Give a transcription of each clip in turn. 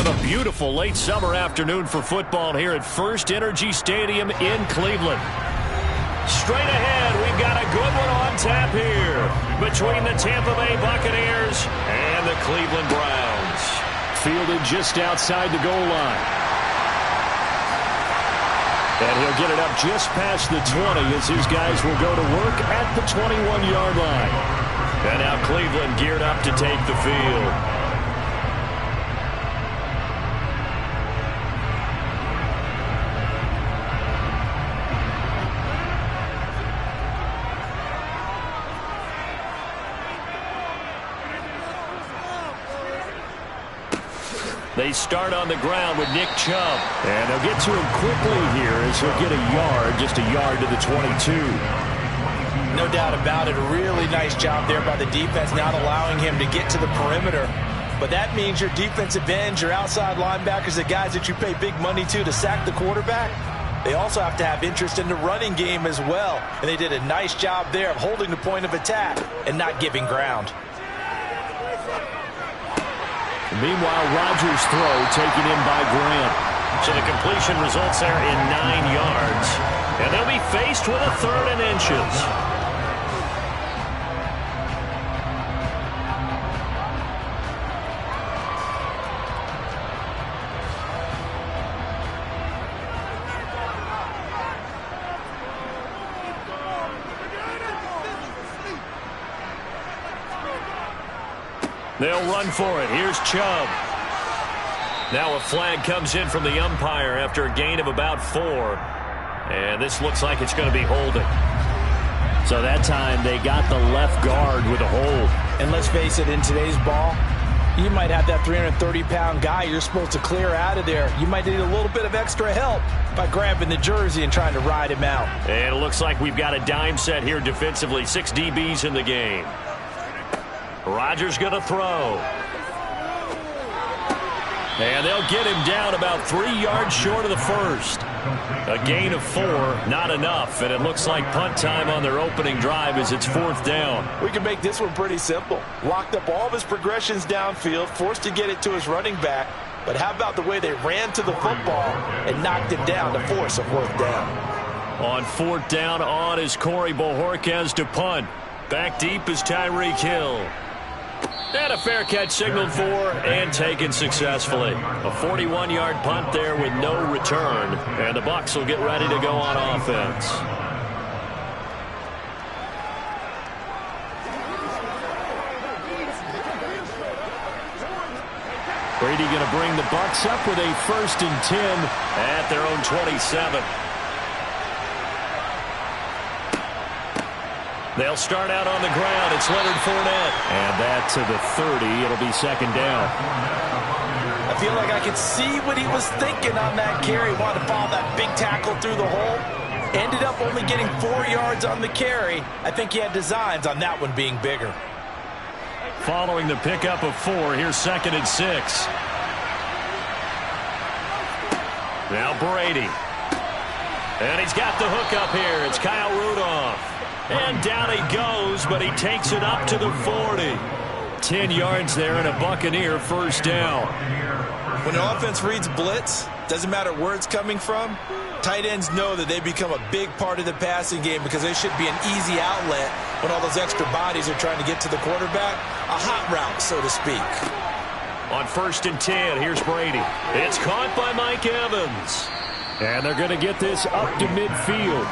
of a beautiful late summer afternoon for football here at First Energy Stadium in Cleveland. Straight ahead, we've got a good one on tap here between the Tampa Bay Buccaneers and the Cleveland Browns. Fielded just outside the goal line. And he'll get it up just past the 20 as his guys will go to work at the 21-yard line. And now Cleveland geared up to take the field. They start on the ground with Nick Chubb. And they'll get to him quickly here as he'll get a yard, just a yard to the 22. No doubt about it. A really nice job there by the defense, not allowing him to get to the perimeter. But that means your defensive ends, your outside linebackers, the guys that you pay big money to sack the quarterback, they also have to have interest in the running game as well. And they did a nice job there of holding the point of attack and not giving ground. Meanwhile, Rodgers' throw taken in by Grant. So the completion results there in 9 yards. And they'll be faced with a 3rd and inches. They'll run for it. Here's Chubb. Now a flag comes in from the umpire after a gain of about 4. And this looks like it's going to be holding. So that time they got the left guard with a hold. And let's face it, in today's ball, you might have that 330-pound guy you're supposed to clear out of there. You might need a little bit of extra help by grabbing the jersey and trying to ride him out. And it looks like we've got a dime set here defensively. 6 DBs in the game. Rodgers going to throw. And they'll get him down about 3 yards short of the first. A gain of 4, not enough. And it looks like punt time on their opening drive as it's 4th down. We can make this one pretty simple. Locked up all of his progressions downfield, forced to get it to his running back. But how about the way they ran to the football and knocked him down to force a 4th down? On 4th down, on is Corey Bojorquez to punt. Back deep is Tyreek Hill. And a fair catch signaled for and taken successfully. A 41-yard punt there with no return. And the Bucs will get ready to go on offense. Brady going to bring the Bucs up with a 1st and 10 at their own 27. They'll start out on the ground. It's Leonard Fournette. And that to the 30. It'll be 2nd down. I feel like I could see what he was thinking on that carry. Wanted to follow that big tackle through the hole. Ended up only getting 4 yards on the carry. I think he had designs on that one being bigger. Following the pickup of 4, here's 2nd and 6. Now Brady. And he's got the hook up here. It's Kyle Rudolph. And down he goes, but he takes it up to the 40. 10 yards there and a Buccaneer 1st down. When an offense reads blitz, doesn't matter where it's coming from, tight ends know that they become a big part of the passing game because they should be an easy outlet when all those extra bodies are trying to get to the quarterback. A hot route, so to speak. On 1st and 10, here's Brady. It's caught by Mike Evans. And they're going to get this up to midfield.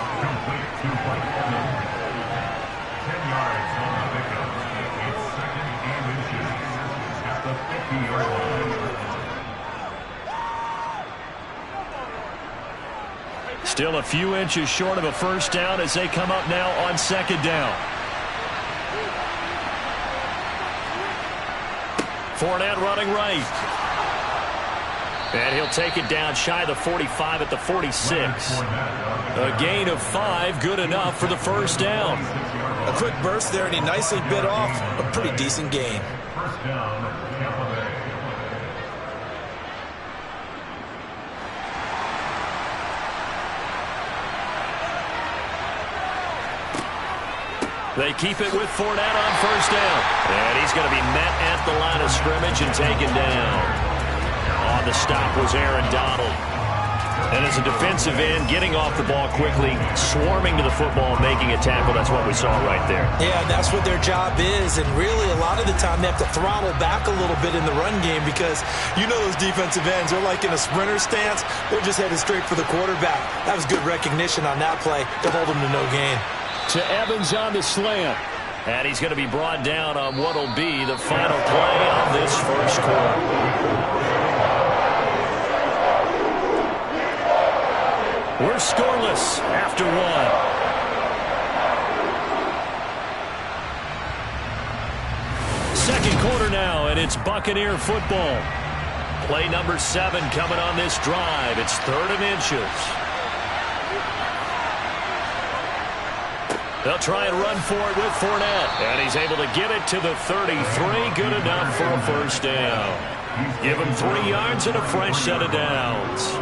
Still a few inches short of a 1st down as they come up now on 2nd down. Fournette running right. And he'll take it down shy of the 45 at the 46. A gain of 5, good enough for the 1st down. A quick burst there, and he nicely bit off a pretty decent gain. They keep it with Fournette on 1st down. And he's going to be met at the line of scrimmage and taken down. On the stop was Aaron Donald. And as a defensive end, getting off the ball quickly, swarming to the football, making a tackle, that's what we saw right there. Yeah, that's what their job is, and really a lot of the time they have to throttle back a little bit in the run game because you know those defensive ends, they're like in a sprinter stance. They're just headed straight for the quarterback. That was good recognition on that play to hold them to no gain. To Evans on the slant. And he's going to be brought down on what will be the final play of this first quarter. We're scoreless after one. Second quarter now, and it's Buccaneer football. Play number 7 coming on this drive. It's 3rd and inches. They'll try and run for it with Fournette. And he's able to get it to the 33. Good enough for a first down. Give him 3 yards and a fresh set of downs.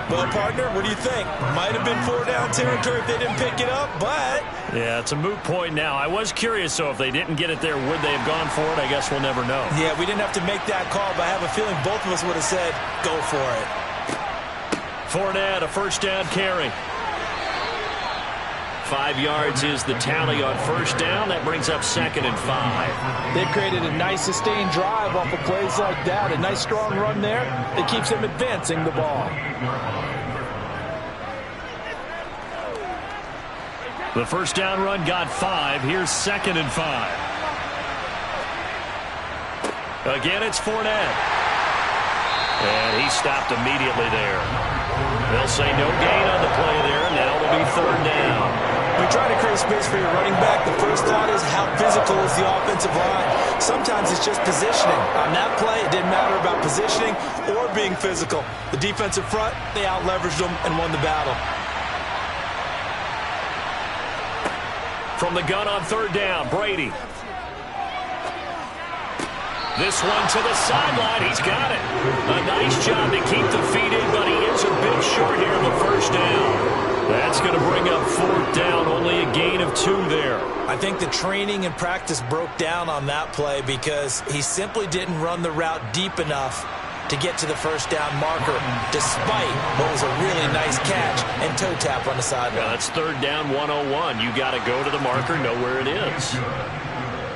Well, partner, what do you think? Might have been 4-down territory if they didn't pick it up, but... Yeah, it's a moot point now. I was curious, so if they didn't get it there, would they have gone for it? I guess we'll never know. Yeah, we didn't have to make that call, but I have a feeling both of us would have said, go for it. Fournette, a first down carry. 5 yards is the tally on first down. That brings up 2nd and 5. They've created a nice sustained drive off of plays like that. A nice strong run there that keeps them advancing the ball. The first down run got 5. Here's 2nd and 5. Again, it's Fournette. And he stopped immediately there. They'll say no gain on the play there, and now it'll be 3rd down. When you try to create space for your running back, the first thought is how physical is the offensive line. Sometimes it's just positioning. On that play, it didn't matter about positioning or being physical. The defensive front, they out-leveraged them and won the battle. From the gun on 3rd down, Brady. This one to the sideline. He's got it. A nice job to keep the feet in, but he is a bit short here in the first down. That's going to bring up 4th down. Only a gain of 2 there. I think the training and practice broke down on that play because he simply didn't run the route deep enough to get to the first down marker, despite what was a really nice catch and toe tap on the sideline. Yeah, that's 3rd down 101. You got to go to the marker, know where it is.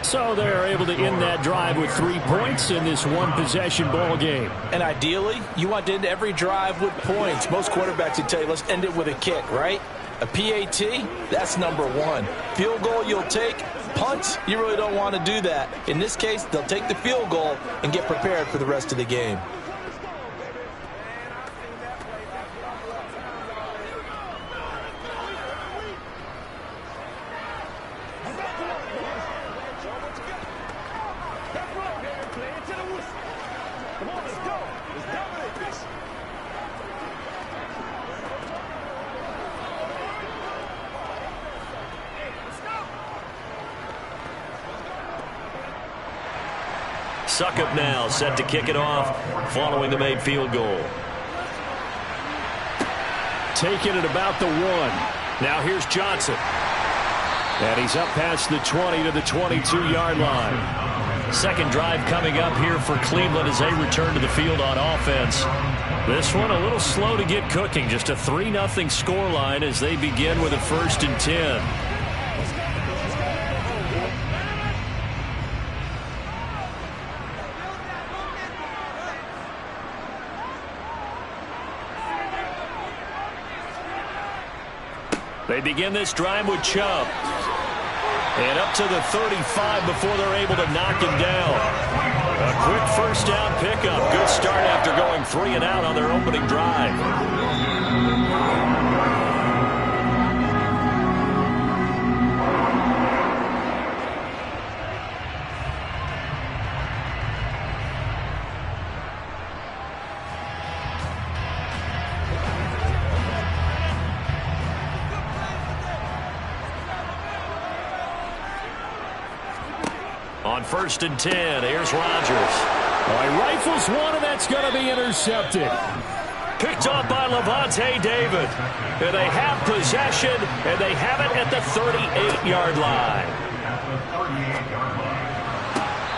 So they're able to end that drive with 3 points in this one-possession ball game. And ideally, you want to end every drive with points. Most quarterbacks would tell you, let's end it with a kick, right? A PAT, that's number 1. Field goal you'll take. Punt, you really don't want to do that. In this case, they'll take the field goal and get prepared for the rest of the game. Suckup now set to kick it off following the made field goal. Taking it about the 1. Now here's Johnson. And he's up past the 20 to the 22-yard line. Second drive coming up here for Cleveland as they return to the field on offense. This one a little slow to get cooking. Just a 3-0 scoreline as they begin with a 1st and 10. They begin this drive with Chubb. And up to the 35 before they're able to knock him down. A quick first down pickup. Good start after going 3 and out on their opening drive. On 1st and 10, here's Rodgers. He rifles one, and that's going to be intercepted. Picked off by Levante David. And they have possession, and they have it at the 38-yard line.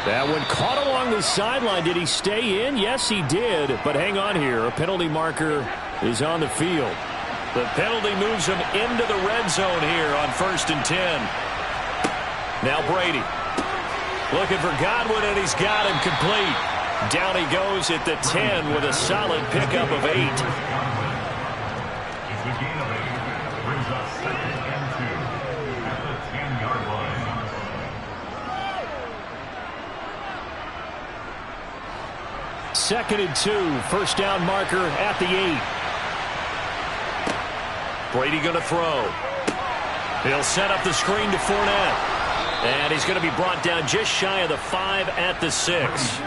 That one caught along the sideline. Did he stay in? Yes, he did. But hang on here. A penalty marker is on the field. The penalty moves him into the red zone here on 1st and 10. Now Brady. Looking for Godwin, and he's got him complete. Down he goes at the 10 with a solid pickup of 8. Brings us 2nd and 2 at the 10-yard line. Second and 2, 1st down marker at the 8. Brady going to throw. He'll set up the screen to Fournette. And he's going to be brought down just shy of the 5 at the 6.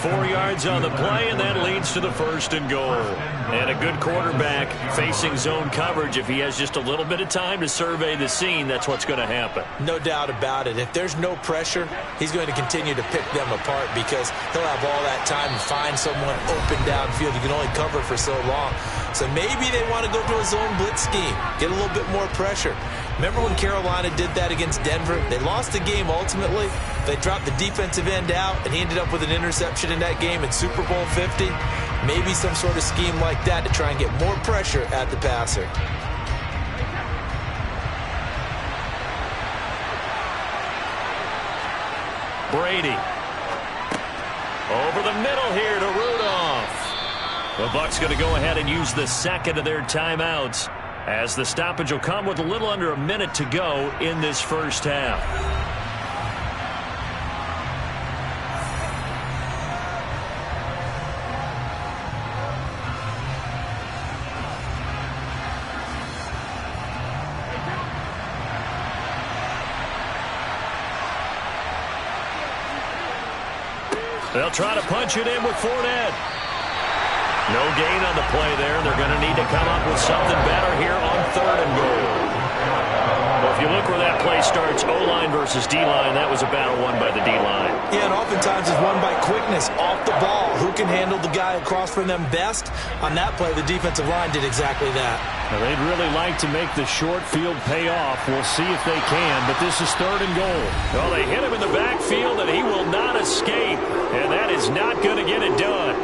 4 yards on the play, and that leads to the 1st and goal. And a good quarterback facing zone coverage. If he has just a little bit of time to survey the scene, that's what's going to happen. No doubt about it. If there's no pressure, he's going to continue to pick them apart because he'll have all that time to find someone open downfield. You can only cover for so long. So maybe they want to go to a zone blitz scheme, get a little bit more pressure. Remember when Carolina did that against Denver? They lost the game ultimately. They dropped the defensive end out, and he ended up with an interception in that game in Super Bowl 50. Maybe some sort of scheme like that to try and get more pressure at the passer. Brady. Over the middle here to Rudolph. The Bucs going to go ahead and use the 2nd of their timeouts, as the stoppage will come with a little under a minute to go in this 1st half. They'll try to punch it in with Fournette. No gain on the play there. They're going to need to come up with something better here on 3rd and goal. Well, if you look where that play starts, O-line versus D-line, that was a battle won by the D-line. Yeah, and oftentimes it's won by quickness off the ball. Who can handle the guy across from them best? On that play, the defensive line did exactly that. Now, they'd really like to make the short field pay off. We'll see if they can, but this is 3rd and goal. Well, they hit him in the backfield, and he will not escape, and that is not going to get it done.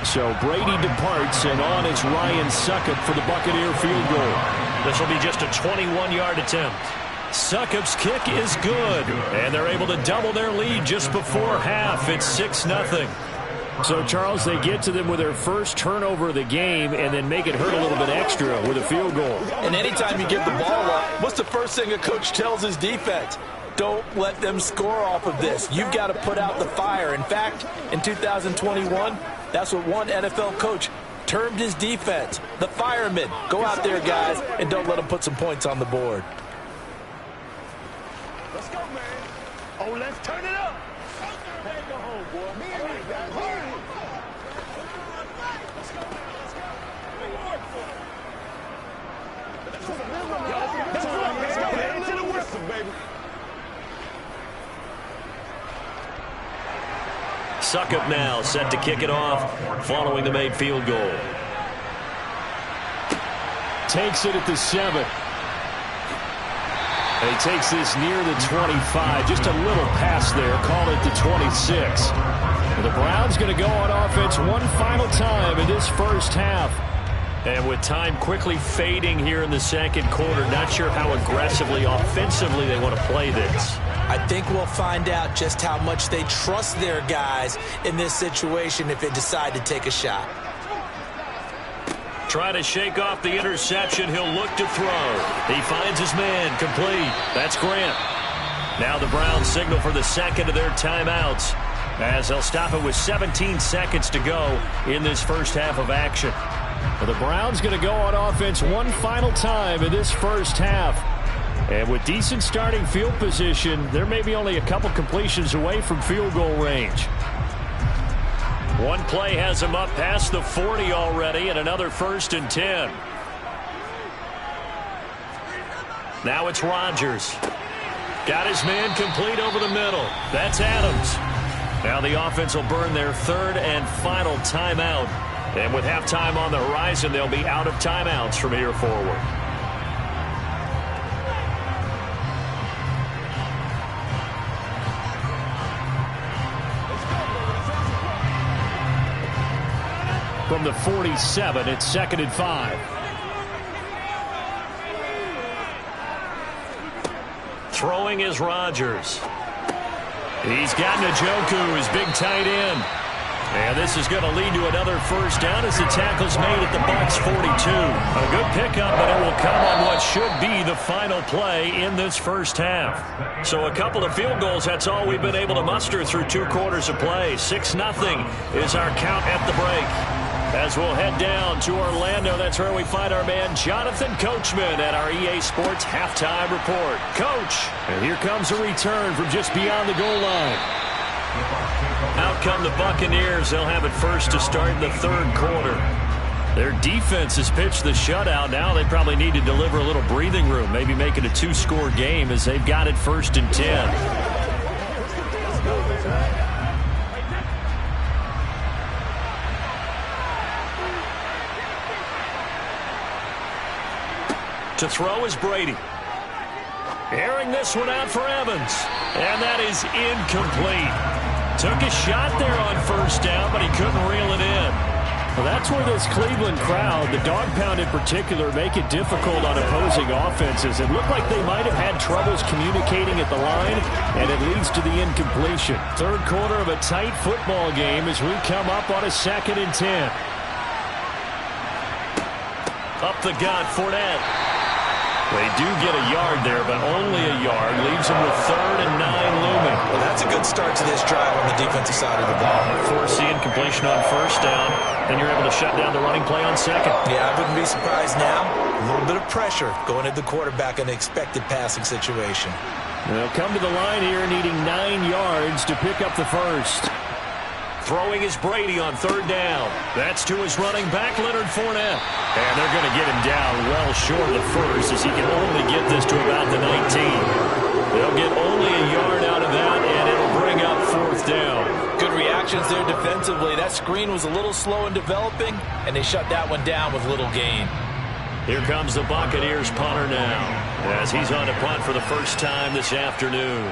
So Brady departs, and on it's Ryan Succop for the Buccaneer field goal. This will be just a 21-yard attempt. Succop's kick is good, and they're able to double their lead just before half. It's 6-0. So, Charles, they get to them with their first turnover of the game and then make it hurt a little bit extra with a field goal. And anytime you give the ball up, what's the first thing a coach tells his defense? Don't let them score off of this. You've got to put out the fire. In fact, in 2021, that's what one NFL coach termed his defense, the firemen. Go out there, guys, and don't let them put some points on the board. Let's go, man. Oh, let's turn it up. Go home, boy. Let's go, man. Let's go. Let's go. Head to the whistle, baby. Succop now set to kick it off following the made field goal. Takes it at the 7. And he takes this near the 25. Just a little pass there. Call it the 26. The Browns going to go on offense one final time in this first half. And with time quickly fading here in the second quarter, not sure how aggressively, offensively they want to play this. I think we'll find out just how much they trust their guys in this situation if they decide to take a shot. Try to shake off the interception. He'll look to throw. He finds his man. Complete. That's Grant. Now the Browns signal for the 2nd of their timeouts, as they'll stop it with 17 seconds to go in this first half of action. Well, the Browns going to go on offense one final time in this first half. And with decent starting field position, there may be only a couple completions away from field goal range. One play has him up past the 40 already, and another 1st and 10. Now it's Rodgers. Got his man complete over the middle. That's Adams. Now the offense will burn their third and final timeout. And with halftime on the horizon, they'll be out of timeouts from here forward. From the 47, it's 2nd and 5. Throwing is Rodgers. He's got Njoku, his big tight end. And this is going to lead to another first down as the tackle's made at the Bucs 42. A good pickup, but it will come on what should be the final play in this first half. So a couple of field goals, that's all we've been able to muster through 2 quarters of play. 6-0 is our count at the break. As we'll head down to Orlando, that's where we find our man Jonathan Coachman at our EA Sports Halftime Report. Coach, and here comes a return from just beyond the goal line. Out come the Buccaneers. They'll have it first to start in the 3rd quarter. Their defense has pitched the shutout. Now they probably need to deliver a little breathing room, maybe make it a 2-score game as they've got it 1st and 10. To throw is Brady. Airing this one out for Evans. And that is incomplete. Took a shot there on 1st down, but he couldn't reel it in. Well, that's where this Cleveland crowd, the dog pound in particular, make it difficult on opposing offenses. It looked like they might have had troubles communicating at the line, and it leads to the incompletion. 3rd quarter of a tight football game as we come up on a 2nd and 10. Up the gut, Fournette. They do get a yard there, but only a yard. Leaves them with 3rd and 9 looming. Well, that's a good start to this drive on the defensive side of the ball. Force the incompletion on 1st down, and you're able to shut down the running play on 2nd. Yeah, I wouldn't be surprised now. A little bit of pressure going at the quarterback in an expected passing situation. They'll come to the line here needing 9 yards to pick up the first. Throwing is Brady on 3rd down. That's to his running back, Leonard Fournette. And they're going to get him down well short of the first as he can only get this to about the 19. They'll get only a yard out of that, and it'll bring up 4th down. Good reactions there defensively. That screen was a little slow in developing, and they shut that one down with little gain. Here comes the Buccaneers punter now as he's on to punt for the first time this afternoon.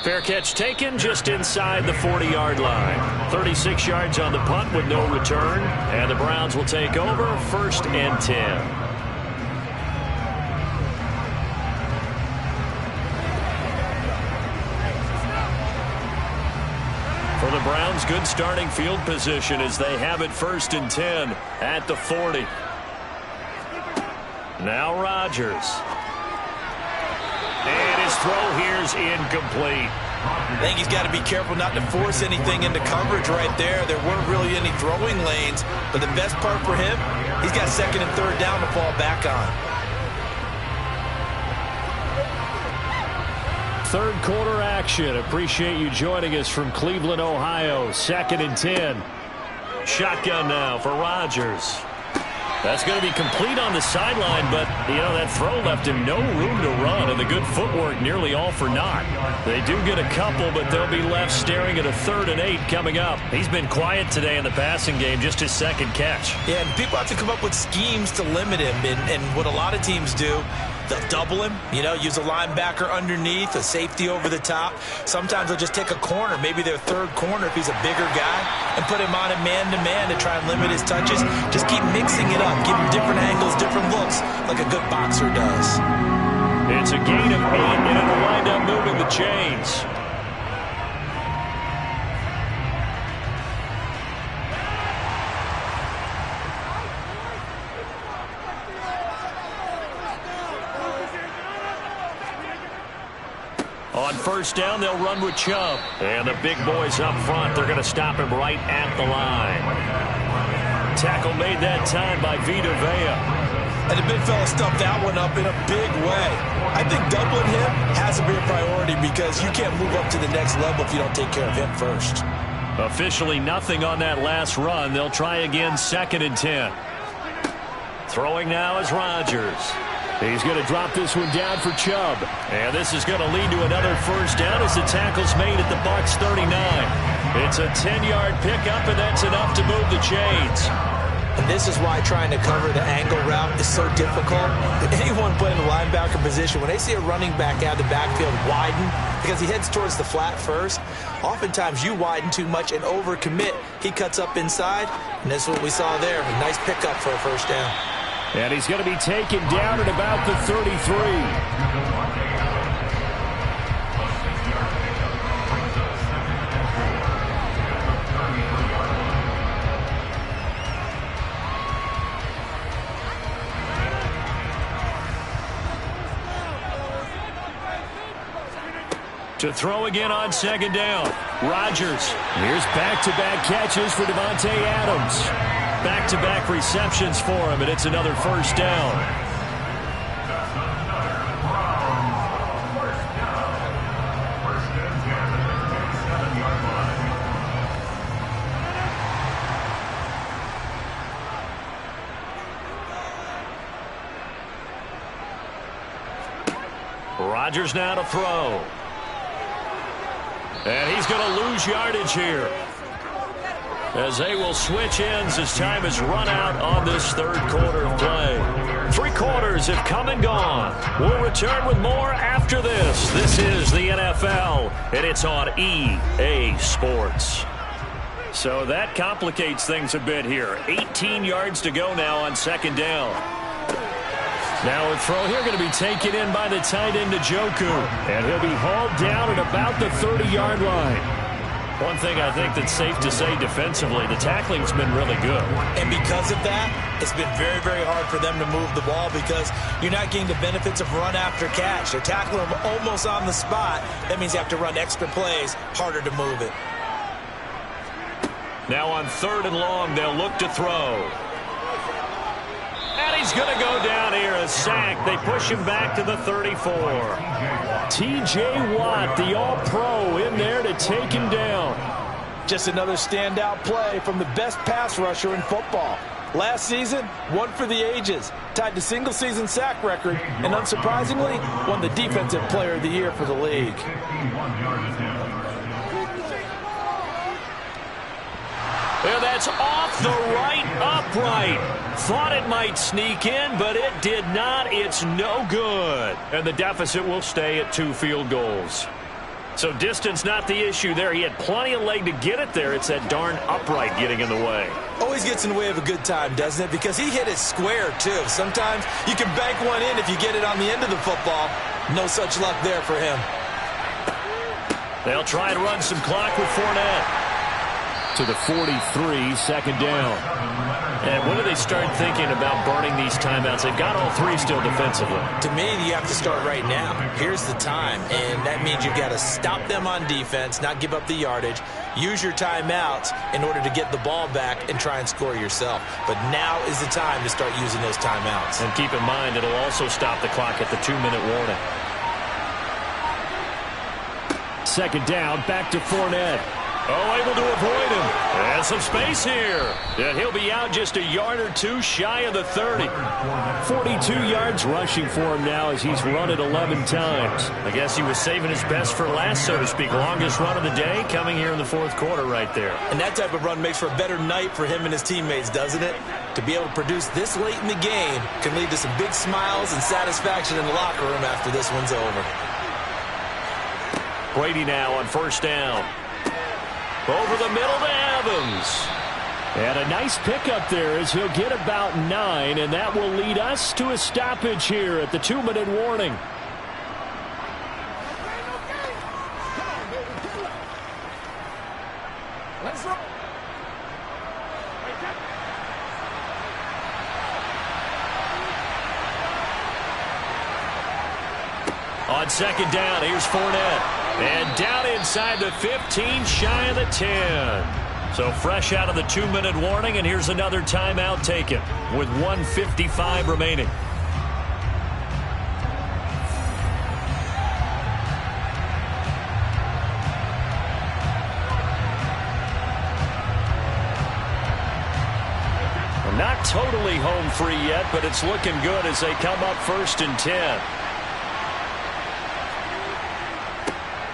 Fair catch taken just inside the 40-yard line. 36 yards on the punt with no return. And the Browns will take over 1st and 10. For the Browns, good starting field position as they have it 1st and 10 at the 40. Now Rodgers. And his throw here's incomplete. I think he's got to be careful not to force anything into coverage right there. There weren't really any throwing lanes, but the best part for him, he's got 2nd and 3rd down to fall back on. 3rd quarter action. Appreciate you joining us from Cleveland, Ohio. 2nd and 10. Shotgun now for Rodgers. That's going to be complete on the sideline, but, you know, that throw left him no room to run, and the good footwork nearly all for naught. They do get a couple, but they'll be left staring at a 3rd and 8 coming up. He's been quiet today in the passing game, just his 2nd catch. Yeah, and people have to come up with schemes to limit him, and what a lot of teams do, they'll double him, you know, use a linebacker underneath, a safety over the top. Sometimes they'll just take a corner, maybe their 3rd corner if he's a bigger guy, and put him on him man-to-man to try and limit his touches. Just keep mixing it up, give him different angles, different looks, like a good boxer does. It's a gain of 8, and it'll wind up moving the chains. On 1st down, they'll run with Chubb. And the big boys up front, they're going to stop him right at the line. Tackle made that time by Vita Vea. And the big fella stuffed that one up in a big way. I think doubling him has to be a priority because you can't move up to the next level if you don't take care of him first. Officially nothing on that last run. They'll try again 2nd and 10. Throwing now is Rodgers. He's going to drop this one down for Chubb. And this is going to lead to another first down as the tackle's made at the Bucs 39. It's a 10-yard pickup, and that's enough to move the chains. And this is why trying to cover the angle route is so difficult. Anyone playing the linebacker position, when they see a running back out of the backfield widen, because he heads towards the flat first, oftentimes you widen too much and overcommit. He cuts up inside, and that's what we saw there. A nice pickup for a first down. And he's going to be taken down at about the 33. To throw again on second down. Rodgers. Here's back-to-back catches for Devontae Adams. Back-to-back receptions for him, and it's another first down. Rodgers now to throw. And he's going to lose yardage here, as they will switch ends as time has run out on this third quarter of play. 3 quarters have come and gone. We'll return with more after this. This is the NFL, and it's on EA Sports. So that complicates things a bit here. 18 yards to go now on second down. Now a throw here going to be taken in by the tight end Njoku. And he'll be hauled down at about the 30-yard line. One thing I think that's safe to say defensively, the tackling's been really good. And because of that, it's been very, very hard for them to move the ball because you're not getting the benefits of run after catch. They're tackling them almost on the spot. That means you have to run extra plays, harder to move it. Now on third and long, they'll look to throw. And he's going to go down here, a sack. They push him back to the 34. T.J. Watt, the All-Pro, in there to take him down. Just another standout play from the best pass rusher in football. Last season, one for the ages, tied the single-season sack record, and unsurprisingly, won the Defensive Player of the Year for the league. And that's off the right upright. Thought it might sneak in, but it did not. It's no good. And the deficit will stay at 2 field goals. So distance not the issue there. He had plenty of leg to get it there. It's that darn upright getting in the way. Always gets in the way of a good time, doesn't it? Because he hit it square, too. Sometimes you can bank one in if you get it on the end of the football. No such luck there for him. They'll try and run some clock with Fournette. To the 43, second down. And when do they start thinking about burning these timeouts? They've got all 3 still defensively. To me, you have to start right now. Here's the time, and that means you've got to stop them on defense, not give up the yardage, use your timeouts in order to get the ball back and try and score yourself. But now is the time to start using those timeouts. And keep in mind, it'll also stop the clock at the 2-minute warning. Second down, back to Fournette. Oh, able to avoid him. And some space here. And he'll be out just a yard or 2 shy of the 30. 42 yards rushing for him now as he's run it 11 times. I guess he was saving his best for last, so to speak. Longest run of the day coming here in the fourth quarter right there. And that type of run makes for a better night for him and his teammates, doesn't it? To be able to produce this late in the game can lead to some big smiles and satisfaction in the locker room after this one's over. Brady now on first down. Over the middle to Evans. And a nice pickup there as he'll get about 9, and that will lead us to a stoppage here at the 2-minute warning. Let's roll. On second down, here's Fournette. And down inside the 15, shy of the 10. So fresh out of the 2-minute warning, and here's another timeout taken with 1:55 remaining. Not not totally home free yet, but it's looking good as they come up 1st and 10.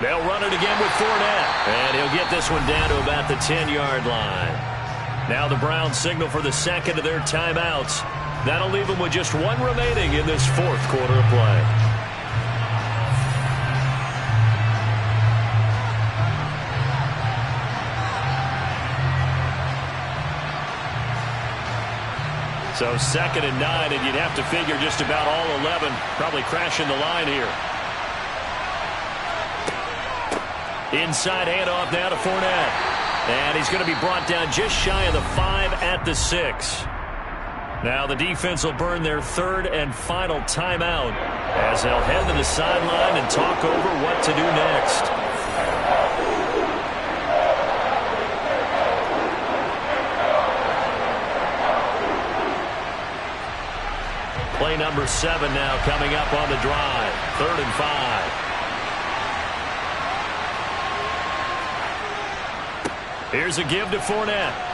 They'll run it again with Fournette. And he'll get this one down to about the 10-yard line. Now the Browns signal for the second of their timeouts. That'll leave them with just one remaining in this 4th quarter of play. So 2nd and 9, and you'd have to figure just about all 11 probably crashing the line here. Inside handoff now to Fournette. And he's going to be brought down just shy of the 5 at the 6. Now the defense will burn their 3rd and final timeout as they'll head to the sideline and talk over what to do next. Play number 7 now coming up on the drive. 3rd and 5. Here's a give to Fournette.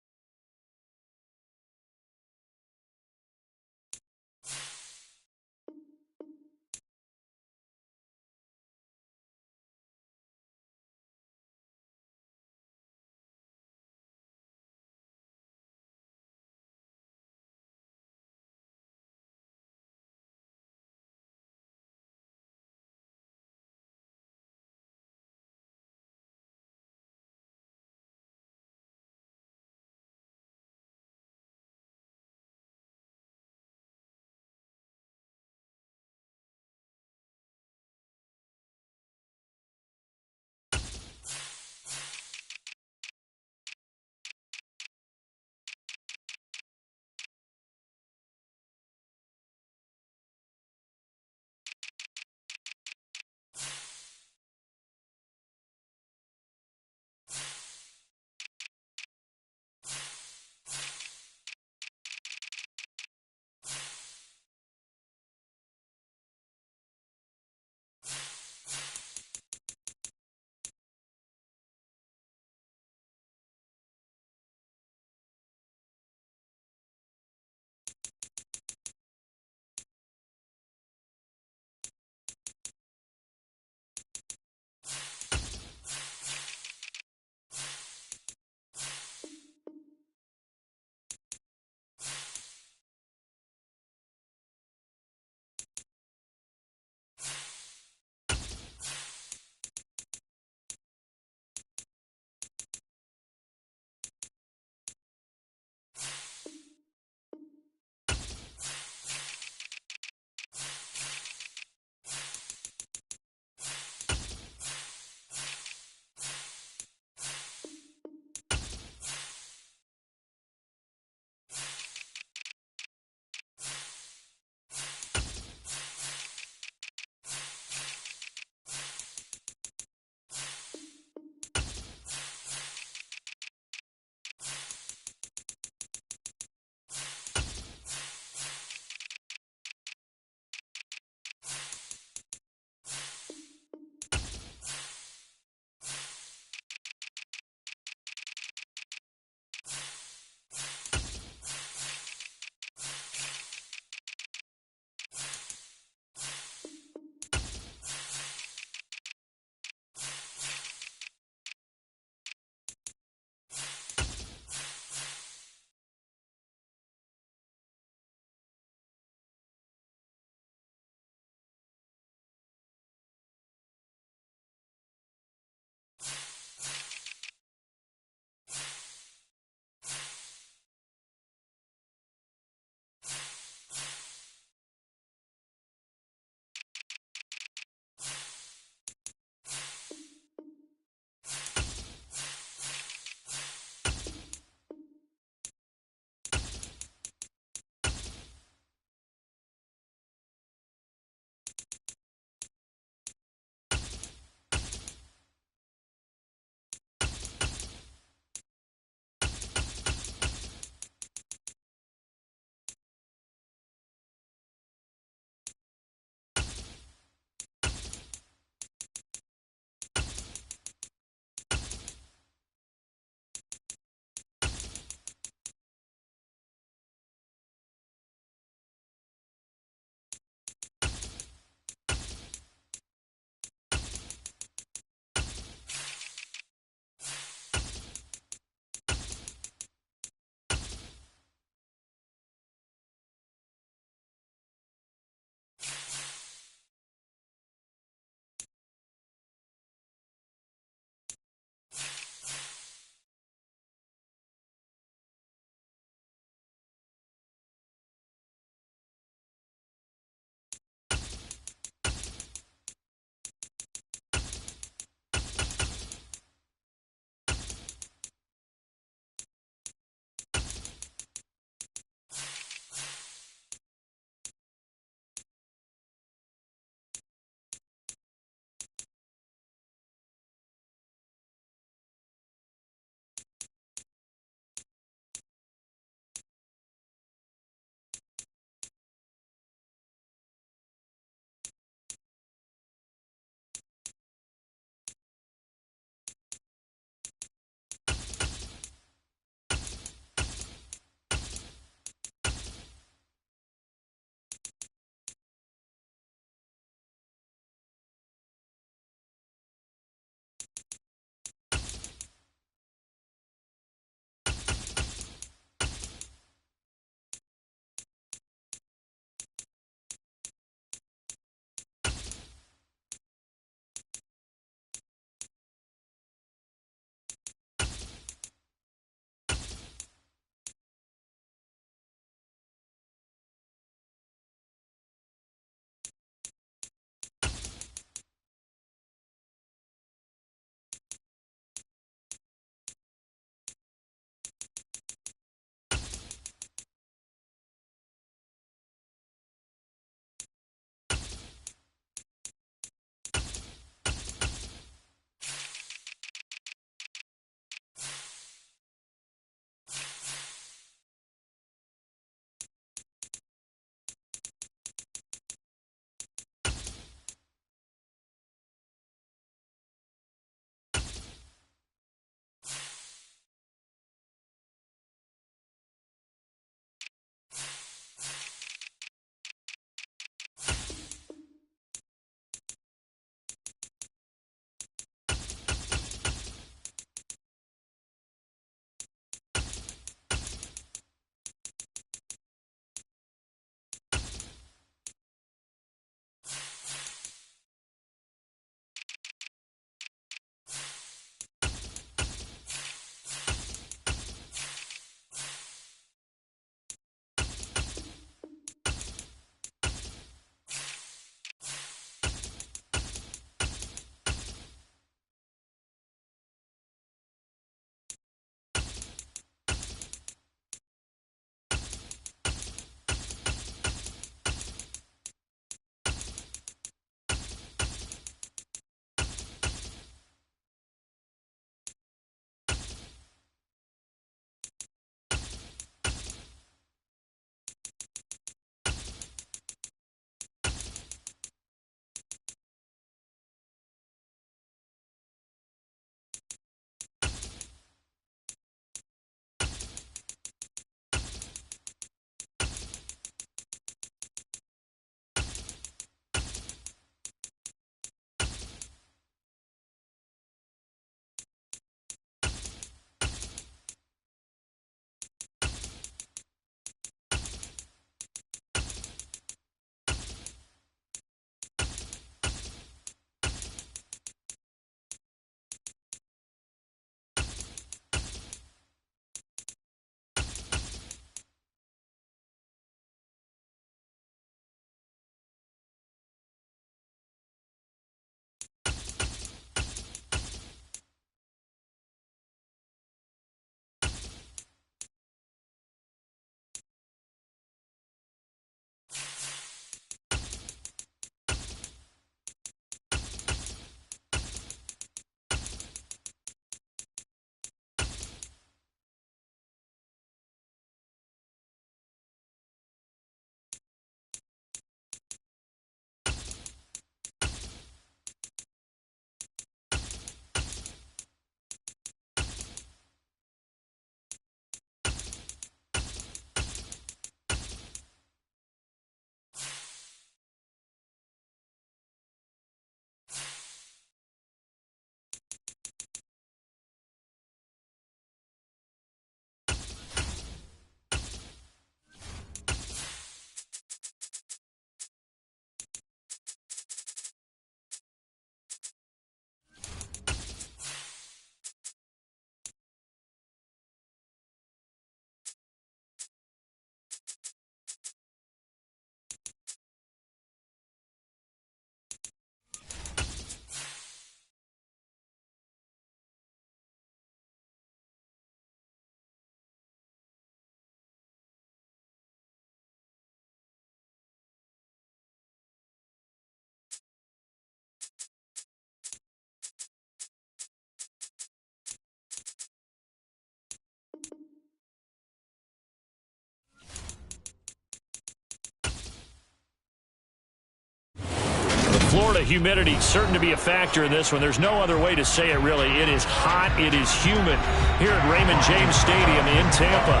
Florida humidity certain to be a factor in this one. There's no other way to say it, really. It is hot. It is humid here at Raymond James Stadium in Tampa.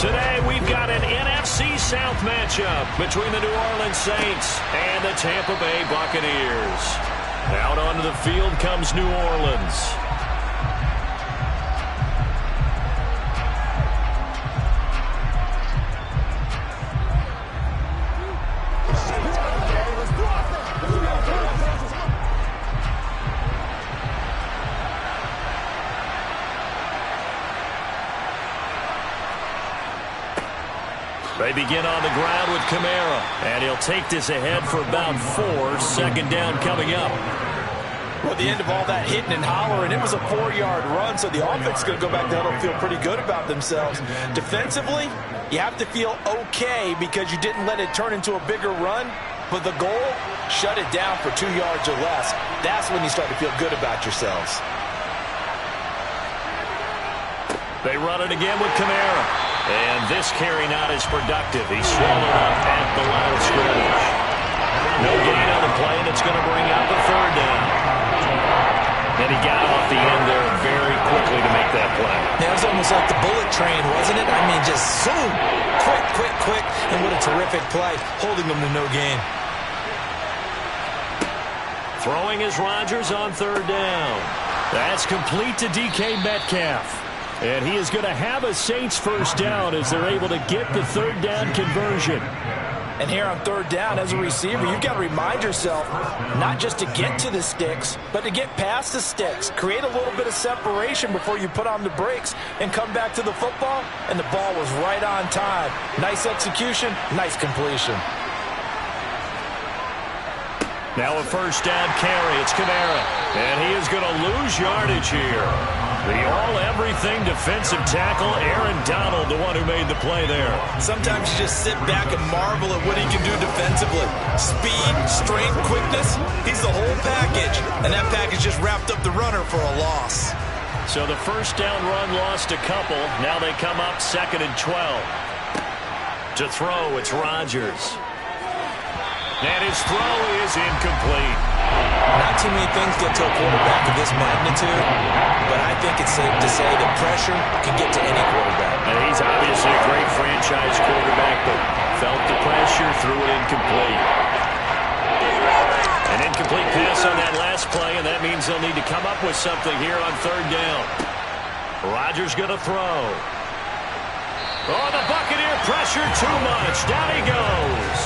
Today, we've got an NFC South matchup between the New Orleans Saints and the Tampa Bay Buccaneers. Out onto the field comes New Orleans. They begin on the ground with Kamara, and he'll take this ahead for about 4. Second down coming up. Well, at the end of all that hitting and hollering, it was a 4-yard run, so the offense is going to go back there and feel pretty good about themselves. Defensively, you have to feel okay because you didn't let it turn into a bigger run, but the goal, shut it down for 2 yards or less. That's when you start to feel good about yourselves. They run it again with Kamara. And this carry not as productive. He's swallowed up at the line of scrimmage. No gain on the play, and it's going to bring up a 3rd down. And he got off the end there very quickly to make that play. Yeah, it was almost like the bullet train, wasn't it? I mean, just zoom. Quick, quick, quick. And what a terrific play, holding them to no gain. Throwing is Rodgers on 3rd down. That's complete to DK Metcalf. And he is going to have a Saints first down as they're able to get the 3rd down conversion. And here on 3rd down, as a receiver, you've got to remind yourself not just to get to the sticks, but to get past the sticks. Create a little bit of separation before you put on the brakes and come back to the football. And the ball was right on time. Nice execution, nice completion. Now a first down carry. It's Kamara. And he is going to lose yardage here. The all-everything defensive tackle, Aaron Donald, the one who made the play there. Sometimes you just sit back and marvel at what he can do defensively. Speed, strength, quickness, he's the whole package. And that package just wrapped up the runner for a loss. So the first down run lost a couple. Now they come up 2nd and 12. To throw, it's Rodgers. And his throw is incomplete. Not too many things get to a quarterback of this magnitude, but I think it's safe to say that pressure can get to any quarterback. And he's obviously a great franchise quarterback, but felt the pressure, threw it incomplete. An incomplete pass on that last play, and that means they'll need to come up with something here on 3rd down. Rodgers going to throw. Oh, the Buccaneer pressure too much. Down he goes.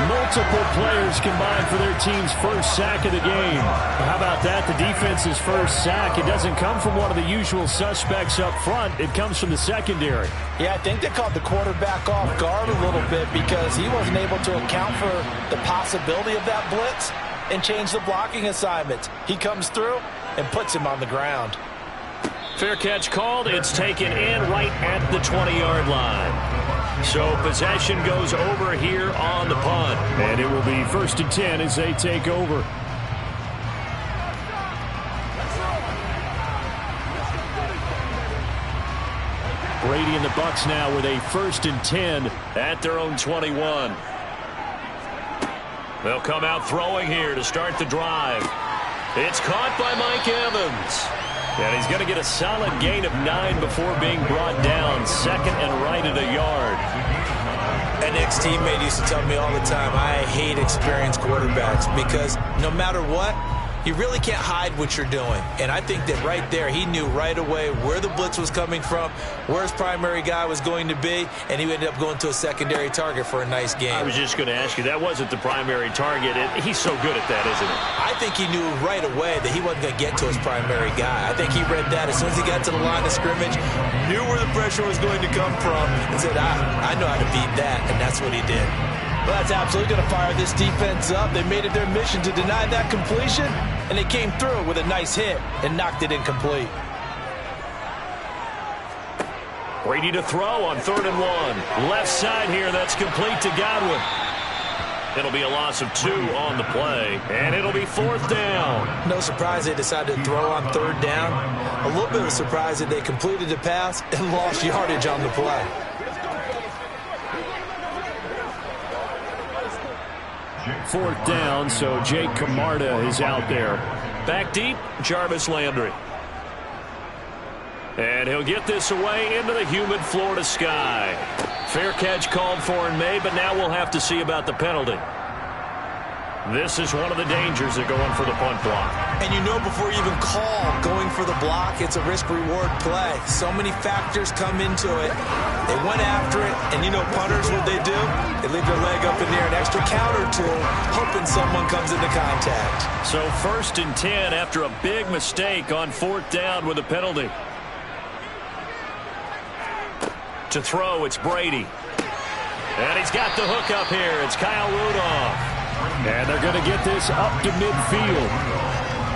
Multiple players combined for their team's first sack of the game. How about that? The defense's first sack. It doesn't come from one of the usual suspects up front. It comes from the secondary. Yeah, I think they caught the quarterback off guard a little bit because he wasn't able to account for the possibility of that blitz and change the blocking assignment. He comes through and puts him on the ground. Fair catch called. It's taken in right at the 20-yard line. So possession goes over here on the punt. And it will be 1st and 10 as they take over. Brady and the Bucs now with a 1st and 10 at their own 21. They'll come out throwing here to start the drive. It's caught by Mike Evans. And he's going to get a solid gain of 9 before being brought down. 2nd and right at a yard. An ex-teammate used to tell me all the time, I hate experienced quarterbacks because no matter what, you really can't hide what you're doing. And I think that right there, he knew right away where the blitz was coming from, where his primary guy was going to be, and he ended up going to a secondary target for a nice game. I was just going to ask you, that wasn't the primary target. He's so good at that, isn't he? I think he knew right away that he wasn't going to get to his primary guy. I think he read that as soon as he got to the line of scrimmage, knew where the pressure was going to come from, and said, I know how to beat that, and that's what he did. Well, that's absolutely going to fire this defense up. They made it their mission to deny that completion, and they came through with a nice hit and knocked it incomplete. Brady to throw on 3rd and 1. Left side here, that's complete to Godwin. It'll be a loss of 2 on the play, and it'll be 4th down. No surprise they decided to throw on 3rd down. A little bit of a surprise that they completed the pass and lost yardage on the play. 4th down, so Jake Camarda is out there. Back deep, Jarvis Landry. And he'll get this away into the humid Florida sky. Fair catch called for and made, but now we'll have to see about the penalty. This is one of the dangers of going for the punt block. And you know before you even call going for the block, it's a risk-reward play. So many factors come into it. They went after it, and you know punters, what they do? They leave their leg up in there an extra count or two, hoping someone comes into contact. So 1st and 10 after a big mistake on 4th down with a penalty. To throw, it's Brady. And he's got the hook up here. It's Kyle Rudolph. And they're going to get this up to midfield.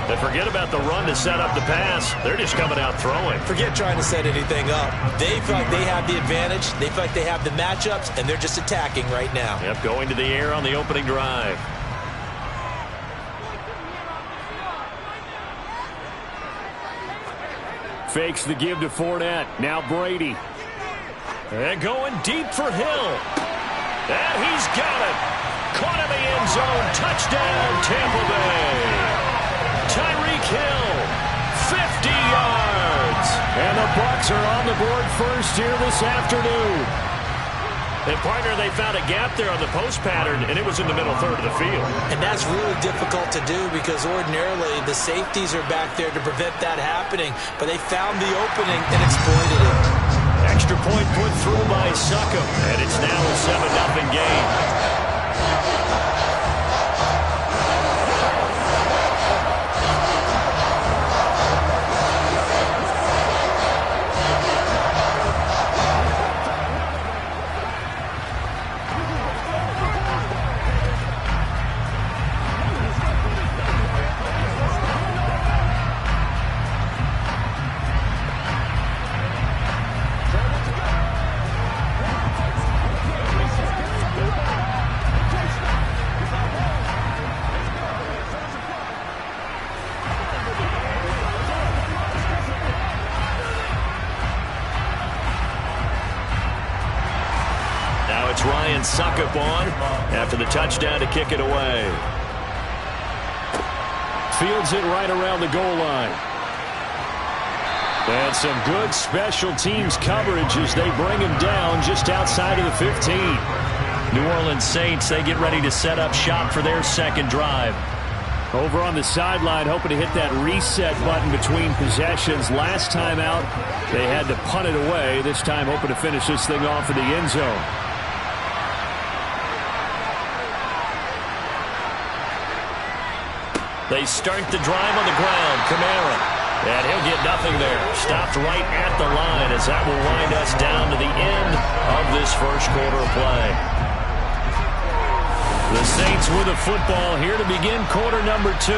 And forget about the run to set up the pass. They're just coming out throwing. Forget trying to set anything up. They feel like they have the advantage. They feel like they have the matchups, and they're just attacking right now. Yep, going to the air on the opening drive. Fakes the give to Fournette. Now Brady. And going deep for Hill. And he's got it. Caught in the end zone. Touchdown, Tampa Bay. Tyreek Hill, 50 yards. And the Bucs are on the board first here this afternoon. And, partner, they found a gap there on the post pattern, and it was in the middle third of the field. And that's really difficult to do because ordinarily the safeties are back there to prevent that happening. But they found the opening and exploited it. Extra point put through by Succop, and it's now a 7-0 game. Succop on after the touchdown to kick it away. Fields it right around the goal line. And some good special teams coverage as they bring him down just outside of the 15. New Orleans Saints, they get ready to set up shop for their second drive. Over on the sideline, hoping to hit that reset button between possessions. Last time out, they had to punt it away. This time, hoping to finish this thing off in the end zone. They start the drive on the ground. Kamara. And he'll get nothing there. Stopped right at the line as that will wind us down to the end of this first quarter of play. The Saints with the football here to begin quarter number 2.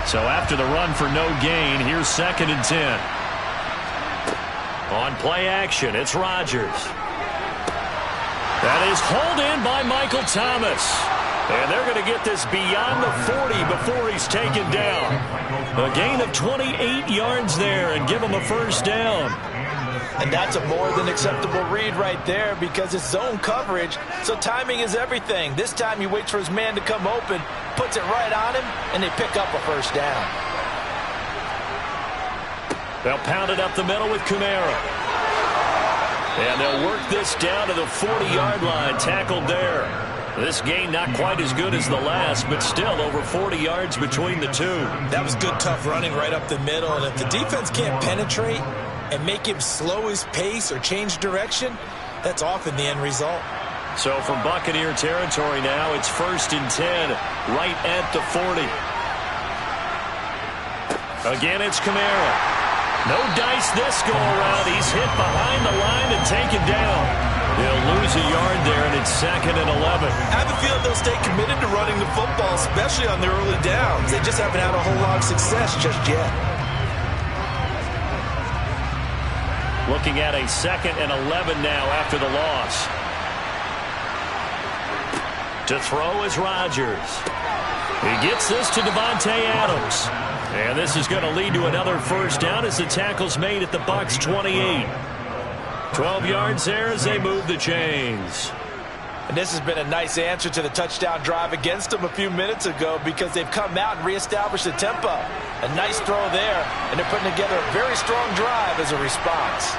So after the run for no gain, here's 2nd and 10. On play action, it's Rodgers. That is hauled in by Michael Thomas. And they're going to get this beyond the 40 before he's taken down. A gain of 28 yards there and give him a first down. And that's a more than acceptable read right there because it's zone coverage, so timing is everything. This time he waits for his man to come open, puts it right on him, and they pick up a first down. They'll pound it up the middle with Kamara. And they'll work this down to the 40-yard line, tackled there. This gain not quite as good as the last, but still over 40 yards between the two. That was good, tough running right up the middle. And if the defense can't penetrate and make him slow his pace or change direction, that's often the end result. So from Buccaneer territory now, it's 1st and 10, right at the 40. Again, it's Kamara. No dice this go around. He's hit behind the line and taken down. They'll lose a yard there, and it's 2nd and 11. I have a feeling they'll stay committed to running the football, especially on their early downs. They just haven't had a whole lot of success just yet. Looking at a 2nd and 11 now after the loss. To throw is Rodgers. He gets this to Devontae Adams. And this is going to lead to another first down as the tackle's made at the Bucs 28. 12 yards there as they move the chains. And this has been a nice answer to the touchdown drive against them a few minutes ago because they've come out and reestablished the tempo. A nice throw there, and they're putting together a very strong drive as a response.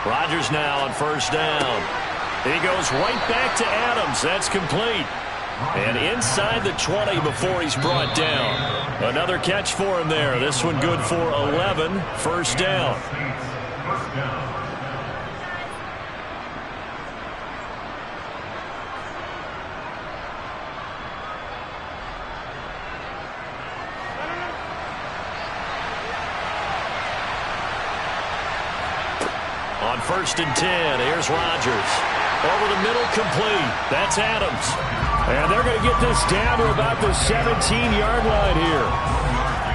Rodgers now on first down. He goes right back to Adams. That's complete. And inside the 20 before he's brought down. Another catch for him there. This one good for 11. First down. On first and 10, here's Rodgers. Over the middle, complete. That's Adams. And they're going to get this down to about the 17-yard line here.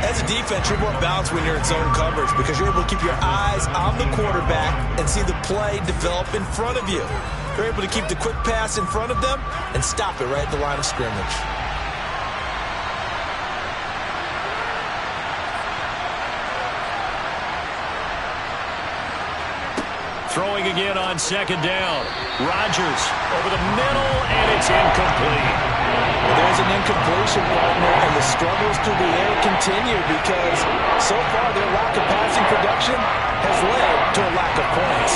As a defense, you're more balanced when you're in zone coverage because you're able to keep your eyes on the quarterback and see the play develop in front of you. You're able to keep the quick pass in front of them and stop it right at the line of scrimmage. Throwing again on second down. Rodgers over the middle, and it's incomplete. Well, there's an incompletion, partner, and the struggles through the air continue because so far their lack of passing production has led to a lack of points.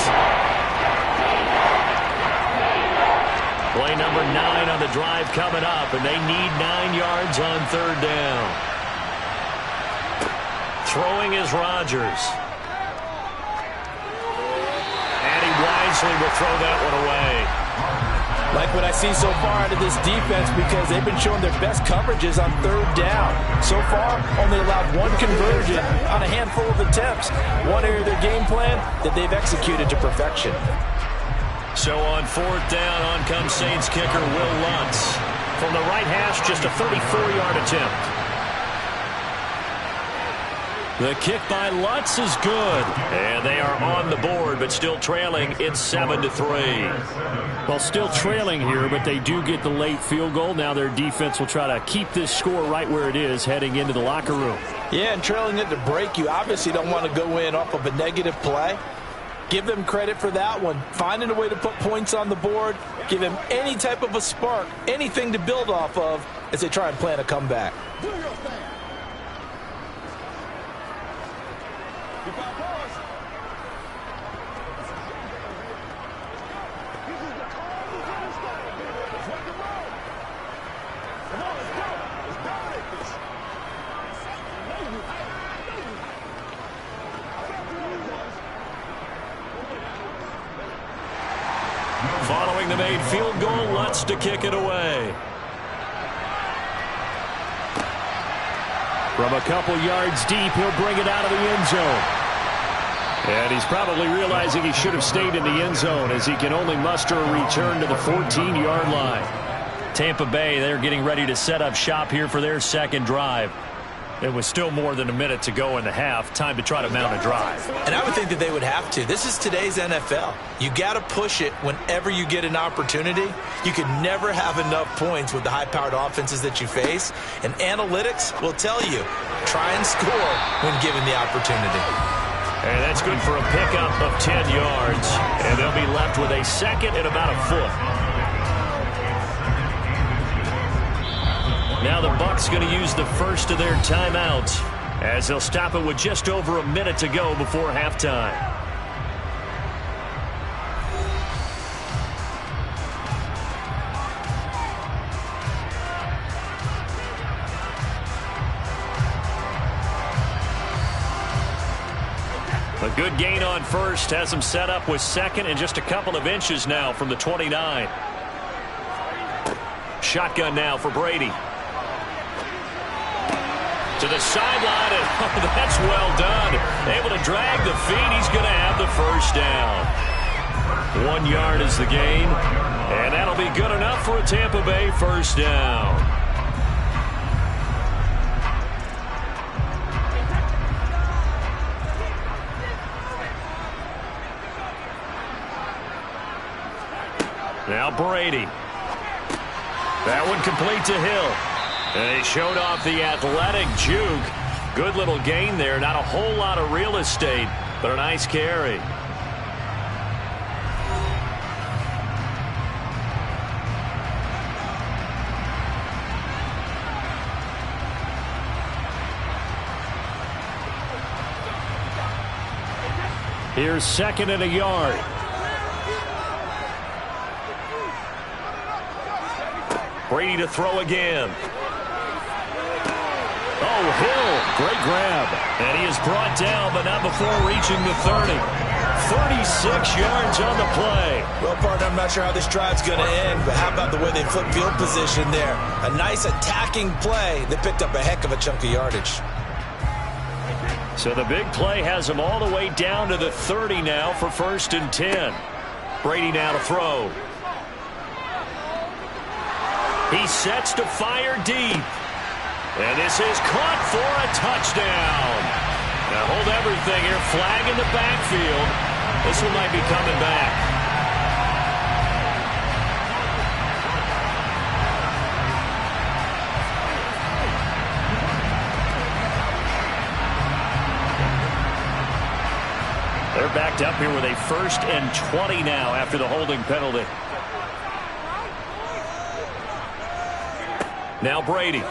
Play number 9 on the drive coming up, and they need 9 yards on third down. Throwing is Rodgers. Wisely will throw that one away. Like what I see so far out of this defense because they've been showing their best coverages on third down. So far, only allowed one conversion on a handful of attempts. One area of their game plan that they've executed to perfection. So on fourth down, on comes Saints kicker Will Lutz. From the right hash, just a 34-yard attempt. The kick by Lutz is good. And they are on the board, but still trailing. It's 7-3. Well, still trailing here, but they do get the late field goal. Now their defense will try to keep this score right where it is heading into the locker room. Yeah, and trailing it to break, you obviously don't want to go in off of a negative play. Give them credit for that one. Finding a way to put points on the board. Give them any type of a spark, anything to build off of as they try and plan a comeback. Following the made field goal, Lutz to kick it away. From a couple yards deep, he'll bring it out of the end zone. And he's probably realizing he should have stayed in the end zone as he can only muster a return to the 14-yard line. Tampa Bay, they're getting ready to set up shop here for their second drive. It was still more than a minute to go in the half. Time to try to mount a drive. And I would think that they would have to. This is today's NFL. You got to push it whenever you get an opportunity. You can never have enough points with the high-powered offenses that you face. And analytics will tell you, try and score when given the opportunity. And that's good for a pickup of 10 yards. And they'll be left with a second and about a foot. Now the Bucs going to use the first of their timeouts as they'll stop it with just over a minute to go before halftime. A good gain on first has them set up with second and just a couple of inches now from the 29. Shotgun now for Brady. To the sideline, and oh, that's well done. Able to drag the feet. He's going to have the first down. 1 yard is the gain, and that'll be good enough for a Tampa Bay first down. Now Brady. That one complete to Hill. And he showed off the athletic juke. Good little gain there. Not a whole lot of real estate, but a nice carry. Here's 2nd and a yard. Brady to throw again. Oh, Hill, great grab. And he is brought down, but not before reaching the 30. 36 yards on the play. Well, partner, I'm not sure how this drive's going to end, but how about the way they flip field position there? A nice attacking play that picked up a heck of a chunk of yardage. So the big play has him all the way down to the 30 now for 1st and 10. Brady now to throw. He sets to fire deep. And this is caught for a touchdown. Now hold everything here. Flag in the backfield. This one might be coming back. They're backed up here with a 1st and 20 now after the holding penalty. Now Brady.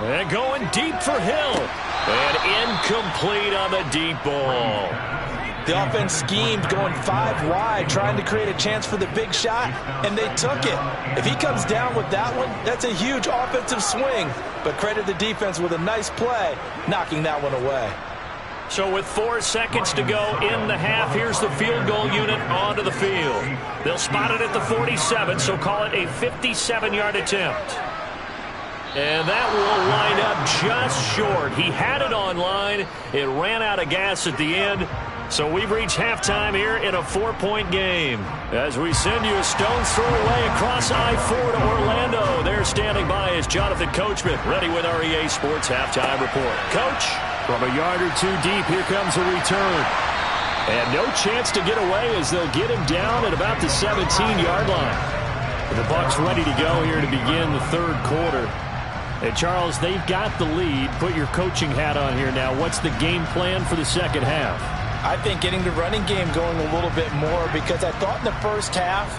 And going deep for Hill. And incomplete on the deep ball. The offense schemed going 5 wide, trying to create a chance for the big shot, and they took it. If he comes down with that one, that's a huge offensive swing. But credit the defense with a nice play, knocking that one away. So with 4 seconds to go in the half, here's the field goal unit onto the field. They'll spot it at the 47, so call it a 57-yard attempt. And that will line up just short. He had it on line. It ran out of gas at the end. So we've reached halftime here in a 4-point game. As we send you a stone's throw away across I-4 to Orlando. There standing by is Jonathan Coachman, ready with our EA Sports Halftime Report. Coach, from a yard or 2 deep, here comes a return. And no chance to get away as they'll get him down at about the 17-yard line. The Bucs ready to go here to begin the 3rd quarter. And Charles, they've got the lead. Put your coaching hat on here now. What's the game plan for the 2nd half? I think getting the running game going a little bit more, because I thought in the first half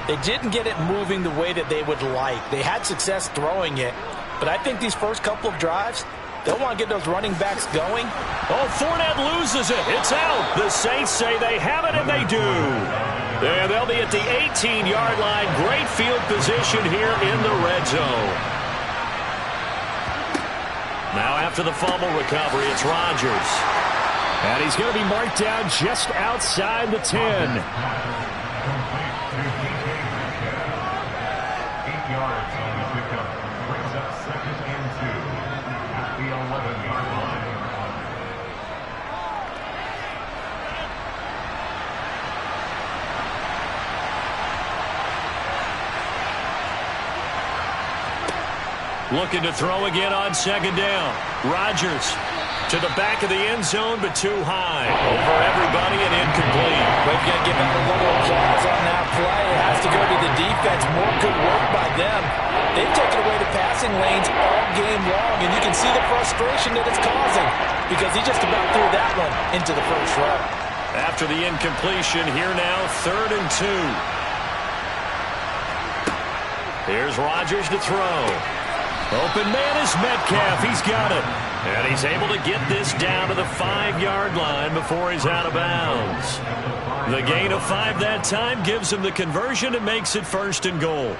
they didn't get it moving the way that they would like. They had success throwing it, but I think these first couple of drives, they'll want to get those running backs going. Oh, Fournette loses it. It's out. The Saints say they have it, and they do. And they'll be at the 18-yard line. Great field position here in the red zone. Now after the fumble recovery, it's Rodgers. And he's going to be marked down just outside the 10. 8 yards on the pickup. Brings up 2nd and 2 at the 11-yard line. Looking to throw again on 2nd down. Rodgers to the back of the end zone, but too high. Over everybody and incomplete. We've got to give out a little applause on that play. It has to go to the defense. More good work by them. They've taken away the passing lanes all game long, and you can see the frustration that it's causing because he just about threw that one into the first row. After the incompletion, here now, 3rd and 2. Here's Rodgers to throw. Open man is Metcalf. He's got it. And he's able to get this down to the 5-yard line before he's out of bounds. The gain of 5 that time gives him the conversion and makes it 1st and goal.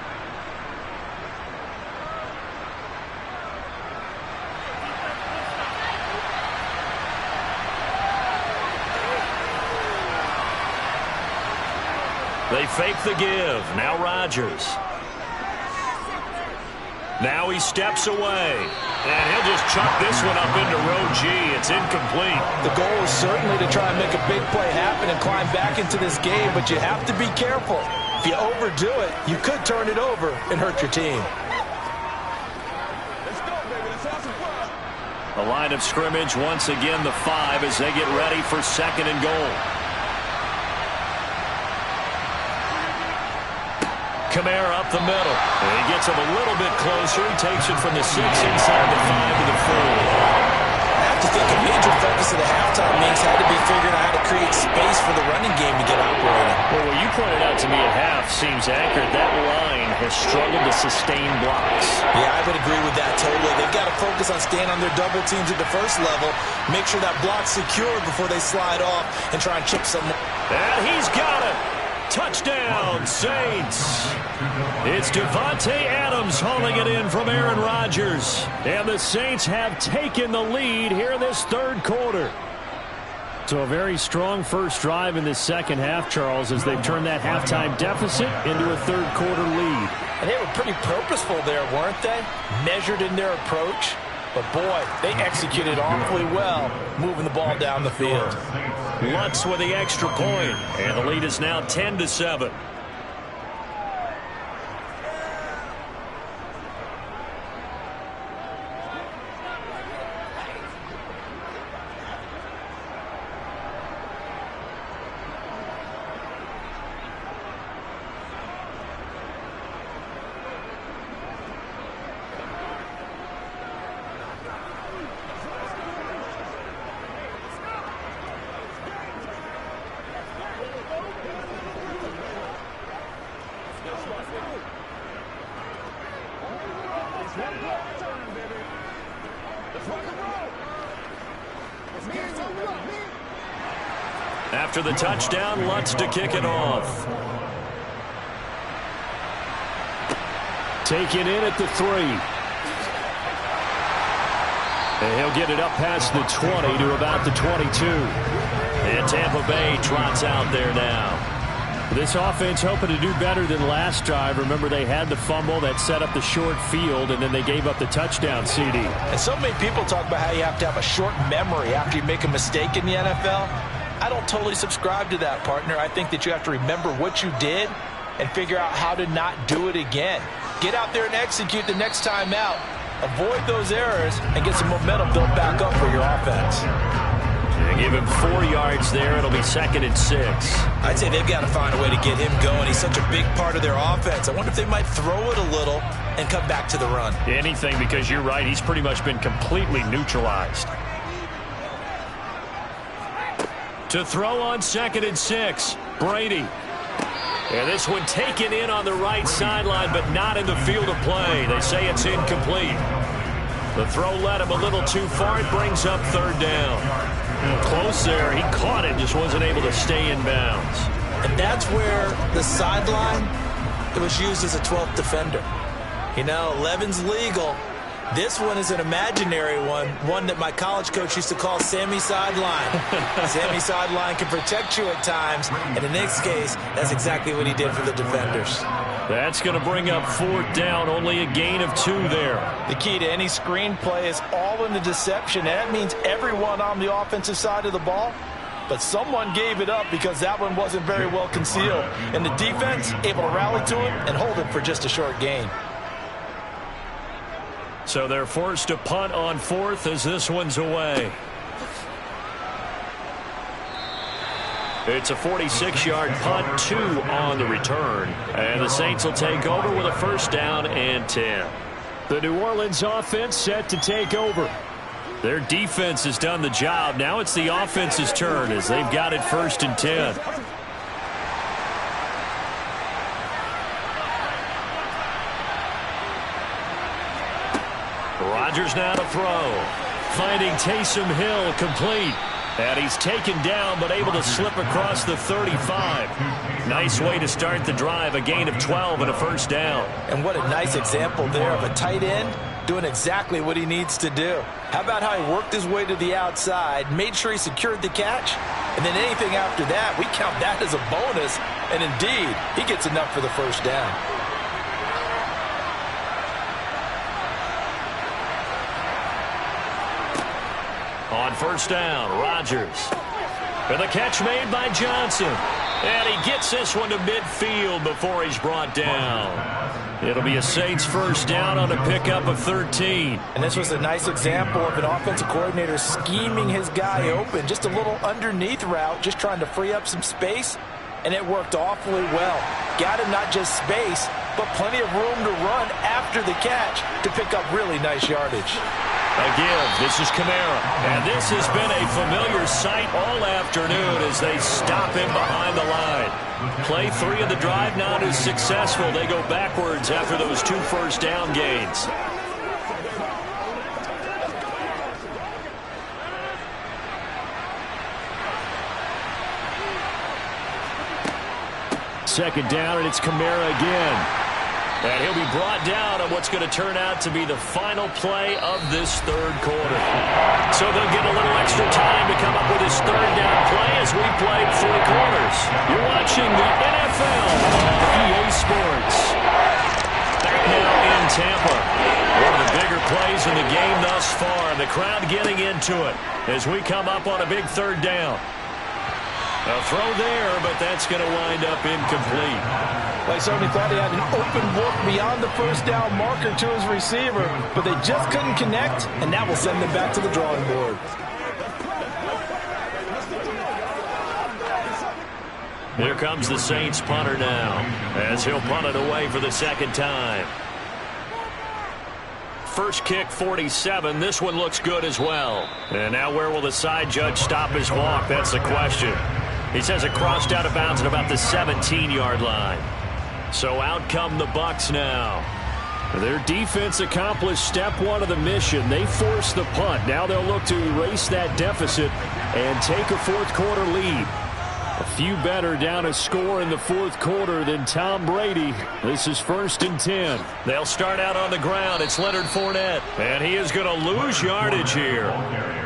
They fake the give. Now Rodgers. Now he steps away. And he'll just chuck this one up into row G. It's incomplete. The goal is certainly to try and make a big play happen and climb back into this game, but you have to be careful. If you overdo it, you could turn it over and hurt your team. Let's go, baby. Let's have some fun. The line of scrimmage once again the 5 as they get ready for 2nd and goal. Kamara up the middle. And he gets him a little bit closer. He takes it from the 6 inside the 5 to the 4. I have to think a major focus of the halftime meetings had to be figuring out how to create space for the running game to get operating. Well, what you pointed out to me at half seems accurate. That line has struggled to sustain blocks. Yeah, I would agree with that totally. They've got to focus on staying on their double teams at the first level, make sure that block's secure before they slide off and try and chip some. And he's got it. Touchdown, Saints. It's Devontae Adams hauling it in from Aaron Rodgers. And the Saints have taken the lead here in this third quarter. So a very strong first drive in this second half, Charles, as they've turned that halftime deficit into a third quarter lead. And they were pretty purposeful there, weren't they? Measured in their approach. But, boy, they executed awfully well moving the ball down the field. Lutz with the extra point, and the lead is now 10-7. After the touchdown, Lutz to kick it off. Taken in at the 3. And he'll get it up past the 20 to about the 22. And Tampa Bay trots out there now. This offense hoping to do better than last drive. Remember, they had the fumble that set up the short field, and then they gave up the touchdown, CD. And so many people talk about how you have to have a short memory after you make a mistake in the NFL. I don't totally subscribe to that, partner. I think that you have to remember what you did and figure out how to not do it again. Get out there and execute the next time out. Avoid those errors and get some momentum built back up for your offense. They give him 4 yards there. It'll be 2nd and 6. I'd say they've got to find a way to get him going. He's such a big part of their offense. I wonder if they might throw it a little and come back to the run. Anything, because you're right. He's pretty much been completely neutralized. To throw on 2nd and 6, Brady. And this one taken in on the right sideline, but not in the field of play. They say it's incomplete. The throw led him a little too far. It brings up 3rd down. Close there. He caught it, just wasn't able to stay in bounds. And that's where the sideline, it was used as a 12th defender. You know, 11's legal. This one is an imaginary one that my college coach used to call Sammy Sideline. Sammy Sideline can protect you at times, and in this case, that's exactly what he did for the defenders. That's going to bring up 4th down, only a gain of 2 there. The key to any screenplay is all in the deception, and that means everyone on the offensive side of the ball, but someone gave it up because that one wasn't very well concealed. And the defense able to rally to it and hold it for just a short gain. So they're forced to punt on 4th as this one's away. It's a 46-yard punt, 2 on the return. And the Saints will take over with a 1st down and 10. The New Orleans offense set to take over. Their defense has done the job. Now it's the offense's turn as they've got it 1st and 10. Rodgers now to throw. Finding Taysom Hill complete. And he's taken down but able to slip across the 35. Nice way to start the drive. A gain of 12 and a 1st down. And what a nice example there of a tight end doing exactly what he needs to do. How about how he worked his way to the outside, made sure he secured the catch, and then anything after that, we count that as a bonus. And indeed, he gets enough for the 1st down. On 1st down, Rodgers. And the catch made by Johnson. And he gets this one to midfield before he's brought down. It'll be a Saints 1st down on a pickup of 13. And this was a nice example of an offensive coordinator scheming his guy open. Just a little underneath route, just trying to free up some space. And it worked awfully well. Got him not just space, but plenty of room to run after the catch to pick up really nice yardage. A give. This is Kamara. And this has been a familiar sight all afternoon as they stop him behind the line. Play 3 of the drive not as successful. They go backwards after those 2 first down gains. Second down, and it's Kamara again. And he'll be brought down on what's going to turn out to be the final play of this third quarter. So they'll get a little extra time to come up with his third down play as we played 3 quarters. You're watching the NFL on EA Sports. Back now in Tampa. One of the bigger plays in the game thus far. The crowd getting into it as we come up on a big third down. A throw there, but that's going to wind up incomplete. Well, he certainly thought he had an open look beyond the first down marker to his receiver, but they just couldn't connect, and that will send them back to the drawing board. Here comes the Saints punter now, as he'll punt it away for the second time. First kick, 47. This one looks good as well. And now where will the side judge stop his walk? That's the question. He says it crossed out of bounds at about the 17-yard line. So out come the Bucs now. Their defense accomplished step 1 of the mission. They forced the punt. Now they'll look to erase that deficit and take a fourth quarter lead. A few better down a score in the fourth quarter than Tom Brady. This is 1st and 10. They'll start out on the ground. It's Leonard Fournette. And he is going to lose yardage here.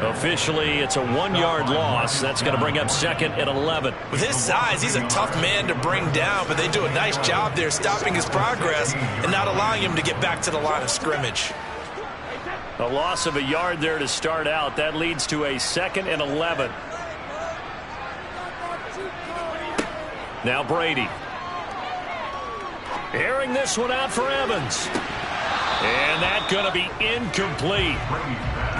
Officially, it's a 1-yard loss. That's going to bring up 2nd and 11. With his size, he's a tough man to bring down, but they do a nice job there stopping his progress and not allowing him to get back to the line of scrimmage. A loss of a yard there to start out. That leads to a 2nd and 11. Now Brady. Airing this one out for Evans. And that's going to be incomplete.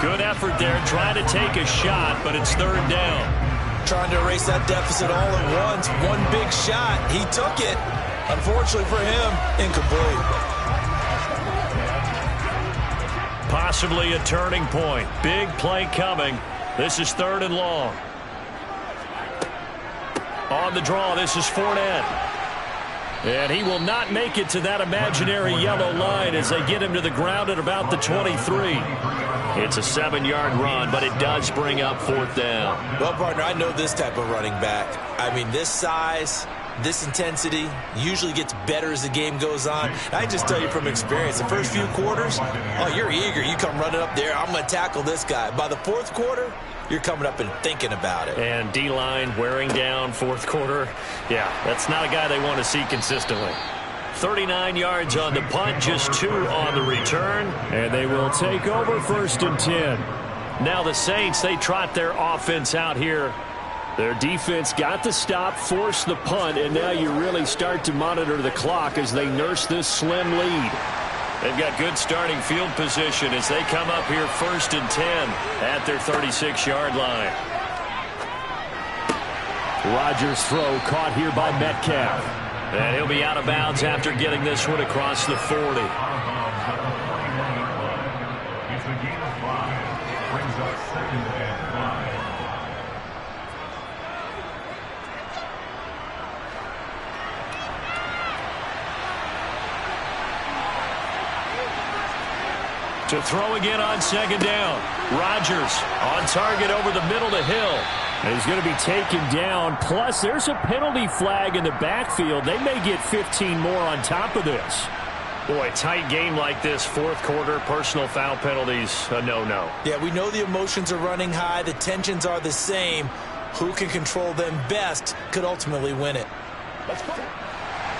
Good effort there trying to take a shot, but it's 3rd down. Trying to erase that deficit all at once. One big shot. He took it. Unfortunately for him, incomplete. Possibly a turning point. Big play coming. This is 3rd and long. On the draw, this is Fournette. And he will not make it to that imaginary yellow line as they get him to the ground at about the 23. It's a 7-yard run, but it does bring up 4th down. Well, partner, I know this type of running back. I mean, this size, this intensity usually gets better as the game goes on. I just tell you from experience, the first few quarters, oh, you're eager. You come running up there, I'm going to tackle this guy. By the 4th quarter, you're coming up and thinking about it. And D-line wearing down 4th quarter. Yeah, that's not a guy they want to see consistently. 39 yards on the punt, just 2 on the return. And they will take over 1st and 10. Now the Saints, they trot their offense out here. Their defense got the stop, forced the punt, and now you really start to monitor the clock as they nurse this slim lead. They've got good starting field position as they come up here 1st and 10 at their 36-yard line. Rodgers' throw caught here by Metcalf. And he'll be out of bounds after getting this one across the 40. It's a gain of 5. Brings up 2nd and 5. To throw again on 2nd down. Rodgers on target over the middle to Hill. And he's going to be taken down. Plus, there's a penalty flag in the backfield. They may get 15 more on top of this. Boy, tight game like this, 4th quarter, personal foul penalties, a no-no. Yeah, we know the emotions are running high. The tensions are the same. Who can control them best could ultimately win it.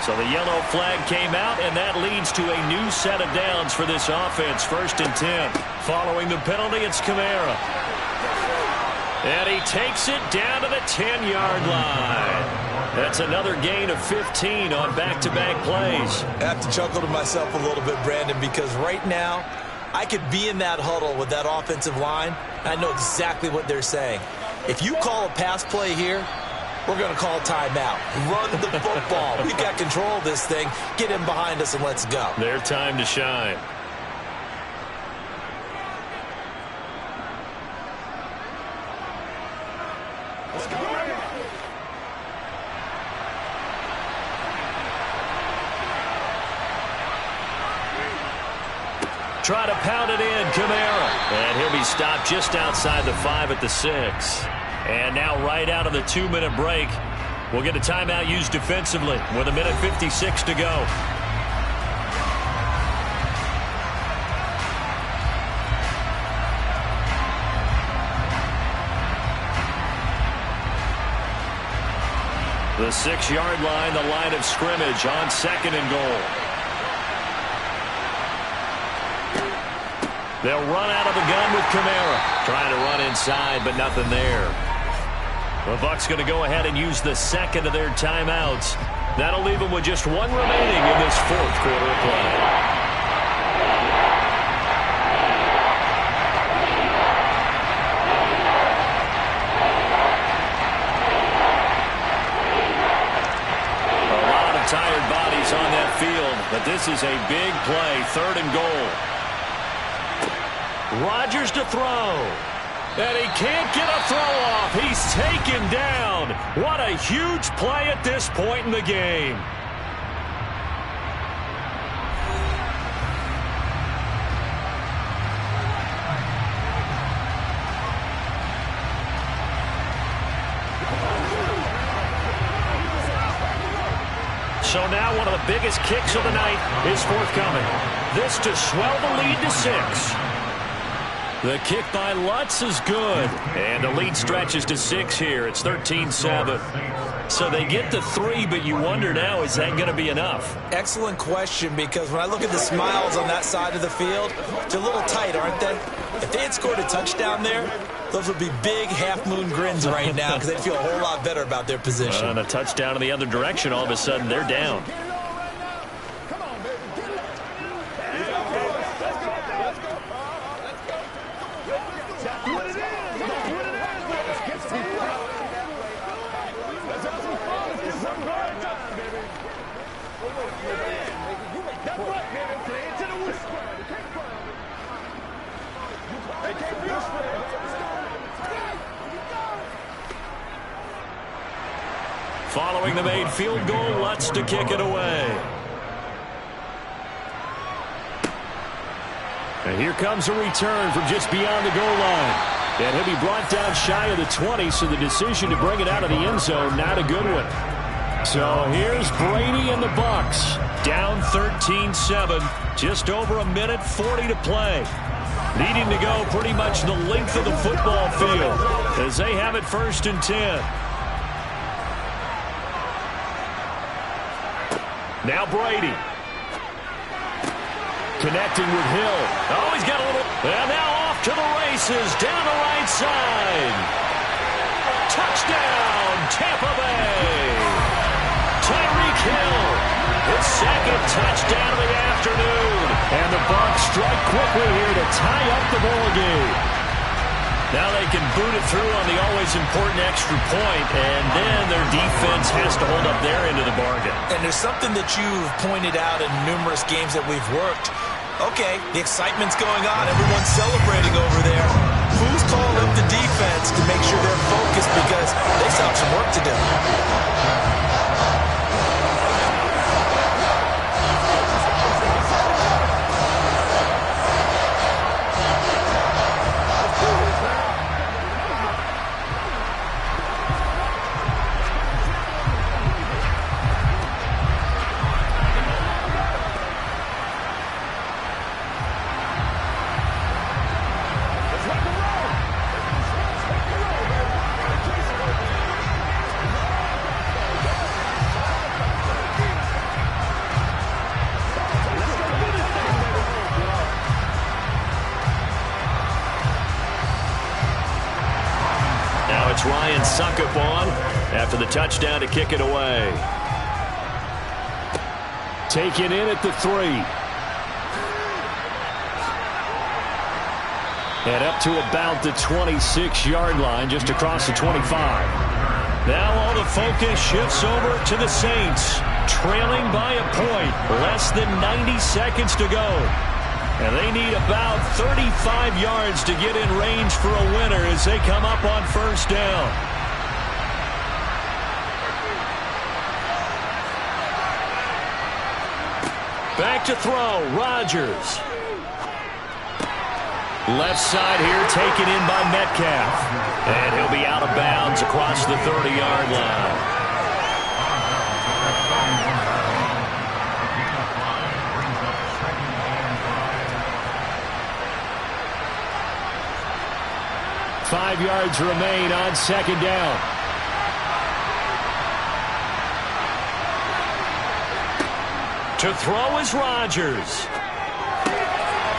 So the yellow flag came out, and that leads to a new set of downs for this offense. 1st and 10. Following the penalty, it's Kamara. And he takes it down to the 10-yard line. That's another gain of 15 on back-to-back plays. I have to chuckle to myself a little bit, Brandon, because right now I could be in that huddle with that offensive line. I know exactly what they're saying. If you call a pass play here, we're going to call timeout. Run the football. We've got control of this thing. Get him behind us and let's go. Their time to shine. Try to pound it in, Kamara. And he'll be stopped just outside the 5 at the 6. And now right out of the 2-minute break, we'll get a timeout used defensively with 1:56 to go. The 6-yard line, the line of scrimmage on 2nd and goal. They'll run out of the gun with Kamara. Trying to run inside, but nothing there. The Bucs going to go ahead and use the second of their timeouts. That'll leave them with just one remaining in this 4th quarter of play. A lot of tired bodies on that field, but this is a big play, 3rd and goal. Rodgers to throw. And he can't get a throw off. He's taken down. What a huge play at this point in the game. So now one of the biggest kicks of the night is forthcoming. This to swell the lead to 6. The kick by Lutz is good. And the lead stretches to 6 here. It's 13-7. So they get to 3, but you wonder now, is that going to be enough? Excellent question, because when I look at the smiles on that side of the field, they're a little tight, aren't they? If they had scored a touchdown there, those would be big half-moon grins right now because they'd feel a whole lot better about their position. And a touchdown in the other direction, all of a sudden they're down. Following the made field goal, Lutz to kick it away. And here comes a return from just beyond the goal line. And he'll be brought down shy of the 20, so the decision to bring it out of the end zone, not a good one. So here's Brady and the Bucs. Down 13-7, just over 1:40 to play. Needing to go pretty much the length of the football field as they have it 1st and 10. Now Brady. Connecting with Hill. Oh, he's got a little... And now off to the races. Down the right side. Touchdown, Tampa Bay. Tyreek Hill. His 2nd touchdown of the afternoon. And the Bucs strike quickly here to tie up the ball game. Now they can boot it through on the always important extra point, and then their defense has to hold up their end of the bargain. And there's something that you've pointed out in numerous games that we've worked. Okay, the excitement's going on. Everyone's celebrating over there. Who's calling up the defense to make sure they're focused because they still have some work to do? Suck up on after the touchdown to kick it away. Taken in at the 3. And up to about the 26-yard line, just across the 25. Now all the focus shifts over to the Saints, trailing by a point, less than 90 seconds to go. And they need about 35 yards to get in range for a winner as they come up on 1st down. Back to throw, Rodgers. Left side here taken in by Metcalf. And he'll be out of bounds across the 30-yard line. Five yards remain on second down. To throw is Rodgers.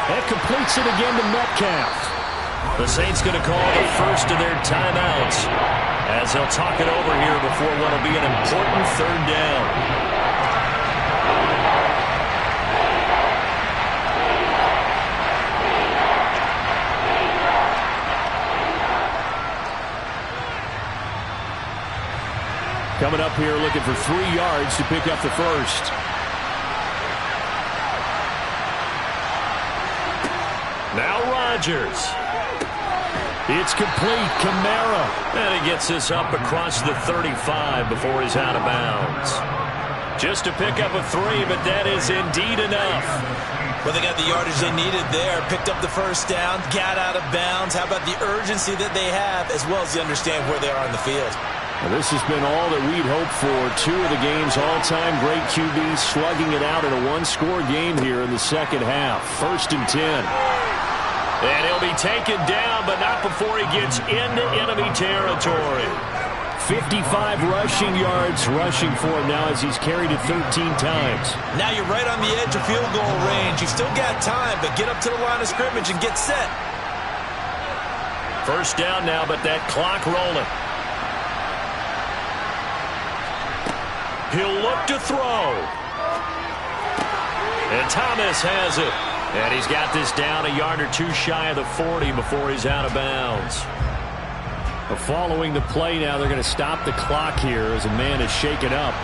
That completes it again to Metcalf. The Saints going to call the first of their timeouts as they'll talk it over here before what will be an important third down. Coming up here looking for 3 yards to pick up the first. Now Rodgers. It's complete. Kamara. And he gets this up across the 35 before he's out of bounds. Just to pick up a 3, but that is indeed enough. Well, they got the yardage they needed there. Picked up the first down. Got out of bounds. How about the urgency that they have as well as they understand where they are on the field? Well, this has been all that we'd hoped for. 2 of the game's all-time great QBs slugging it out in a one-score game here in the second half. 1st and 10. And he'll be taken down, but not before he gets into enemy territory. 55 rushing yards rushing for him now as he's carried it 13 times. Now you're right on the edge of field goal range. You've still got time, but get up to the line of scrimmage and get set. First down now, but that clock rolling. He'll look to throw. And Thomas has it. And he's got this down a yard or 2 shy of the 40 before he's out of bounds. Following the play now, they're going to stop the clock here as a man is shaken up.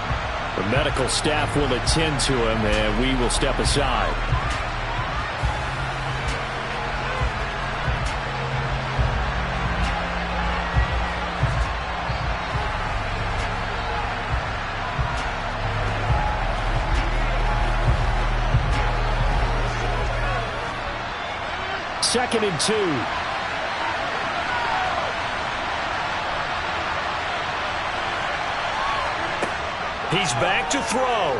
The medical staff will attend to him, and we will step aside. Second and 2. He's back to throw.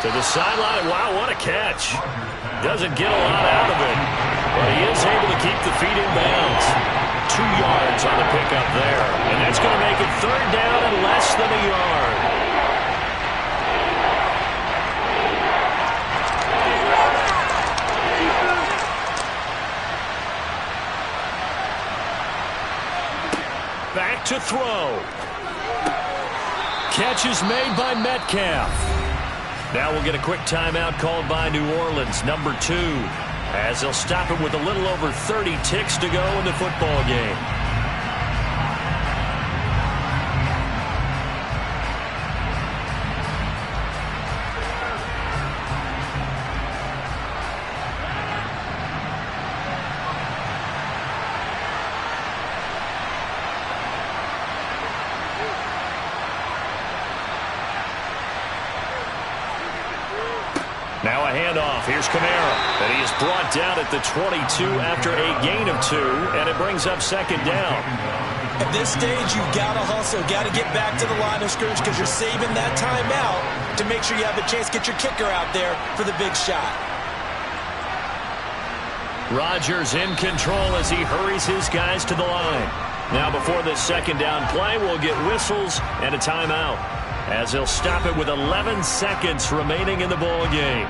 To the sideline. Wow, what a catch. Doesn't get a lot out of it, but he is able to keep the feet in bounds. 2 yards on the pickup there, and that's going to make it third down and less than a yard. Back to throw. Catch is made by Metcalf. Now we'll get a quick timeout called by New Orleans, number 2, as they'll stop it with a little over 30 ticks to go in the football game. Now a handoff. Here's Kamara. And he is brought down at the 22 after a gain of 2. And it brings up second down. At this stage, you've got to hustle. Got to get back to the line of scrimmage because you're saving that timeout to make sure you have a chance to get your kicker out there for the big shot. Rodgers in control as he hurries his guys to the line. Now before this second down play, we'll get whistles and a timeout, as they'll stop it with 11 seconds remaining in the ball game.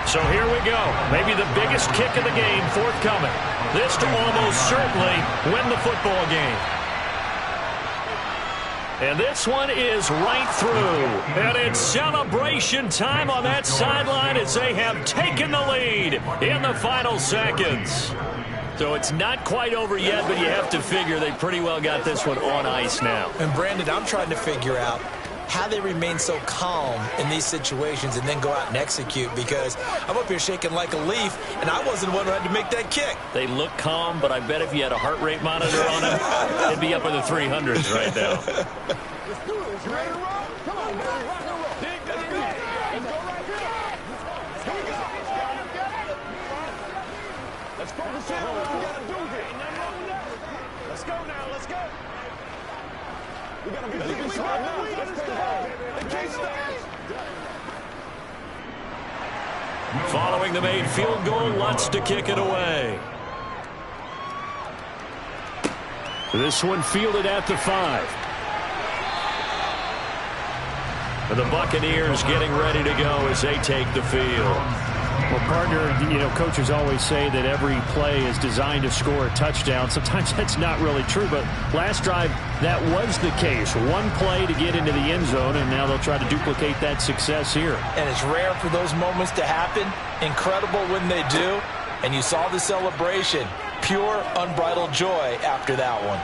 So here we go. Maybe the biggest kick of the game forthcoming. This to almost certainly win the football game. And this one is right through. And it's celebration time on that sideline as they have taken the lead in the final seconds. So it's not quite over yet, but you have to figure they pretty well got this one on ice now. And Brandon, I'm trying to figure out, how they remain so calm in these situations and then go out and execute, because I'm up here shaking like a leaf, and I wasn't the one who had to make that kick. They look calm, but I bet if you had a heart rate monitor on them, it'd be up in the 300s right now. Let's do this. You ready to roll? Come on, baby. Rock and roll. Dig that in. Let's go right here. Here we go. Let's focus in on what we got to do here. Let's go now. Let's go. We got to be deep inside now. Let's go. They can't stop us. Following the made field goal, Lutz to kick it away. This one fielded at the 5. The Buccaneers getting ready to go as they take the field. Well, partner, coaches always say that every play is designed to score a touchdown. Sometimes that's not really true, but last drive, that was the case. One play to get into the end zone, and now they'll try to duplicate that success here. And it's rare for those moments to happen. Incredible when they do. And you saw the celebration. Pure, unbridled joy after that one.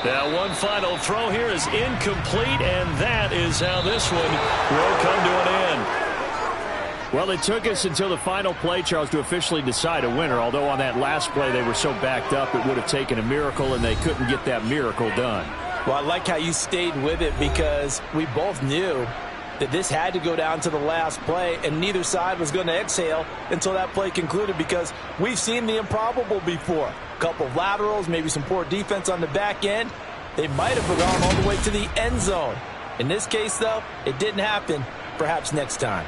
Now one final throw here is incomplete, and that is how this one will come to an end. Well, it took us until the final play, Charles, to officially decide a winner, although on that last play they were so backed up it would have taken a miracle, and they couldn't get that miracle done. Well, I like how you stayed with it, because we both knew that this had to go down to the last play, and neither side was going to exhale until that play concluded, because we've seen the improbable before. A couple of laterals, maybe some poor defense on the back end. They might have gone all the way to the end zone. In this case, though, it didn't happen. Perhaps next time.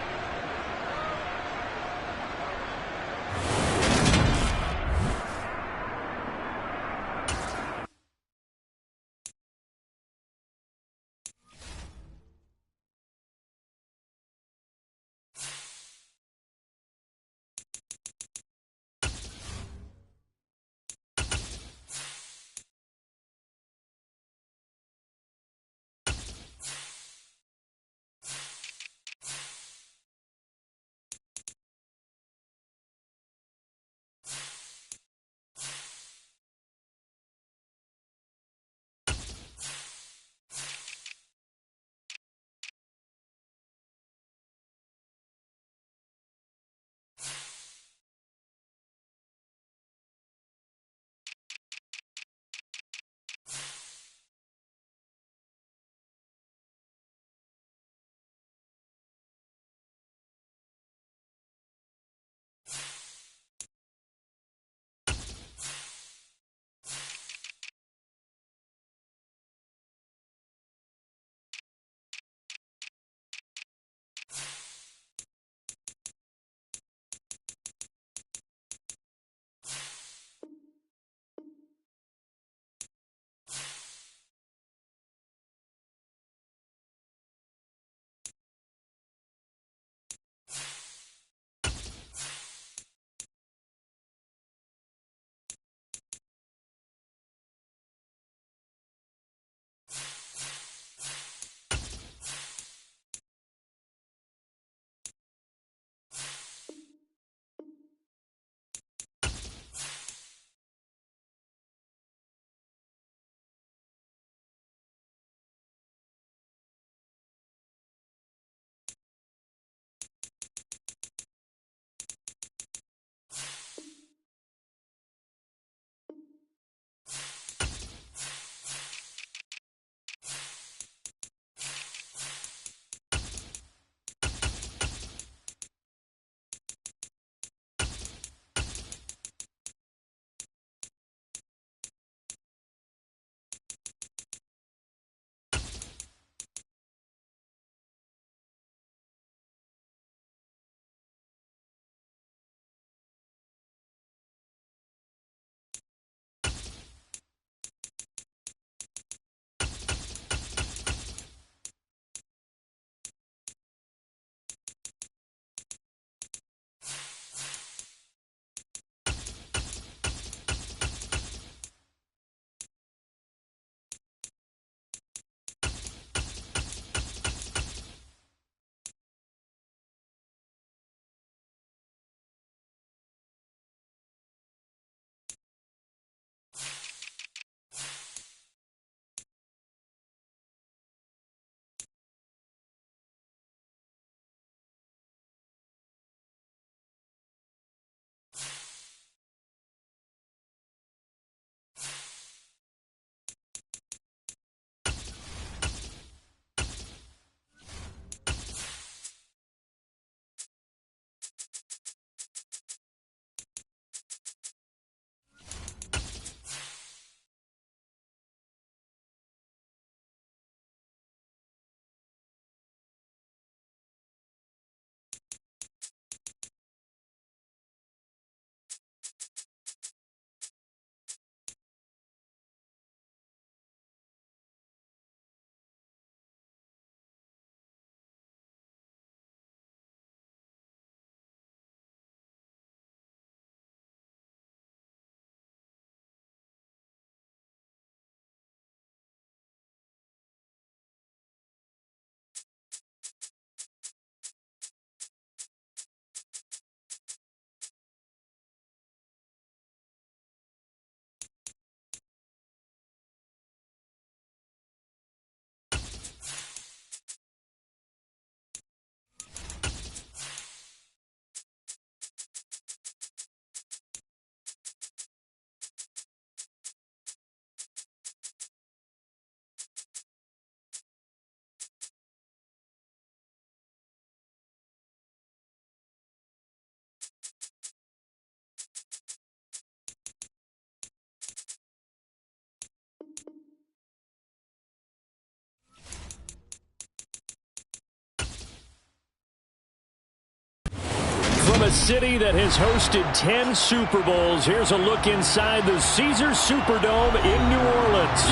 city that has hosted 10 Super Bowls. Here's a look inside the Caesars Superdome in New Orleans.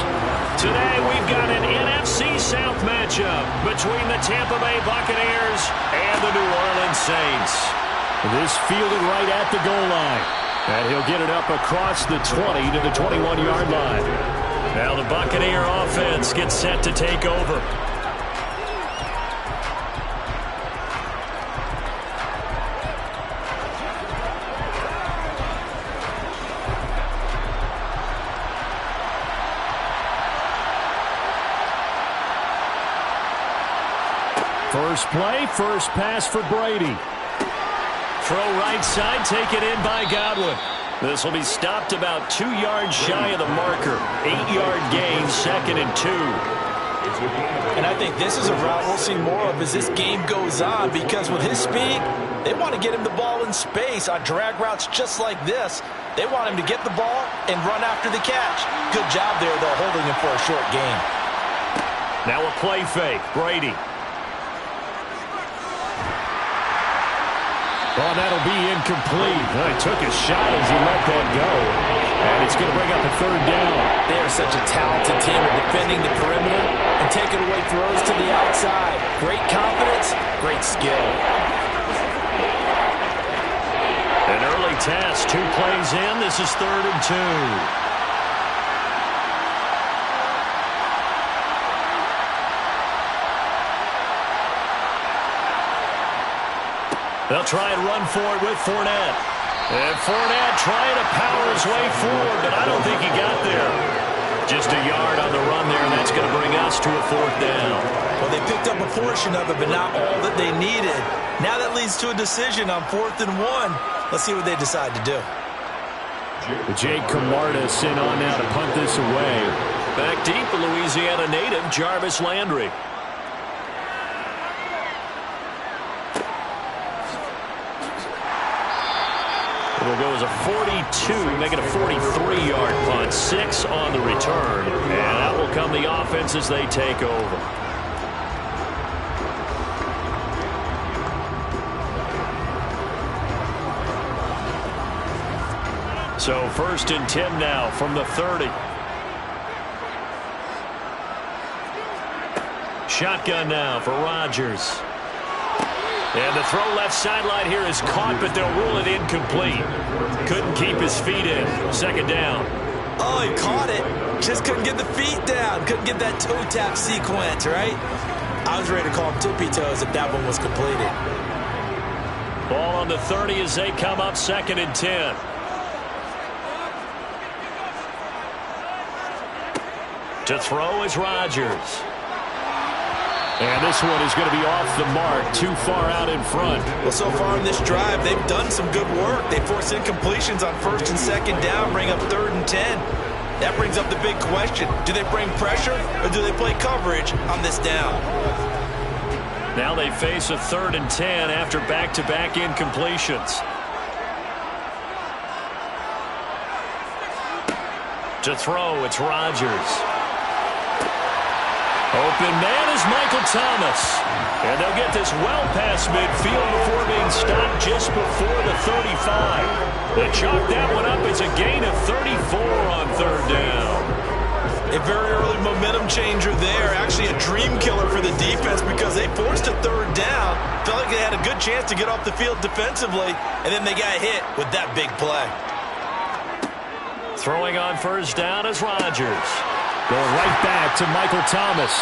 Today we've got an NFC South matchup between the Tampa Bay Buccaneers and the New Orleans Saints. This fielded right at the goal line. And he'll get it up across the 20 to the 21-yard line. Now the Buccaneer offense gets set to take over. First play, first pass for Brady. Throw right side, taken in by Godwin. This will be stopped about 2 yards shy of the marker. 8-yard gain, 2nd and 2. And I think this is a route we'll see more of as this game goes on, because with his speed, they want to get him the ball in space on drag routes just like this. They want him to get the ball and run after the catch. Good job there, though, holding him for a short gain. Now a play fake. Brady. Oh, that'll be incomplete. He took a shot as he let that go. And it's going to bring up a 3rd down. They are such a talented team at defending the perimeter and taking away throws to the outside. Great confidence, great skill. An early task, 2 plays in. This is 3rd and 2. They'll try and run for it with Fournette. And Fournette trying to power his way forward, but I don't think he got there. Just a yard on the run there, and that's going to bring us to a 4th down. Well, they picked up a portion of it, but not all that they needed. Now that leads to a decision on 4th and 1. Let's see what they decide to do. Jake Camarda sent on now to punt this away. Back deep, the Louisiana native, Jarvis Landry. It'll go as a 42, make it a 43-yard punt. 6 on the return. And out will come the offense as they take over. So 1st and 10 now from the 30. Shotgun now for Rodgers. And the throw left sideline here is caught, but they'll rule it incomplete. Couldn't keep his feet in. 2nd down. Oh, he caught it. Just couldn't get the feet down. Couldn't get that toe tap sequence, right? I was ready to call him tippy toes if that one was completed. Ball on the 30 as they come up 2nd and 10. To throw is Rodgers. And this one is going to be off the mark, too far out in front. Well, so far in this drive, they've done some good work. They force incompletions on 1st and 2nd down, bring up 3rd and 10. That brings up the big question. Do they bring pressure or do they play coverage on this down? Now they face a 3rd and 10 after back-to-back incompletions. To throw, it's Rodgers. Open man is Michael Thomas. And they'll get this well past midfield before being stopped just before the 35. They chalk that one up as a gain of 34 on 3rd down. A very early momentum changer there. Actually a dream killer for the defense because they forced a 3rd down. Felt like they had a good chance to get off the field defensively, and then they got hit with that big play. Throwing on 1st down is Rodgers. Going right back to Michael Thomas.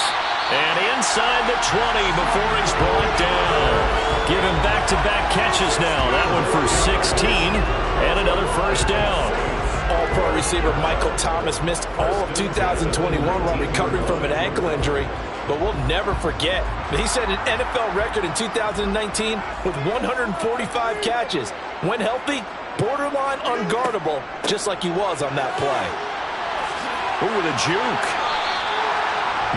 And inside the 20 before he's brought down. Give him back-to-back catches now. That one for 16 and another 1st down. All-pro receiver Michael Thomas missed all of 2021 while recovering from an ankle injury. But we'll never forget that he set an NFL record in 2019 with 145 catches. When healthy, borderline unguardable, just like he was on that play. Ooh, with a juke.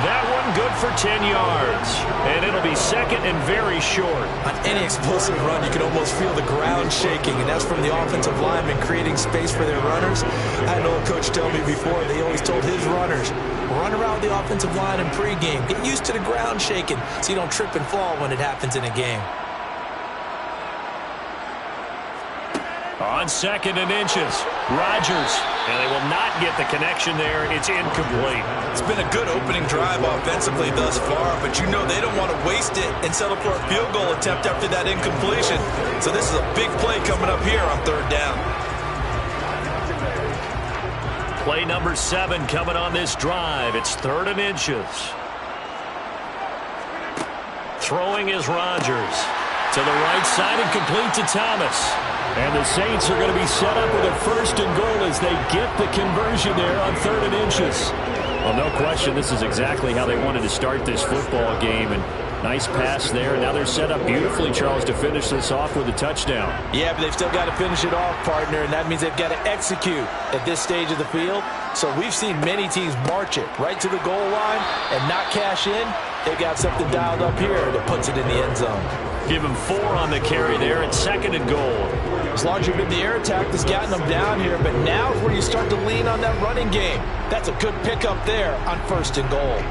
That one good for 10 yards. And it'll be 2nd and very short. On any explosive run, you can almost feel the ground shaking, and that's from the offensive linemen creating space for their runners. I had an old coach tell me before, they always told his runners, run around the offensive line in pregame. Get used to the ground shaking so you don't trip and fall when it happens in a game. On 2nd and inches, Rodgers. And they will not get the connection there. It's incomplete. It's been a good opening drive offensively thus far, but you know they don't want to waste it and settle for a field goal attempt after that incompletion. So this is a big play coming up here on 3rd down. Play number 7 coming on this drive. It's 3rd and inches. Throwing is Rodgers. To the right side and complete to Thomas. And the Saints are going to be set up with a 1st and goal as they get the conversion there on 3rd and inches. Well, no question, this is exactly how they wanted to start this football game. And nice pass there. Now they're set up beautifully, Charles, to finish this off with a touchdown. Yeah, but they've still got to finish it off, partner, and that means they've got to execute at this stage of the field. So we've seen many teams march it right to the goal line and not cash in. They've got something dialed up here that puts it in the end zone. Give him 4 on the carry there at 2nd and goal. As long as you've been the air attack that's gotten them down here, but now is where you start to lean on that running game. That's a good pickup there on 1st and goal.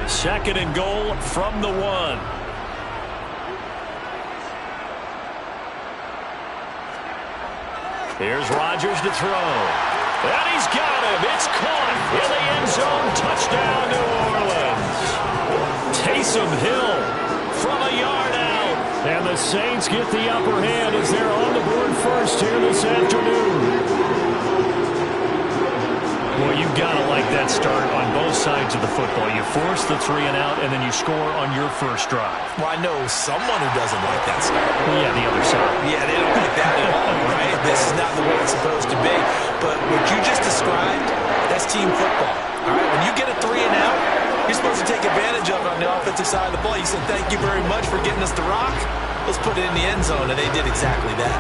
2nd and goal from the 1. Here's Rodgers to throw. And he's got him. It's caught in the end zone. Touchdown, New Orleans. Taysom Hill from a yard out. And the Saints get the upper hand as they're on the board first here this afternoon. Well, you've got to like that start on both sides of the football. You force the 3 and out, and then you score on your first drive. Well, I know someone who doesn't like that start. Well, yeah, the other side. Yeah, they don't like that at all, right? This is not the way it's supposed to be. But what you just described, that's team football. All right, when you get a 3 and out, you're supposed to take advantage of it on the offensive side of the ball. You said, thank you very much for getting us the rock. Let's put it in the end zone, and they did exactly that.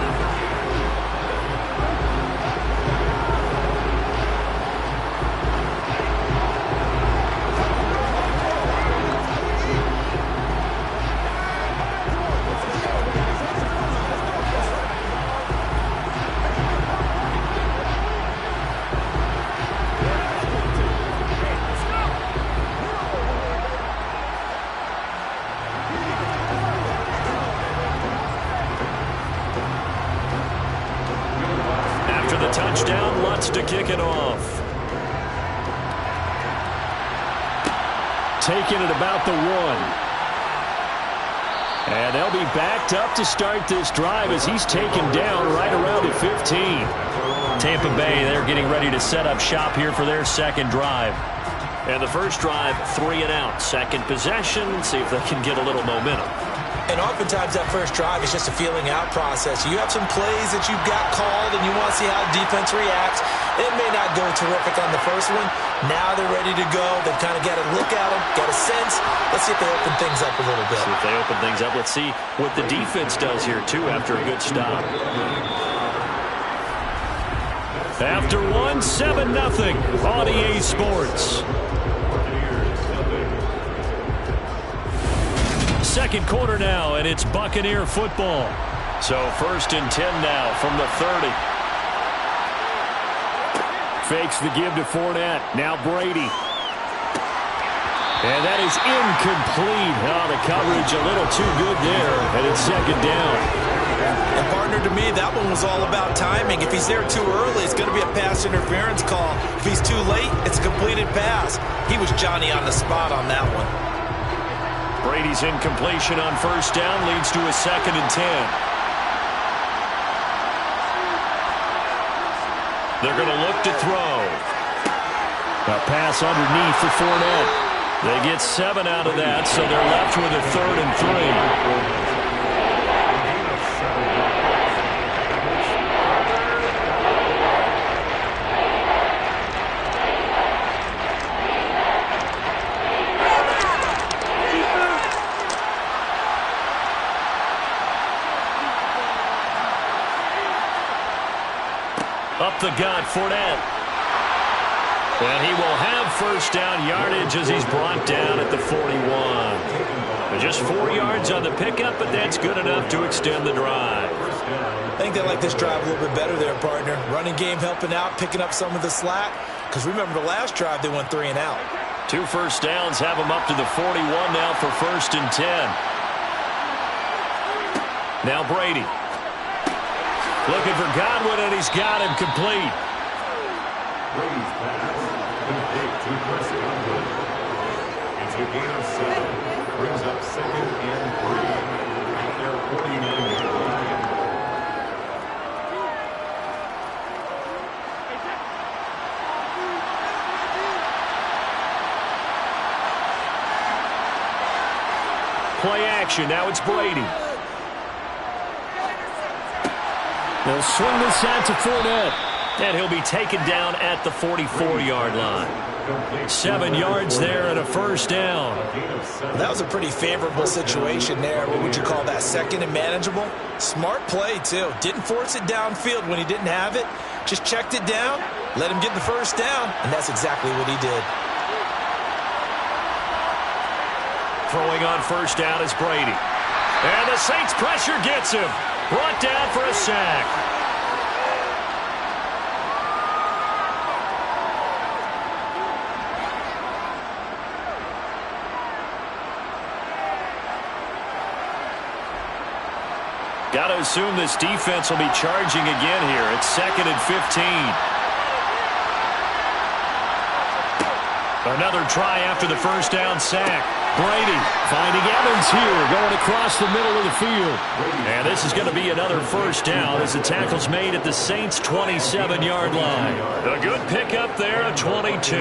Touchdown, Lutz to kick it off. Taking it about the 1. And they'll be backed up to start this drive as he's taken down right around the 15. Tampa Bay, they're getting ready to set up shop here for their 2nd drive. And the first drive, 3 and out. 2nd possession, see if they can get a little momentum. And oftentimes that first drive is just a feeling out process. You have some plays that you've got called and you want to see how defense reacts. It may not go terrific on the first one. Now they're ready to go. They've kind of got a look at them, got a sense. Let's see if they open things up a little bit. See if they open things up. Let's see what the defense does here, too, after a good stop. After 1, 7-0 on EA Sports. 2nd quarter now, and it's Buccaneer football. So 1st and 10 now from the 30. Fakes the give to Fournette. Now Brady. And that is incomplete. Oh, the coverage a little too good there, and it's 2nd down. And partner, to me, that one was all about timing. If he's there too early, it's going to be a pass interference call. If he's too late, it's a completed pass. He was Johnny on the spot on that one. Brady's incompletion on 1st down leads to a 2nd and 10. They're going to look to throw. A pass underneath for Fournette. They get 7 out of that, so they're left with a 3rd and 3. Up the gut, Fournette. And he will have 1st down yardage as he's brought down at the 41. Just 4 yards on the pickup, but that's good enough to extend the drive. I think they like this drive a little bit better there, partner. Running game helping out, picking up some of the slack. Because remember the last drive, they went 3 and out. 2 first downs have them up to the 41 now for 1st and 10. Now Brady. Looking for Godwin, and he's got him complete. Brady's pass complete to Chris Godwin. It's a gain of 7. Brings up 2nd and 3 at their 49-yard line. Play action. Now it's Brady. They'll swing this out to Fournette. And he'll be taken down at the 44-yard line. 7 yards there and a first down. That was a pretty favorable situation there. What would you call that? 2nd and manageable? Smart play, too. Didn't force it downfield when he didn't have it. Just checked it down, let him get the first down, and that's exactly what he did. Throwing on first down is Brady. And the Saints pressure gets him. Brought down for a sack. Got to assume this defense will be charging again here. It's 2nd and 15. Another try after the first down sack. Brady finding Evans here, going across the middle of the field. And this is going to be another first down as the tackle's made at the Saints' 27-yard line. A good pickup there, a 22.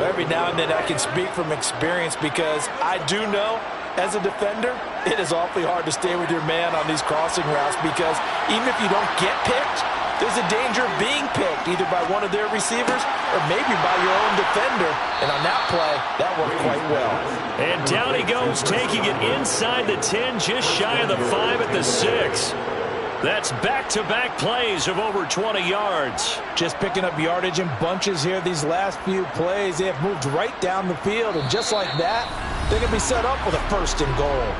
Every now and then I can speak from experience because I do know, as a defender, it is awfully hard to stay with your man on these crossing routes because even if you don't get picked, there's a danger of being picked either by one of their receivers or maybe by your own defender. And on that play, that worked quite well. And down he goes, taking it inside the 10, just shy of the 5 at the 6. That's back-to-back plays of over 20 yards. Just picking up yardage in bunches here these last few plays. They have moved right down the field, and just like that, they're going to be set up with a 1st and goal.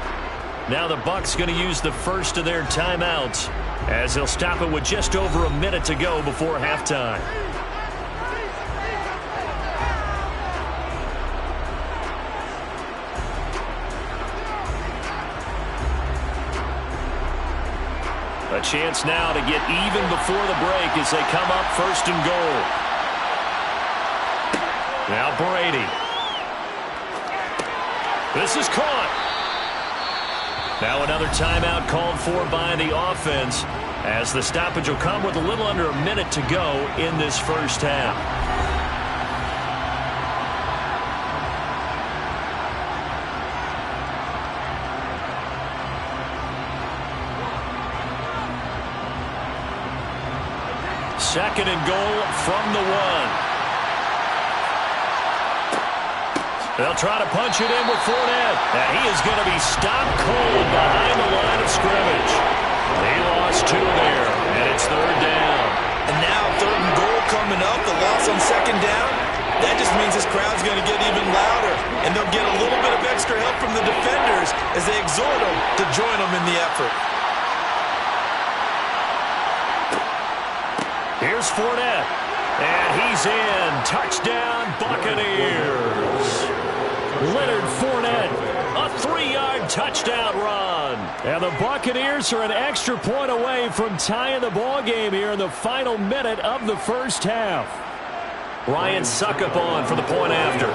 Now the Bucs going to use the first of their timeouts as they'll stop it with just over a minute to go before halftime. A chance now to get even before the break as they come up 1st and goal. Now Brady. This is caught. Now another timeout called for by the offense as the stoppage will come with a little under a minute to go in this first half. Second and goal from the 1. They'll try to punch it in with Fournette. And he is going to be stopped cold behind the line of scrimmage. They lost 2 there, and it's 3rd down. And now 3rd and goal coming up, the loss on 2nd down. That just means this crowd's going to get even louder. And they'll get a little bit of extra help from the defenders as they exhort them to join them in the effort. Here's Fournette. And he's in. Touchdown, Buccaneers. Leonard Fournette, a 3-yard touchdown run. And the Buccaneers are an extra point away from tying the ball game here in the final minute of the first half. Ryan Suckup on for the point after.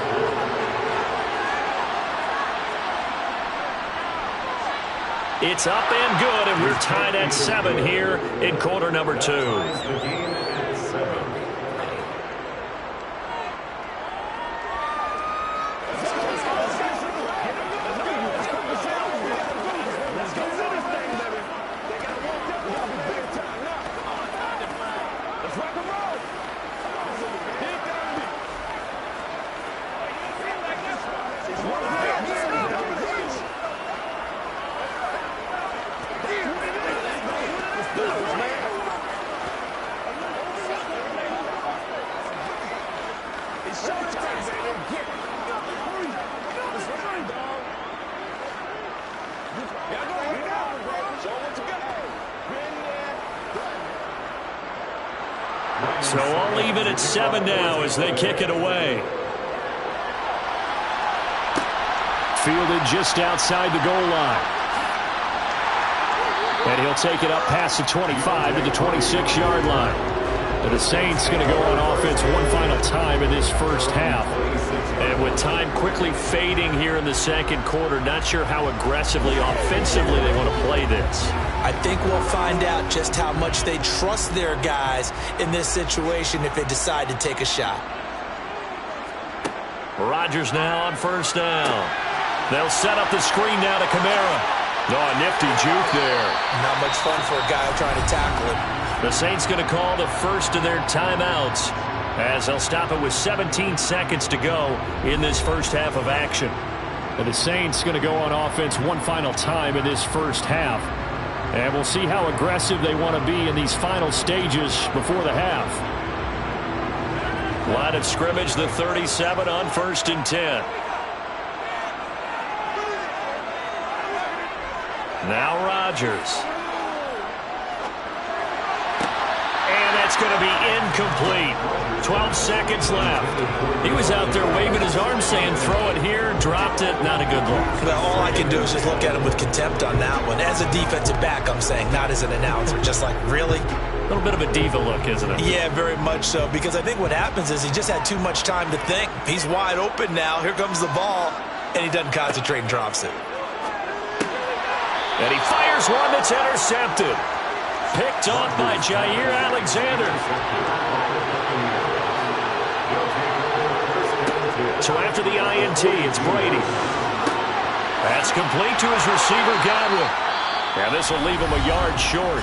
It's up and good, and we're tied at 7 here in quarter number 2. So I'll leave it at 7 now as they kick it away. Fielded just outside the goal line. And he'll take it up past the 25 to the 26-yard line. And the Saints going to go on offense one final time in this first half. And with time quickly fading here in the second quarter, not sure how aggressively, offensively they want to play this. I think we'll find out just how much they trust their guys in this situation if they decide to take a shot. Rodgers now on first down. They'll set up the screen now to Kamara. Oh, a nifty juke there. Not much fun for a guy trying to tackle it. The Saints going to call the first of their timeouts as they'll stop it with 17 seconds to go in this first half of action. And the Saints going to go on offense one final time in this first half. And we'll see how aggressive they want to be in these final stages before the half. Line of scrimmage, the 37 on 1st and 10. Now Rodgers. And that's going to be incomplete. 12 seconds left. He was out there waving his arm saying, throw it here, dropped it, not a good look. Well, all I can do is just look at him with contempt on that one. As a defensive back, I'm saying, not as an announcer. Just like, really? A little bit of a diva look, isn't it? Yeah, very much so. Because I think what happens is he just had too much time to think. He's wide open now. Here comes the ball. And he doesn't concentrate and drops it. And he fires one that's intercepted. Picked off by Jair Alexander. So after the INT, it's Brady. That's complete to his receiver, Godwin. And this will leave him a yard short.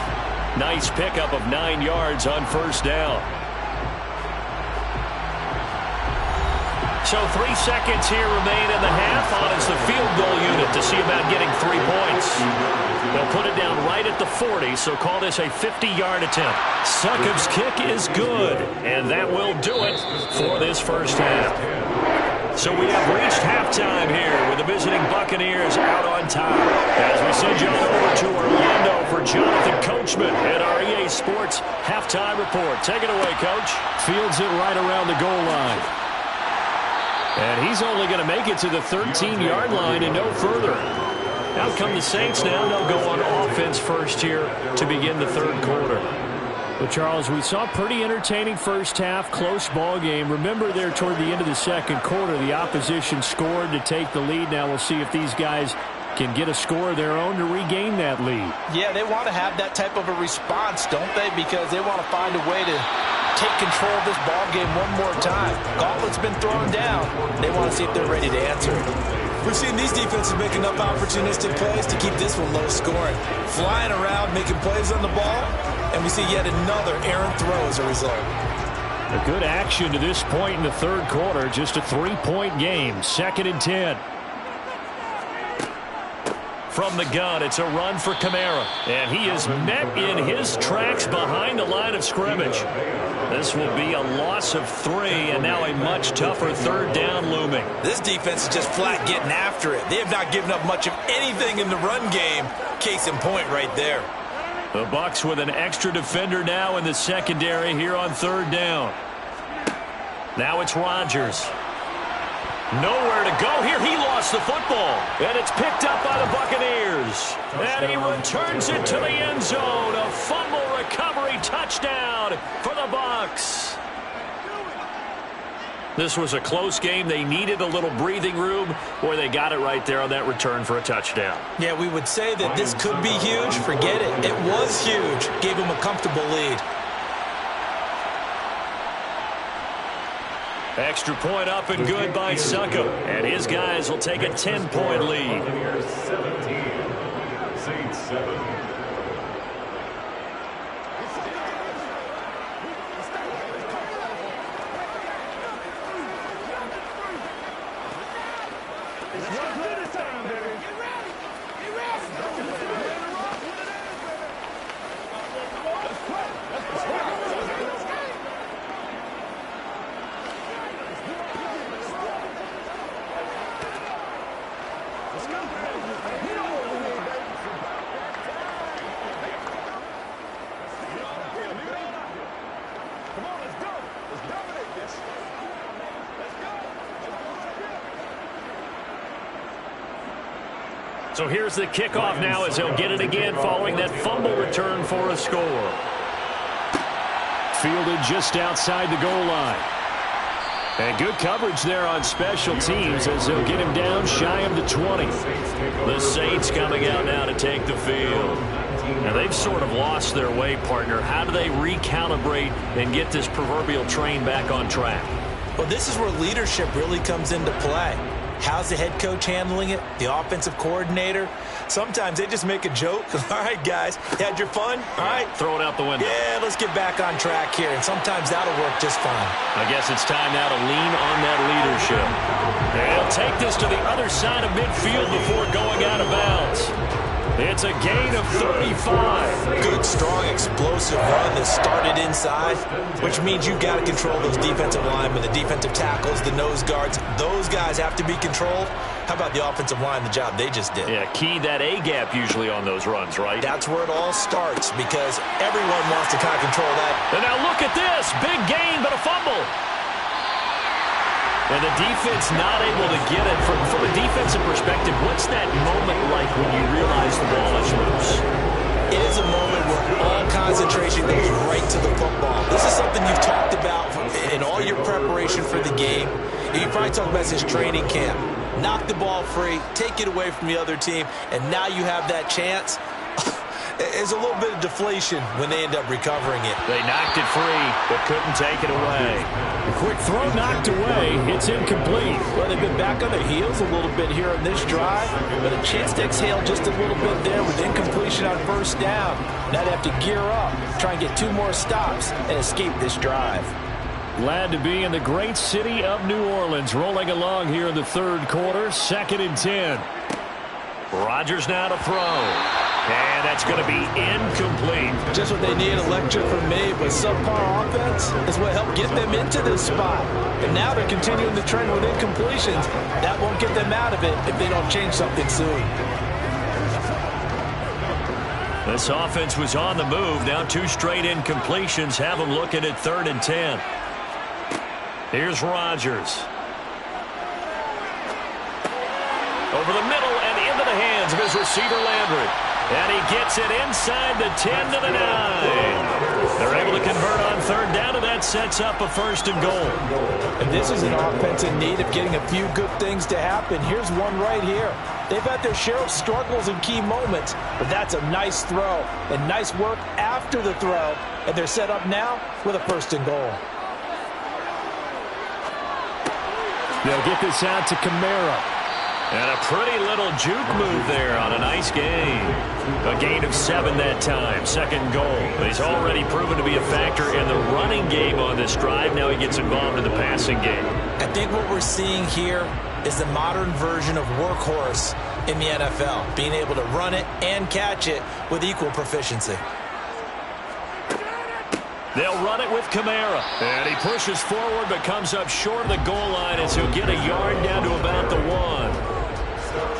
Nice pickup of 9 yards on first down. So 3 seconds here remain in the half. On is the field goal unit to see about getting 3 points. They'll put it down right at the 40, so call this a 50-yard attempt. Succop's kick is good, and that will do it for this first half. So we have reached halftime here with the visiting Buccaneers out on top. As we send you over to Orlando for Jonathan Coachman at our EA Sports halftime report. Take it away, Coach. Fields it right around the goal line. And he's only going to make it to the 13-yard line and no further. Out come the Saints now. They'll go on offense first here to begin the third quarter. But, Charles, we saw a pretty entertaining first half, close ball game. Remember there toward the end of the second quarter, the opposition scored to take the lead. Now we'll see if these guys can get a score of their own to regain that lead. Yeah, they want to have that type of a response, don't they? Because they want to find a way to take control of this ball game one more time. Gauntlet's been thrown down. They want to see if they're ready to answer it. We've seen these defenses make enough opportunistic plays to keep this one low scoring. Flying around, making plays on the ball, and we see yet another errant throw as a result. A good action to this point in the third quarter. Just a 3-point game. 2nd and 10. From the gun, it's a run for Kamara. And he is met in his tracks behind the line of scrimmage. This will be a loss of 3, and now a much tougher third down looming. This defense is just flat getting after it. They have not given up much of anything in the run game. Case in point right there. The Bucs with an extra defender now in the secondary here on third down. Now it's Rodgers. Nowhere to go here. He lost the football. And it's picked up by the Buccaneers. And he returns it to the end zone. A fumble recovery touchdown for the Bucs. This was a close game. They needed a little breathing room. Boy, they got it right there on that return for a touchdown. Yeah, we would say that this could be huge. Forget it. It was huge. Gave him a comfortable lead. Extra point up and good by Succop. And his guys will take a 10-point lead. 17, Saints 7. So here's the kickoff now as he'll get it again following that fumble return for a score. Fielded just outside the goal line. And good coverage there on special teams as they'll get him down shy of the 20. The Saints coming out now to take the field. Now they've sort of lost their way, partner. How do they recalibrate and get this proverbial train back on track? Well, this is where leadership really comes into play. How's the head coach handling it? The offensive coordinator? Sometimes they just make a joke. All right, guys, had your fun? All right. Throw it out the window. Yeah, let's get back on track here. And sometimes that'll work just fine. I guess it's time now to lean on that leadership. They'll take this to the other side of midfield before going out of bounds. It's a gain of 35. Good, strong, explosive run that started inside, which means you've got to control those defensive linemen, the defensive tackles, the nose guards. Those guys have to be controlled. How about the offensive line, the job they just did? Yeah, key that A-gap usually on those runs, right? That's where it all starts because everyone wants to kind of control that. And now look at this. Big gain, but a fumble. And the defense not able to get it. From a defensive perspective, what's that moment like when you realize the ball is loose? It is a moment where all concentration goes right to the football. This is something you've talked about in all your preparation for the game. You probably talked about this training camp. Knock the ball free, take it away from the other team, and now you have that chance. There's a little bit of deflation when they end up recovering it. They knocked it free, but couldn't take it away. A quick throw knocked away. It's incomplete. Well, they've been back on their heels a little bit here in this drive, but a chance to exhale just a little bit there with incompletion on first down. Now they have to gear up, try and get 2 more stops, and escape this drive. Glad to be in the great city of New Orleans, rolling along here in the third quarter, 2nd and 10. Rodgers now to throw. And that's going to be incomplete. Just what they need, a lecture from me, but subpar offense is what helped get them into this spot. And now they're continuing the trend with incompletions. That won't get them out of it if they don't change something soon. This offense was on the move. Now 2 straight incompletions have them looking at 3rd and 10. Here's Rodgers. Over the middle and into the hands of his receiver, Landry. And he gets it inside the 10 to the 9. They're able to convert on 3rd down, and that sets up a 1st and goal. And this is an offense in need of getting a few good things to happen. Here's one right here. They've had their share of struggles in key moments, but that's a nice throw and nice work after the throw. And they're set up now with a 1st and goal. They'll get this out to Kamara. And a pretty little juke move there on a nice gain. A gain of 7 that time. 2nd goal. He's already proven to be a factor in the running game on this drive. Now he gets involved in the passing game. I think what we're seeing here is the modern version of workhorse in the NFL. Being able to run it and catch it with equal proficiency. They'll run it with Kamara. And he pushes forward but comes up short of the goal line as he'll get a yard down to about the 1.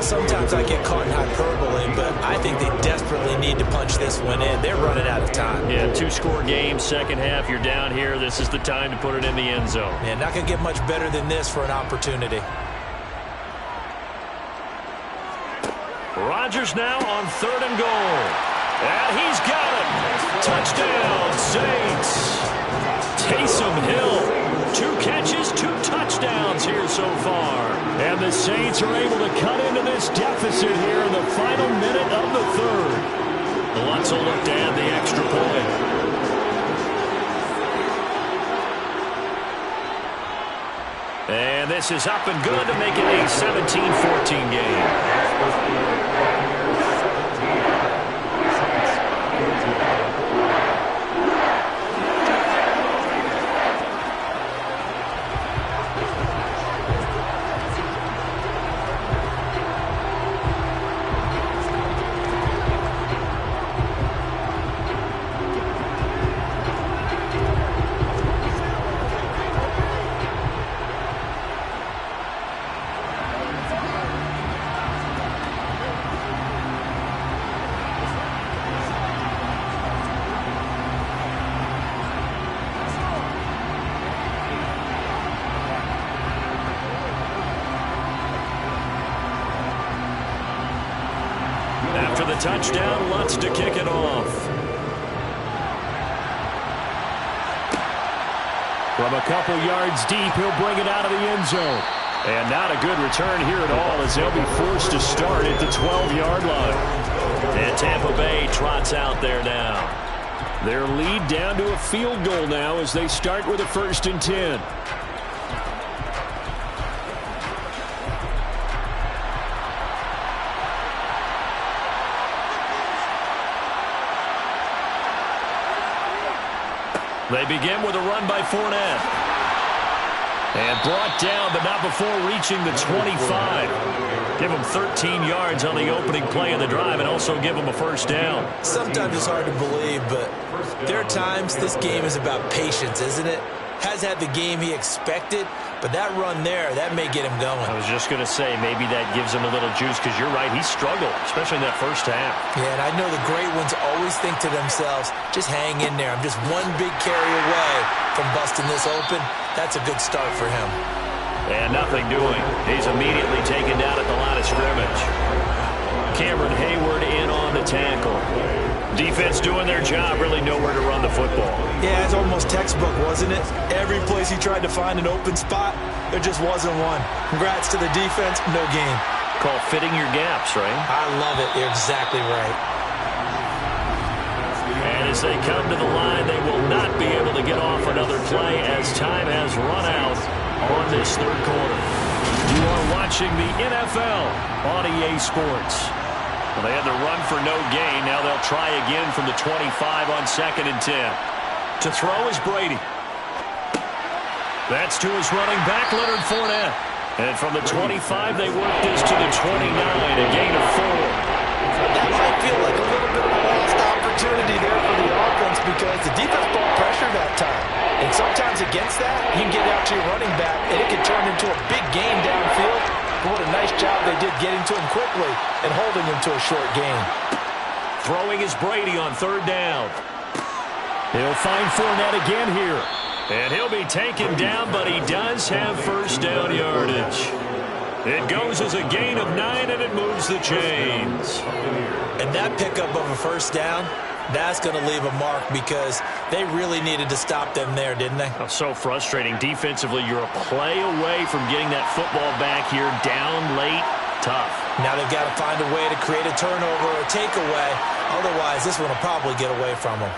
Sometimes I get caught in hyperbole, but I think they desperately need to punch this one in. They're running out of time. Yeah, 2-score game, second half. You're down here. This is the time to put it in the end zone. Yeah, not going to get much better than this for an opportunity. Rodgers now on 3rd and goal. And he's got it. Touchdown, Saints. Taysom Hill. 2 catches, 2 touchdowns here so far. And the Saints are able to cut into this deficit here in the final minute of the 3rd. Lots of look to add the extra point. And this is up and good to make it a 17-14 game. After the touchdown, Lutz to kick it off. From a couple yards deep, he'll bring it out of the end zone. And not a good return here at all, as they'll be forced to start at the 12-yard line. And Tampa Bay trots out there now. Their lead down to a field goal now as they start with a 1st and 10. They begin with a run by Fournette. And brought down, but not before reaching the 25. Give them 13 yards on the opening play of the drive and also give them a 1st down. Sometimes it's hard to believe, but there are times this game is about patience, isn't it? Has had the game he expected, but that run there, that may get him going. I was just going to say, maybe that gives him a little juice, because you're right, he struggled, especially in that first half. Yeah, and I know the great ones always think to themselves, just hang in there. I'm just one big carry away from busting this open. That's a good start for him. And nothing doing. He's immediately taken down at the line of scrimmage. Cameron Hayward in on the tackle. Defense doing their job, really nowhere to run the football. Yeah, it's almost textbook, wasn't it? Every place he tried to find an open spot, there just wasn't one. Congrats to the defense, no gain. Called fitting your gaps, right? I love it. You're exactly right. And as they come to the line, they will not be able to get off another play as time has run out on this 3rd quarter. You are watching the NFL on EA Sports. Well, they had to run for no gain. Now they'll try again from the 25 on 2nd and 10. To throw is Brady. That's to his running back, Leonard Fournette. And from the 25, they work this to the 29, a gain of 4. That might feel like a little bit of a lost opportunity there for the offense, because the defense brought pressure that time. And sometimes against that, you can get out to your running back, and it can turn into a big gain downfield. But what a nice job they did getting to him quickly and holding him to a short gain. Throwing is Brady on 3rd down. He'll find Fournette again here. And he'll be taken down, but he does have 1st down yardage. It goes as a gain of 9, and it moves the chains. And that pickup of a 1st down, that's going to leave a mark, because they really needed to stop them there, didn't they? Oh, so frustrating. Defensively, you're a play away from getting that football back here, down late, tough. Now they've got to find a way to create a turnover or a takeaway. Otherwise, this one will probably get away from them.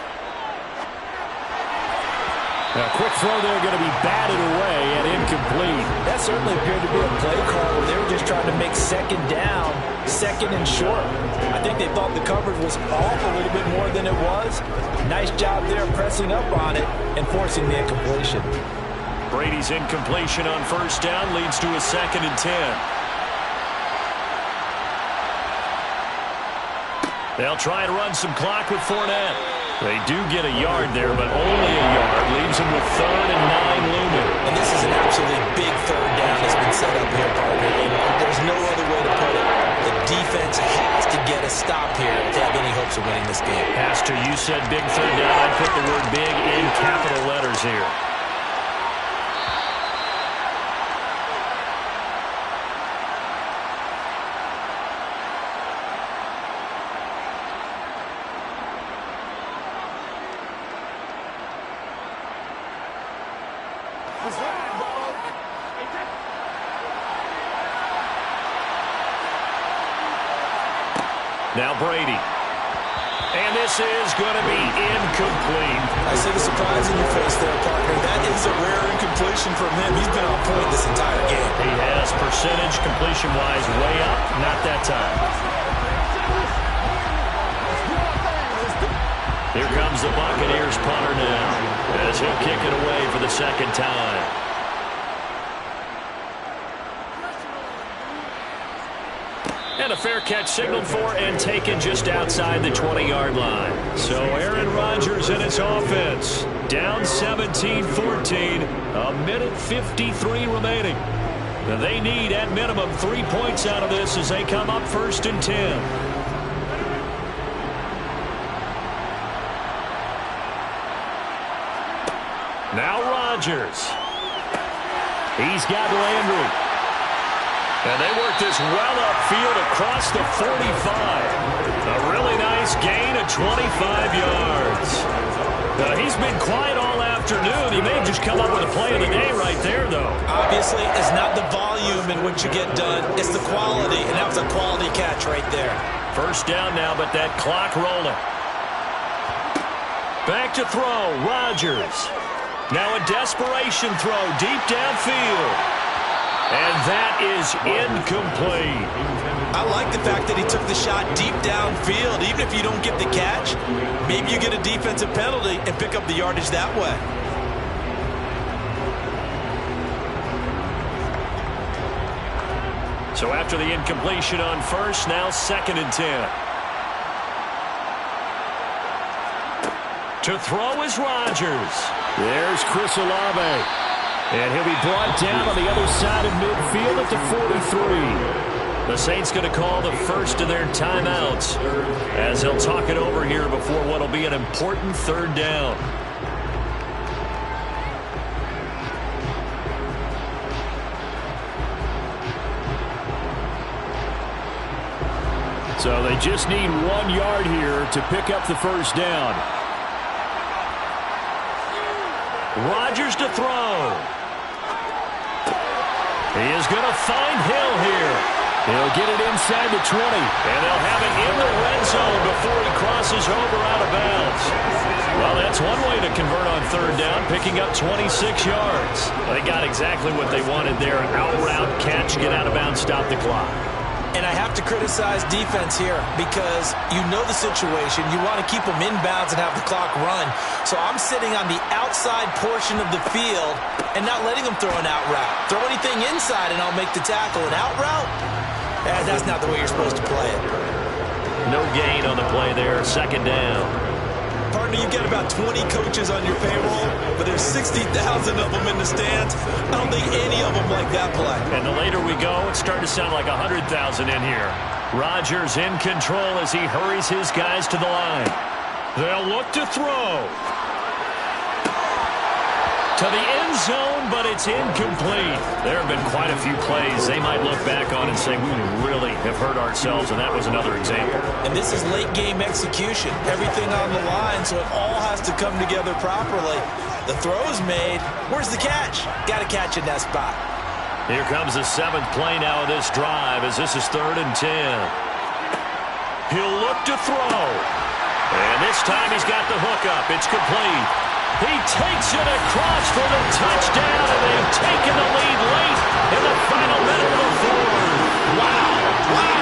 A quick throw there, going to be batted away and incomplete. That certainly appeared to be a play call where they were just trying to make 2nd down, 2nd and short. I think they thought the coverage was off a little bit more than it was. Nice job there pressing up on it and forcing the incompletion. Brady's incompletion on 1st down leads to a 2nd and 10. They'll try to run some clock with Fournette. They do get a yard there, but only a yard. Leaves them with 3rd and 9 looming. And this is an absolutely big 3rd down that's been set up here, Parker. And there's no other way to put it. The defense has to get a stop here to have any hopes of winning this game. Has to. You said big 3rd down. I put the word big in capital letters here. Now Brady. And this is going to be incomplete. I see the surprise in your face there, partner. That is a rare incompletion from him. He's been on point this entire game. He has percentage completion-wise way up. Not that time. Here comes the Buccaneers punter now, as he'll kick it away for the 2nd time. And a fair catch signaled for and taken just outside the 20-yard line. So Aaron Rodgers and his offense down 17-14, a minute 53 remaining. And they need at minimum 3 points out of this as they come up 1st and 10. Now Rodgers. He's got Landry. And they work this well upfield across the 45. A really nice gain of 25 yards. He's been quiet all afternoon. He may have just come up with a play of the day right there, though. Obviously, it's not the volume in which you get done. It's the quality, and that was a quality catch right there. First down now, but that clock rolling. Back to throw, Rodgers. Now a desperation throw deep downfield. And that is incomplete. I like the fact that he took the shot deep downfield. Even if you don't get the catch, maybe you get a defensive penalty and pick up the yardage that way. So after the incompletion on first, now 2nd and 10. To throw is Rodgers. There's Chris Olave. And he'll be brought down on the other side of midfield at the 43. The Saints going to call the first of their timeouts as they'll talk it over here before what will be an important 3rd down. So they just need 1 yard here to pick up the first down. Rodgers to throw. He is going to find Hill here. He'll get it inside the 20. And they'll have it in the red zone before he crosses over out of bounds. Well, that's one way to convert on 3rd down, picking up 26 yards. They got exactly what they wanted there. Out route, catch, get out of bounds, stop the clock. And I have to criticize defense here because you know the situation. You want to keep them inbounds and have the clock run. So I'm sitting on the outside portion of the field and not letting them throw an out route. Throw anything inside and I'll make the tackle. An out route? That's not the way you're supposed to play it. No gain on the play there. 2nd down. Partner, you get about 20 coaches on your payroll, but there's 60,000 of them in the stands. I don't think any of them like that play. And the later we go, it's starting to sound like 100,000 in here. Rodgers in control as he hurries his guys to the line. They'll look to throw. To the end zone, but it's incomplete. There have been quite a few plays they might look back on and say, we really have hurt ourselves, and that was another example. And this is late-game execution. Everything on the line, so it all has to come together properly. The throw's made. Where's the catch? Got to catch in that spot. Here comes the 7th play now of this drive as this is 3rd and 10. He'll look to throw. And this time he's got the hook up. It's complete. He takes it across for the touchdown, and they've taken the lead late in the final minute of the 4th. Wow.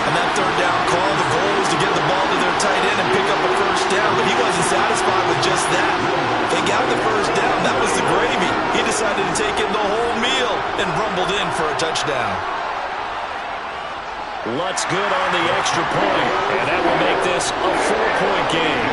And that 3rd down call, the goal was to get the ball to their tight end and pick up a first down, but he wasn't satisfied with just that. They got the first down. That was the gravy. He decided to take in the whole meal and rumbled in for a touchdown. Lutz good on the extra point, and that will make this a 4-point game.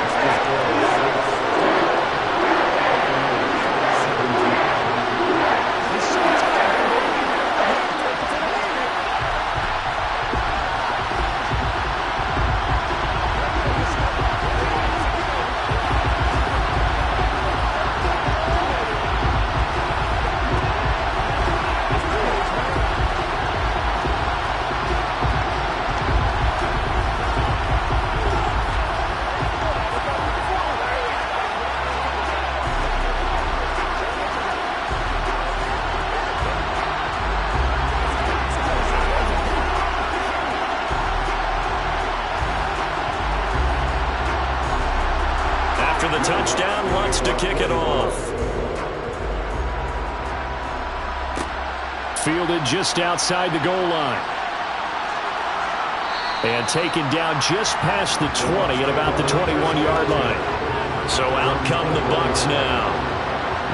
The touchdown, Lutz to kick it off. Fielded just outside the goal line. And taken down just past the 20 at about the 21-yard line. So out come the Bucs now.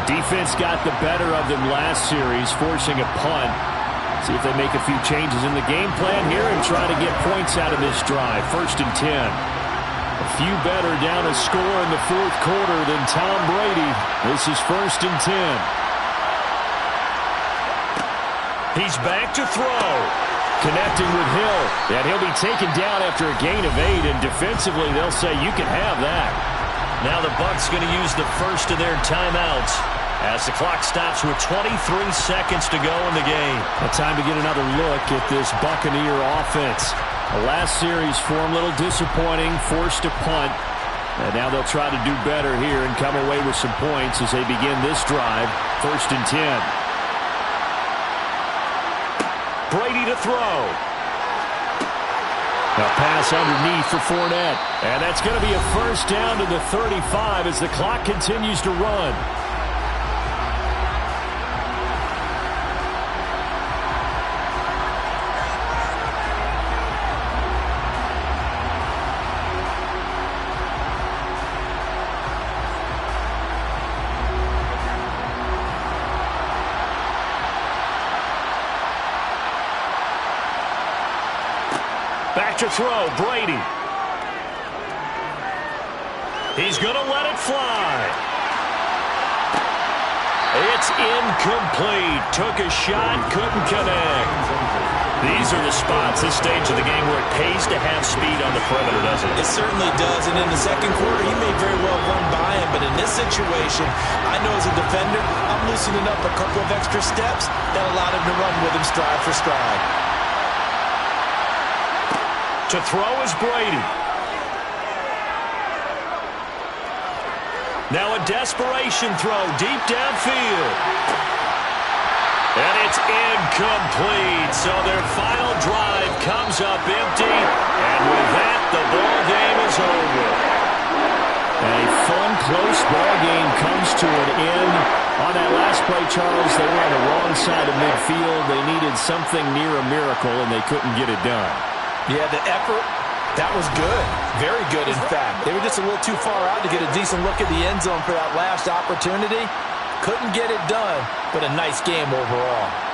Defense got the better of them last series, forcing a punt. See if they make a few changes in the game plan here and try to get points out of this drive. 1st and 10. A few better down a score in the 4th quarter than Tom Brady. This is 1st and 10. He's back to throw. Connecting with Hill. And he'll be taken down after a gain of 8. And defensively, they'll say you can have that. Now the Bucs going to use the first of their timeouts as the clock stops with 23 seconds to go in the game. Time to get another look at this Buccaneer offense. The last series for them, a little disappointing, forced to punt. And now they'll try to do better here and come away with some points as they begin this drive. 1st and 10. Brady to throw. A pass underneath for Fournette. And that's going to be a first down to the 35 as the clock continues to run. Back to throw, Brady. He's going to let it fly. It's incomplete. Took a shot, couldn't connect. These are the spots, this stage of the game, where it pays to have speed on the perimeter, doesn't it? It certainly does, and in the second quarter, he may very well run by him, but in this situation, I know as a defender, I'm loosening up a couple of extra steps that allowed him to run with him stride for stride. To throw is Brady. Now a desperation throw deep downfield. And it's incomplete. So their final drive comes up empty. And with that, the ball game is over. A fun, close ball game comes to an end. On that last play, Charles, they were on the wrong side of midfield. They needed something near a miracle, and they couldn't get it done. Yeah, the effort, that was good. Very good, in fact. They were just a little too far out to get a decent look at the end zone for that last opportunity. Couldn't get it done, but a nice game overall.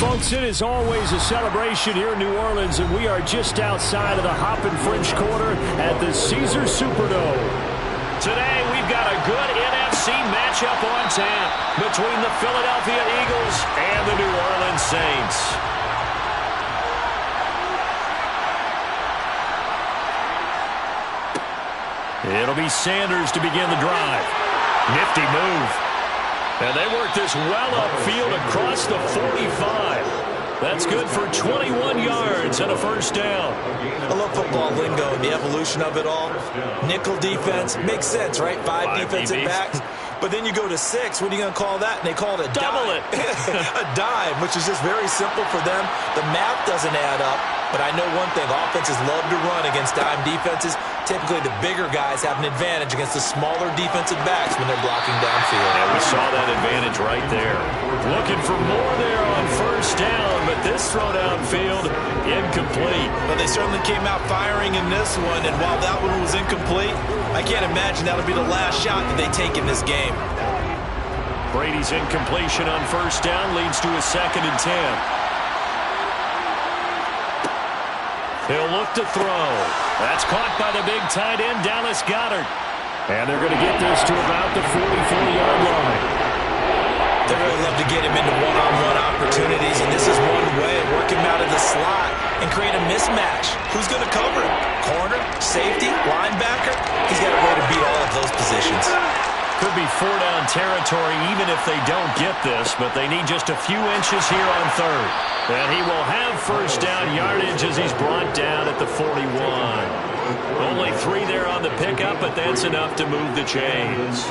Folks, it is always a celebration here in New Orleans, and we are just outside of the Hoppin' French Quarter at the Caesars Superdome. Today, we've got a good NFC matchup on tap between the Philadelphia Eagles and the New Orleans Saints. It'll be Sanders to begin the drive. Nifty move. And they work this well upfield across the 45. That's good for 21 yards and a first down. I love football lingo and the evolution of it all. Nickel defense makes sense, right? Five defensive backs. But then you go to 6. What are you going to call that? And they call it a double dime. it. A dime, which is just very simple for them. The math doesn't add up. But I know one thing. Offenses love to run against dime defenses. Typically, the bigger guys have an advantage against the smaller defensive backs when they're blocking downfield. And we saw that advantage right there. Looking for more there on first down, but this throw downfield, incomplete. But they certainly came out firing in this one, and while that one was incomplete, I can't imagine that'll be the last shot that they take in this game. Brady's incompletion on first down leads to a 2nd and 10. He'll look to throw. That's caught by the big tight end, Dallas Goedert. And they're going to get this to about the 44-yard line. They really love to get him into one-on-one opportunities, and this is one way. Work him out of the slot and create a mismatch. Who's going to cover him? Corner, safety, linebacker? He's got a way to beat all of those positions. Could be 4-down territory even if they don't get this, but they need just a few inches here on 3rd. And he will have first down yardage as he's brought down at the 41. Only 3 there on the pickup, but that's enough to move the chains.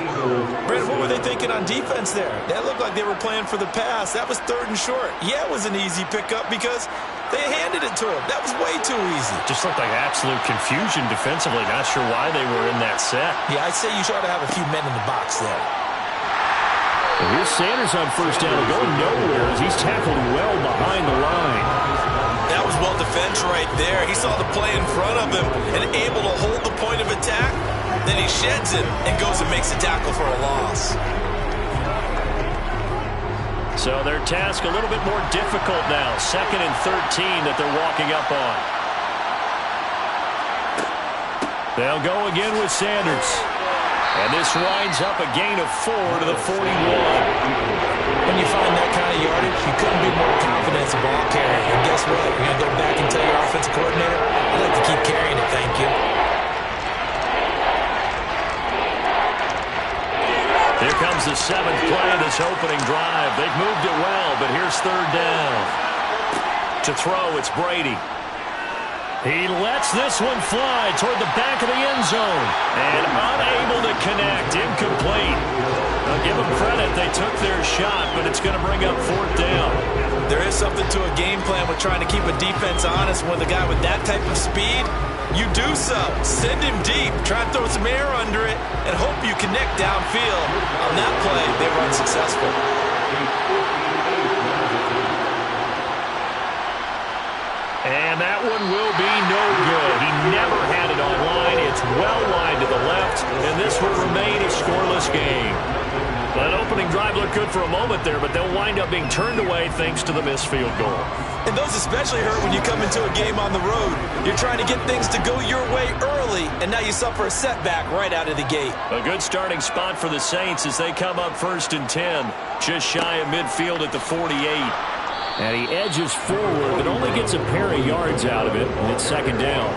Brandon, what were they thinking on defense there? That looked like they were playing for the pass. That was 3rd and short. Yeah, it was an easy pickup because they handed it to him. That was way too easy. Just looked like absolute confusion defensively. Not sure why they were in that set. Yeah, I'd say you ought to have a few men in the box there. And here's Sanders on first down, going nowhere as he's tackled well behind the line. That was well defense right there. He saw the play in front of him and able to hold the point of attack. Then he sheds it and goes and makes a tackle for a loss. So their task a little bit more difficult now. 2nd and 13 that they're walking up on. They'll go again with Sanders. And this winds up a gain of 4 to the 41. When you find that kind of yardage, you couldn't be more confident as a ball carrier. And guess what? You're going to go back and tell your offensive coordinator, I'd like to keep carrying it, thank you. Here comes the 7th play of this opening drive. They've moved it well, but here's 3rd down. To throw, it's Brady. He lets this one fly toward the back of the end zone. And unable to connect. Incomplete. I'll give them credit. They took their shot, but it's going to bring up 4th down. There is something to a game plan with trying to keep a defense honest. When the guy with that type of speed, you do so. Send him deep. Try and throw some air under it and hope you connect downfield. On that play, they were unsuccessful. And that one will be no good. He never had it on line. It's well lined to the left, and this will remain a scoreless game. That opening drive looked good for a moment there, but they'll wind up being turned away thanks to the missed field goal. And those especially hurt when you come into a game on the road. You're trying to get things to go your way early, and now you suffer a setback right out of the gate. A good starting spot for the Saints as they come up 1st and 10, just shy of midfield at the 48. And he edges forward, but only gets a pair of yards out of it, and it's 2nd down.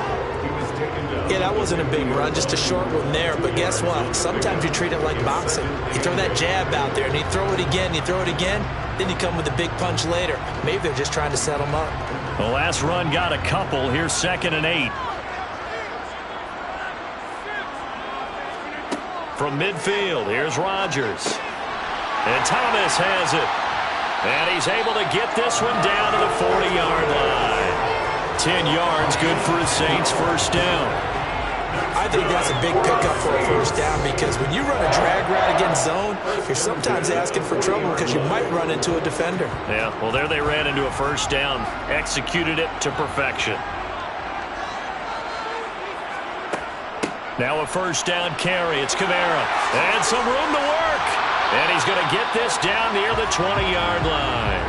Yeah, that wasn't a big run, just a short one there. But guess what? Sometimes you treat it like boxing. You throw that jab out there, and you throw it again, you throw it again, then you come with a big punch later. Maybe they're just trying to set them up. The last run got a couple. Here's 2nd and 8. From midfield, here's Rodgers. And Thomas has it. And he's able to get this one down to the 40-yard line. 10 yards, good for the Saints' first down. I think that's a big pickup for a first down because when you run a drag route against zone, you're sometimes asking for trouble because you might run into a defender. Yeah, well, there they ran into a first down. Executed it to perfection. Now a first down carry. It's Kamara. And some room to work. And he's going to get this down near the 20-yard line.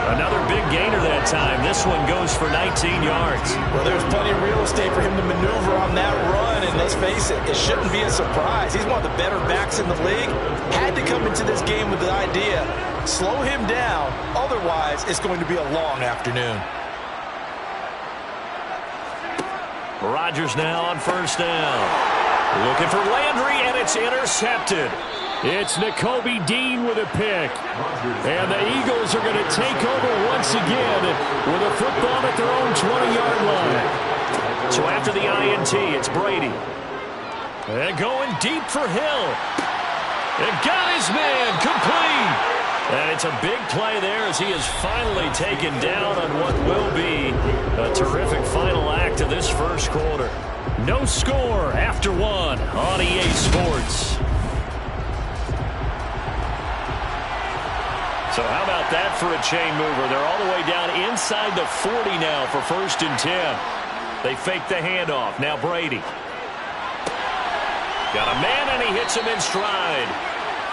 Another big gainer that time. This one goes for 19 yards. Well, there's plenty of real estate for him to maneuver on that run, and let's face it, it shouldn't be a surprise. He's one of the better backs in the league. Had to come into this game with the idea, slow him down, otherwise it's going to be a long afternoon. Rodgers now on first down. Looking for Landry, and it's intercepted. It's Nakobe Dean with a pick. And the Eagles are going to take over once again with a football at their own 20-yard line. So after the INT, it's Brady. And going deep for Hill. And got his man complete. And it's a big play there as he is finally taken down on what will be a terrific final act of this first quarter. No score after one on EA Sports. So how about that for a chain mover? They're all the way down inside the 40 now for 1st and 10. They fake the handoff. Now Brady. Got a man, and he hits him in stride.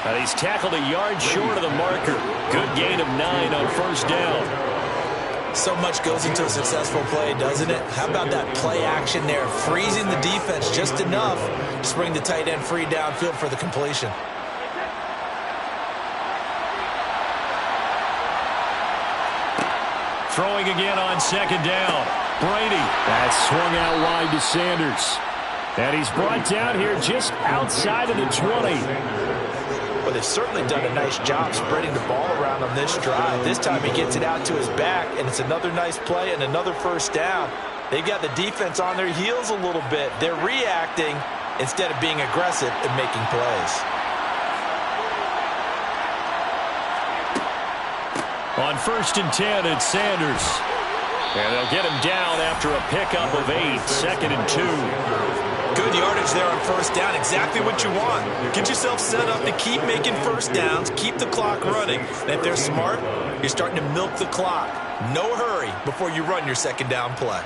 And he's tackled a yard short of the marker. Good gain of 9 on first down. So much goes into a successful play, doesn't it? How about that play action there? Freezing the defense just enough to bring the tight end free downfield for the completion. Throwing again on 2nd down. Brady. That's swung out wide to Sanders. And he's brought down here just outside of the 20. Well, they've certainly done a nice job spreading the ball around on this drive. This time he gets it out to his back, and it's another nice play and another first down. They've got the defense on their heels a little bit. They're reacting instead of being aggressive and making plays. On 1st and 10, it's Sanders. And they'll get him down after a pickup of 8. 2nd and 2. Good yardage there on first down. Exactly what you want. Get yourself set up to keep making first downs, keep the clock running. And if they're smart, you're starting to milk the clock. No hurry before you run your 2nd down play.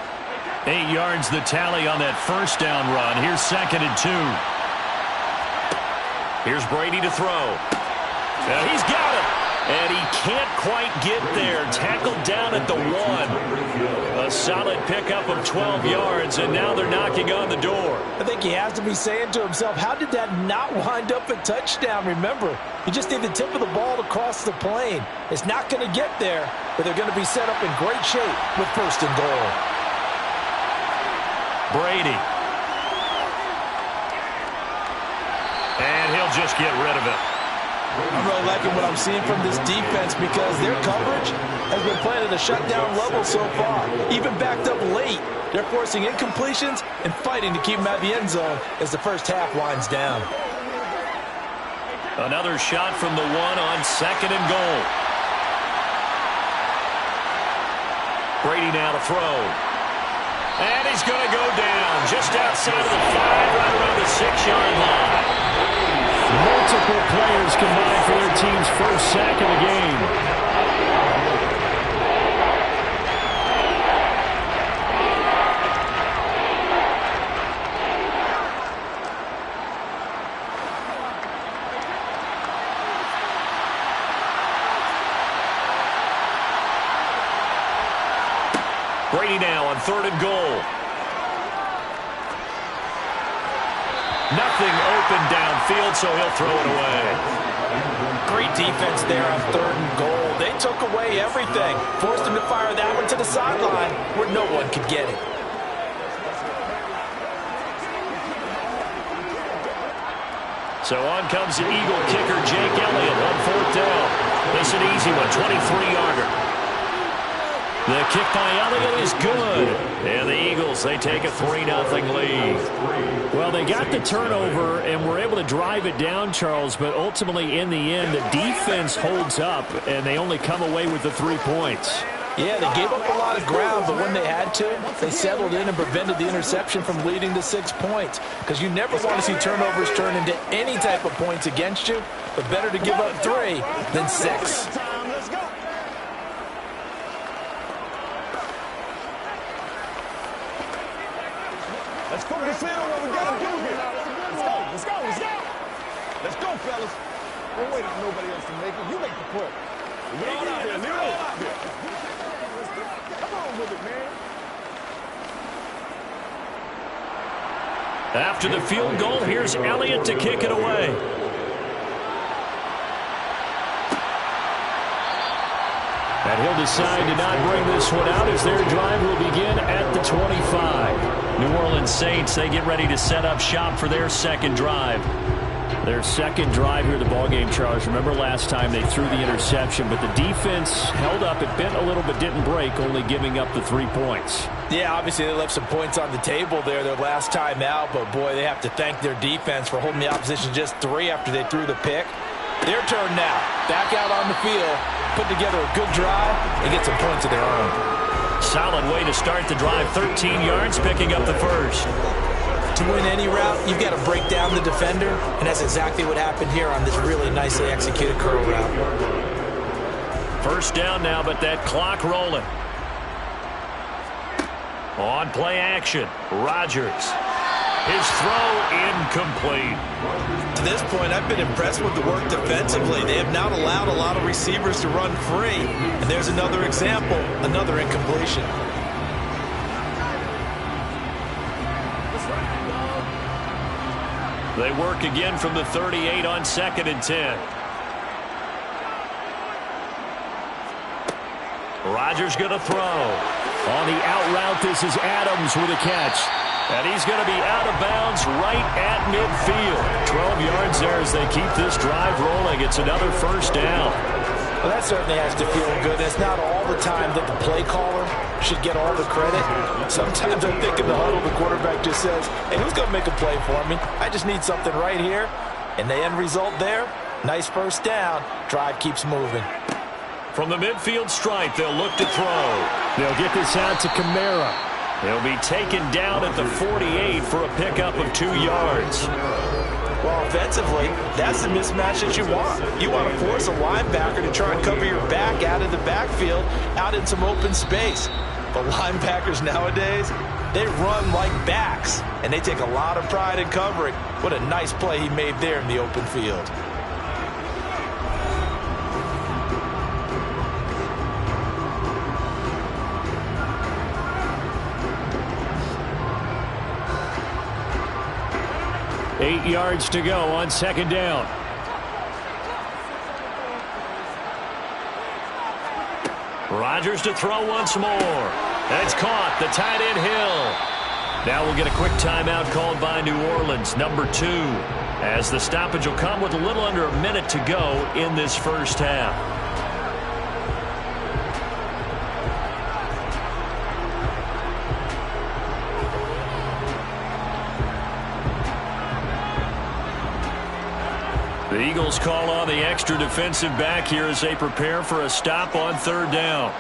8 yards the tally on that first down run. Here's 2nd and 2. Here's Brady to throw. And he's got it. And he can't quite get there. Tackled down at the 1. A solid pickup of 12 yards, and now they're knocking on the door. I think he has to be saying to himself, how did that not wind up a touchdown? Remember, you just need the tip of the ball to cross the plane. It's not going to get there, but they're going to be set up in great shape with 1st and goal. Brady. And he'll just get rid of it. I'm really liking what I'm seeing from this defense because their coverage has been playing at a shutdown level so far. Even backed up late, they're forcing incompletions and fighting to keep them out of the end zone as the first half winds down. Another shot from the 1 on 2nd and goal. Brady now to throw. And he's going to go down just outside of the 5, right around the 6-yard line. Multiple players combined for their team's first sack of the game. Brady now on 3rd and goal. Nothing open downfield, so he'll throw it away. Great defense there on 3rd and goal. They took away everything. Forced him to fire that one to the sideline where no one could get it. So on comes the Eagle kicker, Jake Elliott, on 4th down. This is an easy one, 23-yarder. The kick by Elliott is good. And the Eagles, they take a 3-0 lead. Well, they got the turnover and were able to drive it down, Charles, but ultimately in the end, the defense holds up, and they only come away with the 3 points. Yeah, they gave up a lot of ground, but when they had to, they settled in and prevented the interception from leading to 6 points. Because you never want to see turnovers turn into any type of points against you, but better to give up 3 than 6. Let's focus in on what we got to do here. Let's go, let's go, let's go. Let's go, fellas. Don't wait on nobody else to make it. You make the play. Get on out there. Leave it all out there. Come on with it, man. After the field goal, here's Elliott to kick it away. And he'll decide to not bring this one out as their drive will begin at the 25. New Orleans Saints, they get ready to set up shop for their second drive. Their second drive here, the ballgame, Charles. Remember last time they threw the interception, but the defense held up. It bent a little but didn't break, only giving up the 3 points. Yeah, obviously they left some points on the table there their last time out, but boy, they have to thank their defense for holding the opposition just 3 after they threw the pick. Their turn now. Back out on the field, put together a good drive, and get some points of their own. Solid way to start the drive. 13 yards, picking up the first. To win any route, you've got to break down the defender, and that's exactly what happened here on this really nicely executed curl route. First down now, but that clock rolling. On play action, Rodgers. His throw incomplete. To this point, I've been impressed with the work defensively. They have not allowed a lot of receivers to run free. And there's another example, another incompletion. They work again from the 38 on 2nd and 10. Rodgers going to throw. On the out route, this is Adams with a catch. And he's going to be out of bounds right at midfield. 12 yards there as they keep this drive rolling. It's another first down. Well, that certainly has to feel good. It's not all the time that the play caller should get all the credit. Sometimes I think in the huddle, the quarterback just says, hey, who's going to make a play for me? I just need something right here. And the end result there, nice first down. Drive keeps moving. From the midfield stripe, they'll look to throw. They'll get this out to Kamara. He'll be taken down at the 48 for a pickup of 2 yards. Well, offensively, that's the mismatch that you want. You want to force a linebacker to try and cover your back out of the backfield, out in some open space. But linebackers nowadays, they run like backs, and they take a lot of pride in covering. What a nice play he made there in the open field. Eight yards to go on 2nd down. Rodgers to throw once more. That's caught. The tight end Hill. Now we'll get a quick timeout called by New Orleans, number 2, as the stoppage will come with a little under a minute to go in this first half. The Eagles call on the extra defensive back here as they prepare for a stop on 3rd down.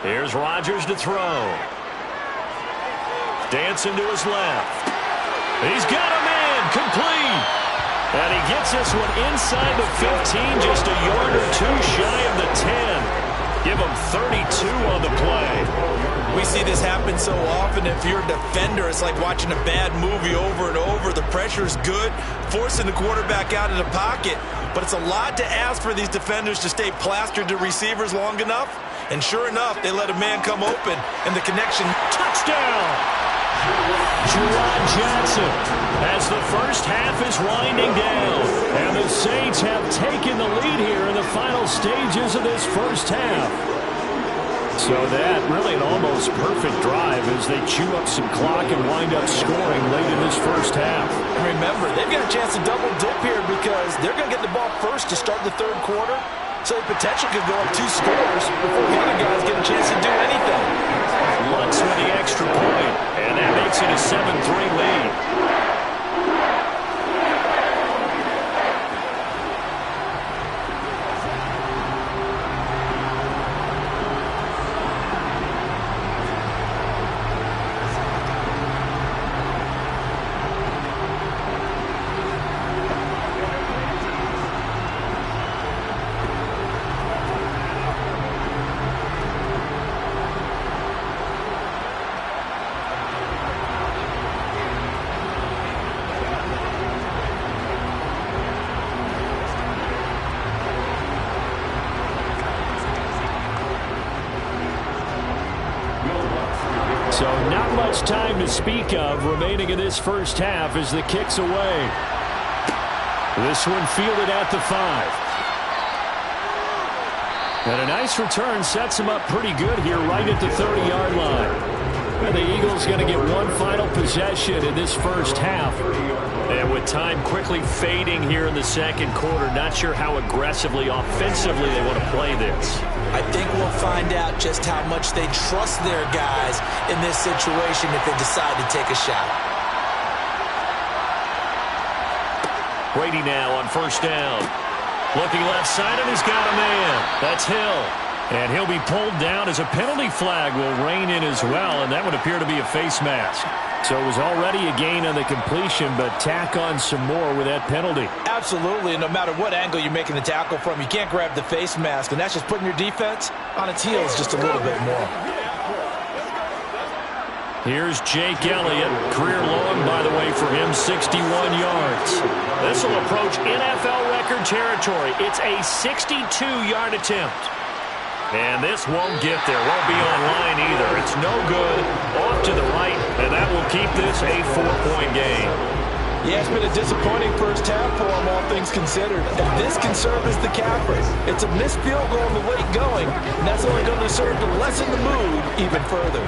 Here's Rodgers to throw. Dancing to his left. He's got a man, complete. And he gets this one inside the 15, just a yard or 2 shy of the 10. Give him 32 on the play. We see this happen so often. If you're a defender, it's like watching a bad movie over and over. The pressure is good, forcing the quarterback out of the pocket. But it's a lot to ask for these defenders to stay plastered to receivers long enough. And sure enough, they let a man come open, and the connection. Touchdown! Juwan Johnson, as the first half is winding down. And the Saints have taken the lead here in the final stages of this first half. So that really an almost perfect drive as they chew up some clock and wind up scoring late in this first half. And remember, they've got a chance to double dip here because they're going to get the ball first to start the 3rd quarter. So the potential could go up 2 scores before the other guys get a chance to do anything. Lutz with the extra point, and that makes it a 7-3 lead. much time to speak of remaining in this first half as the kick's away. This one fielded at the 5. And a nice return sets him up pretty good here right at the 30-yard line. And the Eagles going to get one final possession in this first half. And with time quickly fading here in the second quarter, not sure how aggressively, offensively they want to play this. I think we'll find out just how much they trust their guys in this situation if they decide to take a shot. Brady now on first down. Looking left side, and he's got a man. That's Hill. And he'll be pulled down as a penalty flag will rein in as well, and that would appear to be a face mask. So it was already a gain on the completion, but tack on some more with that penalty. Absolutely, and no matter what angle you're making the tackle from, you can't grab the face mask, and that's just putting your defense on its heels just a little bit more. Here's Jake Elliott. Career long, by the way, for him, 61 yards. This will approach NFL record territory. It's a 62-yard attempt. And this won't get there. Won't be online either. It's no good. Off to the right, and that will keep this a 4-point game. Yeah, it's been a disappointing first half for him, all things considered. And this can serve as the capper. It's a missed field goal in the late going, and that's only going to serve to lessen the mood even further.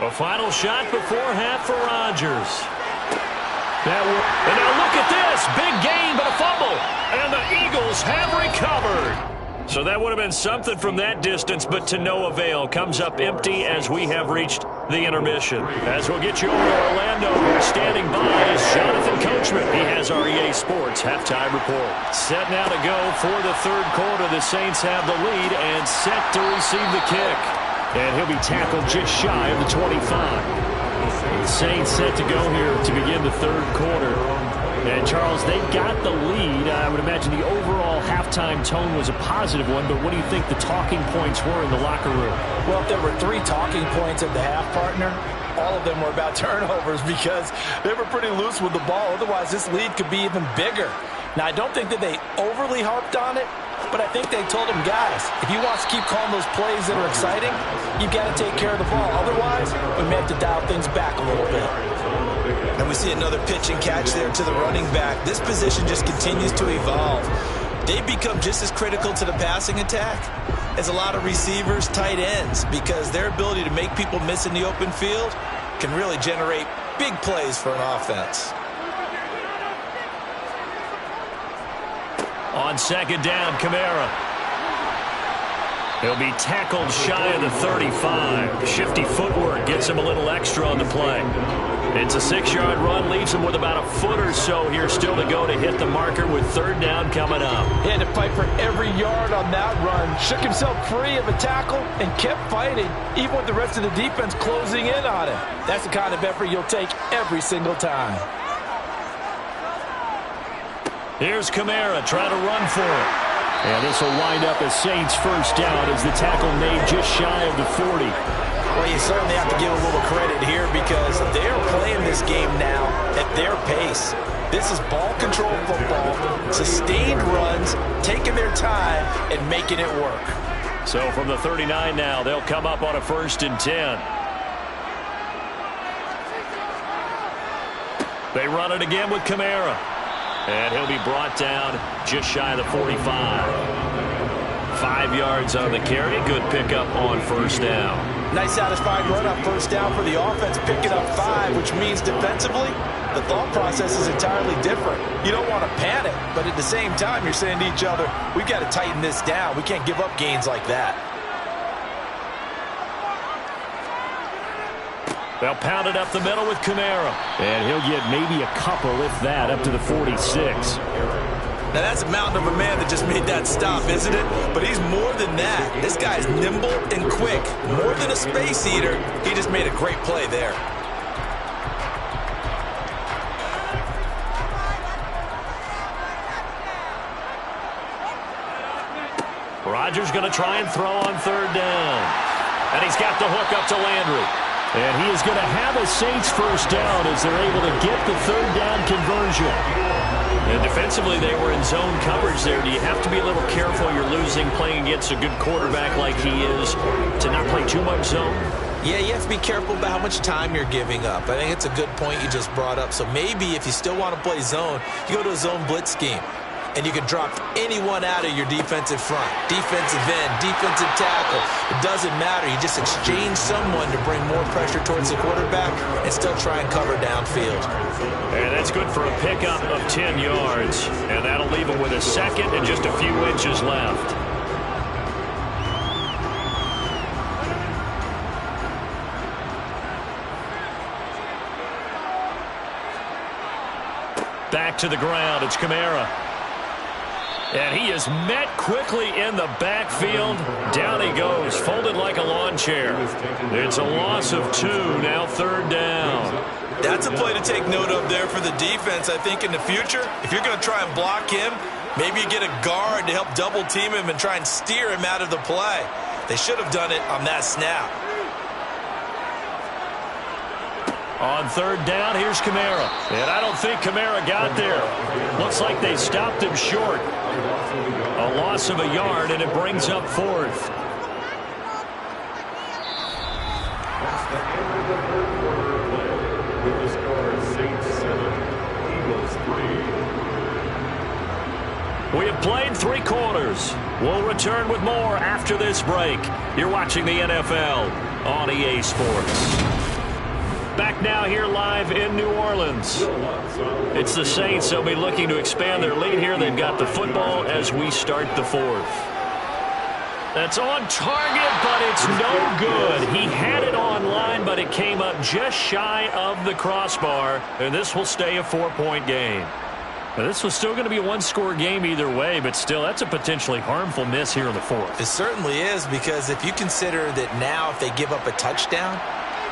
A final shot before half for Rodgers. And now look at this. Big gain, but a fumble. And the Eagles have recovered. So that would have been something from that distance, but to no avail. Comes up empty as we have reached the intermission. As we'll get you over to Orlando, where standing by is Jonathan Coachman. He has our EA Sports halftime report. Set now to go for the third quarter. The Saints have the lead and set to receive the kick. And he'll be tackled just shy of the 25. The Saints set to go here to begin the third quarter. And, Charles, they've got the lead. I would imagine the overall halftime tone was a positive one, but what do you think the talking points were in the locker room? Well, if there were 3 talking points at the half, partner, all of them were about turnovers because they were pretty loose with the ball. Otherwise, this lead could be even bigger. Now, I don't think that they overly harped on it, but I think they told them, guys, if you want to keep calling those plays that are exciting, you've got to take care of the ball. Otherwise, we may have to dial things back a little bit. And we see another pitch and catch there to the running back. This position just continues to evolve. They become just as critical to the passing attack as a lot of receivers, tight ends, because their ability to make people miss in the open field can really generate big plays for an offense. On second down, Kamara. He'll be tackled shy of the 35. Shifty footwork gets him a little extra on the play. It's a 6-yard run, leaves him with about a foot or so here still to go to hit the marker with third down coming up. He had to fight for every yard on that run. Shook himself free of a tackle and kept fighting, even with the rest of the defense closing in on him. That's the kind of effort you'll take every single time. Here's Kamara trying to run for it. And this will wind up as Saints first down as the tackle made just shy of the 40. Well, you certainly have to give a little credit here because they're playing this game now at their pace. This is ball control football, sustained runs, taking their time and making it work. So from the 39 now, they'll come up on a 1st and 10. They run it again with Kamara. And he'll be brought down just shy of the 45. 5 yards on the carry. Good pickup on first down. Nice satisfying run on first down for the offense, picking up 5, which means defensively, the thought process is entirely different. You don't want to panic, but at the same time, you're saying to each other, we've got to tighten this down. We can't give up gains like that. They'll pound it up the middle with Kamara. And he'll get maybe a couple, if that, up to the 46. Now, that's a mountain of a man that just made that stop, isn't it? But he's more than that. This guy's nimble and quick. More than a space eater, he just made a great play there. Rodgers going to try and throw on third down. And he's got the hook up to Landry. And he is going to have a Saints first down as they're able to get the third down conversion. And defensively, they were in zone coverage there. Do you have to be a little careful? You're losing playing against a good quarterback like he is to not play too much zone? Yeah, you have to be careful about how much time you're giving up. I think it's a good point you just brought up. So maybe if you still want to play zone, you go to a zone blitz scheme. And you can drop anyone out of your defensive front. Defensive end, defensive tackle. It doesn't matter. You just exchange someone to bring more pressure towards the quarterback and still try and cover downfield. And that's good for a pickup of 10 yards. And that'll leave him with a second and just a few inches left. Back to the ground. It's Kamara. And he is met quickly in the backfield. Down he goes, folded like a lawn chair. It's a loss of 2, now 3rd down. That's a play to take note of there for the defense. I think in the future, if you're going to try and block him, maybe you get a guard to help double team him and try and steer him out of the play. They should have done it on that snap. On 3rd down, here's Kamara. And I don't think Kamara got there. Looks like they stopped him short. A loss of a yard, and it brings up 4th. That's the end of the third quarter play with the score Saints 7, Eagles 3. We have played 3 quarters. We'll return with more after this break. You're watching the NFL on EA Sports. Back now here live in New Orleans. It's the Saints. They'll be looking to expand their lead here. They've got the football as we start the 4th. That's on target, but it's no good. He had it on line, but it came up just shy of the crossbar. And this will stay a 4-point game. Now, this was still going to be a 1-score game either way, but still, that's a potentially harmful miss here in the 4th. It certainly is, because if you consider that now if they give up a touchdown,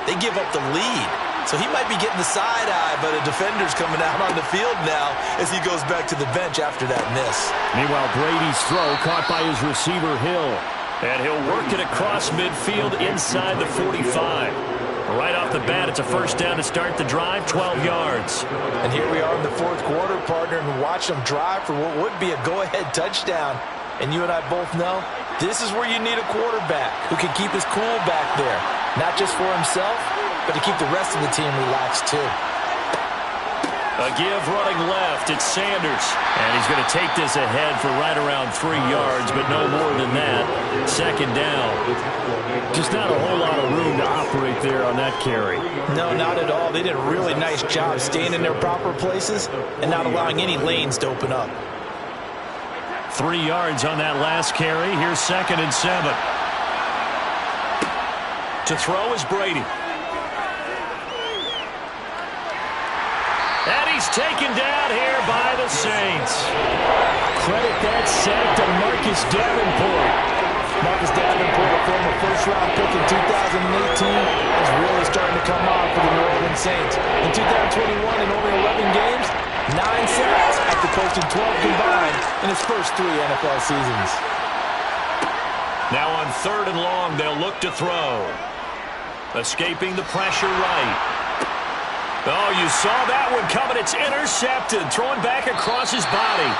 they give up the lead. So he might be getting the side eye, but a defender's coming out on the field now as he goes back to the bench after that miss. Meanwhile, Brady's throw caught by his receiver, Hill. And he'll work it across midfield inside the 45. Right off the bat, it's a 1st down to start the drive, 12 yards. And here we are in the 4th quarter, partner, and watch them drive for what would be a go-ahead touchdown. And you and I both know this is where you need a quarterback who can keep his cool back there. Not just for himself, but to keep the rest of the team relaxed too. A give running left. It's Sanders. And he's going to take this ahead for right around 3 yards, but no more than that. 2nd down. Just not a whole lot of room to operate there on that carry. No, not at all. They did a really nice job staying in their proper places and not allowing any lanes to open up. 3 yards on that last carry. Here's 2nd and 7. To throw is Brady. And he's taken down here by the Saints. Credit that sack to Marcus Davenport. Marcus Davenport, a former 1st-round pick in 2018, is really starting to come on for the New Orleans Saints. In 2021, in only 11 games, 9 sacks after posting 12 combined in his first 3 NFL seasons. Now on 3rd and long, they'll look to throw. Escaping the pressure right. Oh, you saw that one coming. It's intercepted. Throwing back across his body.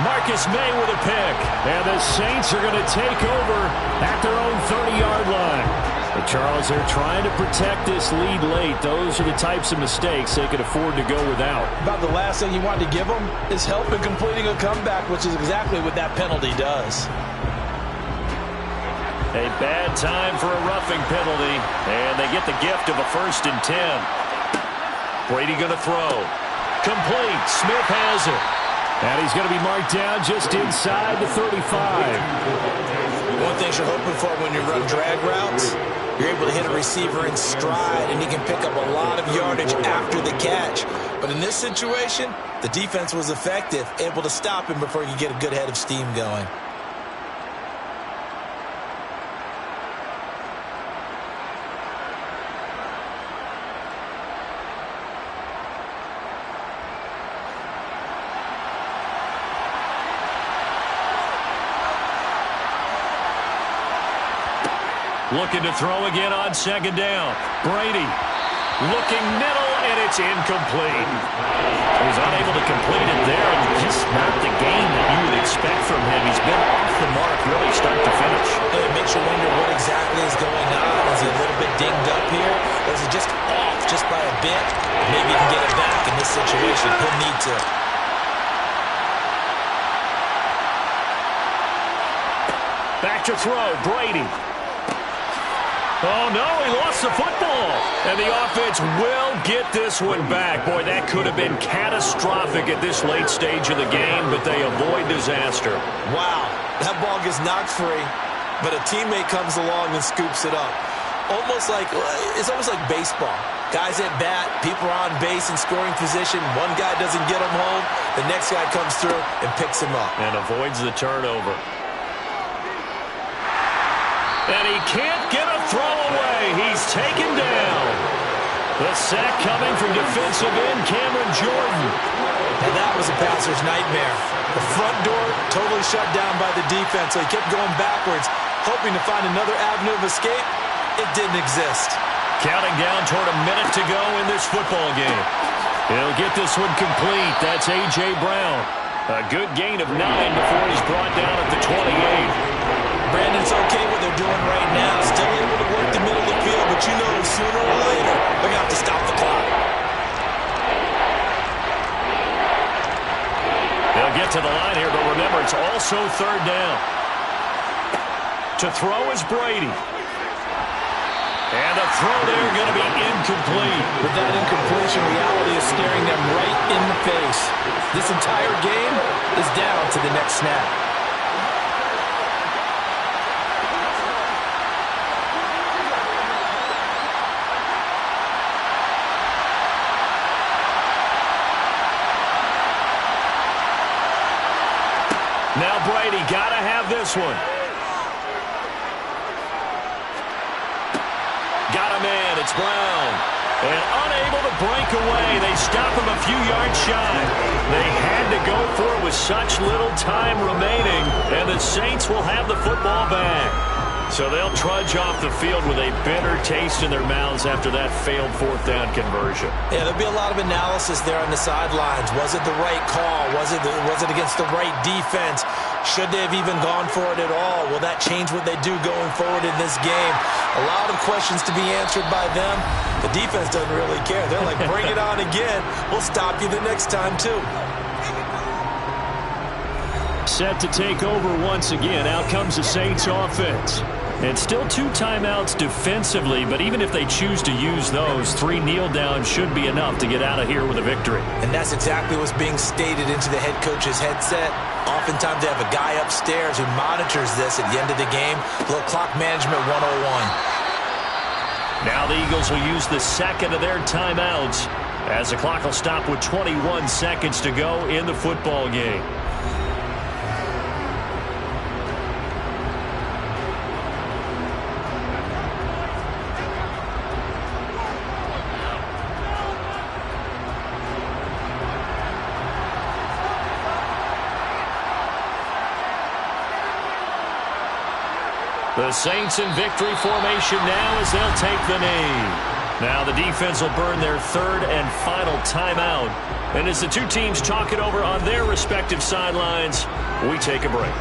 Marcus May with a pick. And the Saints are going to take over at their own 30-yard line. But Charles, they're trying to protect this lead late. Those are the types of mistakes they could afford to go without. About the last thing you want to give them is help in completing a comeback, which is exactly what that penalty does. A bad time for a roughing penalty. And they get the gift of a 1st and 10. Brady going to throw. Complete. Smith has it. And he's going to be marked down just inside the 35. One thing you're hoping for when you run drag routes, you're able to hit a receiver in stride, and he can pick up a lot of yardage after the catch. But in this situation, the defense was effective, able to stop him before you get a good head of steam going. Looking to throw again on 2nd down. Brady looking middle, and it's incomplete. He's unable to complete it there, and just not the game that you would expect from him. He's been off the mark really start to finish. It makes you wonder what exactly is going on. Is he a little bit dinged up here, or is he just off just by a bit? Maybe he can get it back in this situation. He'll need to. Back to throw, Brady. Oh, no, he lost the football. And the offense will get this one back. Boy, that could have been catastrophic at this late stage of the game, but they avoid disaster. Wow, that ball gets knocked free, but a teammate comes along and scoops it up. It's almost like baseball. Guys at bat, people are on base in scoring position. One guy doesn't get him home. The next guy comes through and picks him up. And avoids the turnover. And he can't get a throw away. He's taken down. The sack coming from defensive end Cameron Jordan. And that was a passer's nightmare. The front door totally shut down by the defense, so he kept going backwards, hoping to find another avenue of escape. It didn't exist. Counting down toward a minute to go in this football game. He'll get this one complete. That's A.J. Brown. A good gain of 9 before he's brought down at the 28. Brandon, it's okay what they're doing right now. Still able to work the middle of the field, but you know sooner or later they're going to have to stop the clock. They'll get to the line here, but remember, it's also third down. To throw is Brady. And the throw there going to be incomplete. With that incompletion, reality is staring them right in the face. This entire game is down to the next snap. Now Brady got to have this one. Got a man. It's Brown. And unable to break away. They stop him a few yards shy. They had to go for it with such little time remaining. And the Saints will have the football back. So they'll trudge off the field with a bitter taste in their mouths after that failed fourth down conversion. Yeah, there'll be a lot of analysis there on the sidelines. Was it the right call? Was it against the right defense? Should they have even gone for it at all? Will that change what they do going forward in this game? A lot of questions to be answered by them. The defense doesn't really care. They're like, bring it on again. We'll stop you the next time, too. Set to take over once again. Out comes the Saints offense. And still 2 timeouts defensively, but even if they choose to use those, 3 kneel downs should be enough to get out of here with a victory. And that's exactly what's being stated into the head coach's headset. Oftentimes they have a guy upstairs who monitors this at the end of the game. A little clock management 101. Now the Eagles will use the second of their timeouts as the clock will stop with 21 seconds to go in the football game. The Saints in victory formation now as they'll take the knee. Now the defense will burn their third and final timeout. And as the two teams talk it over on their respective sidelines, we take a break.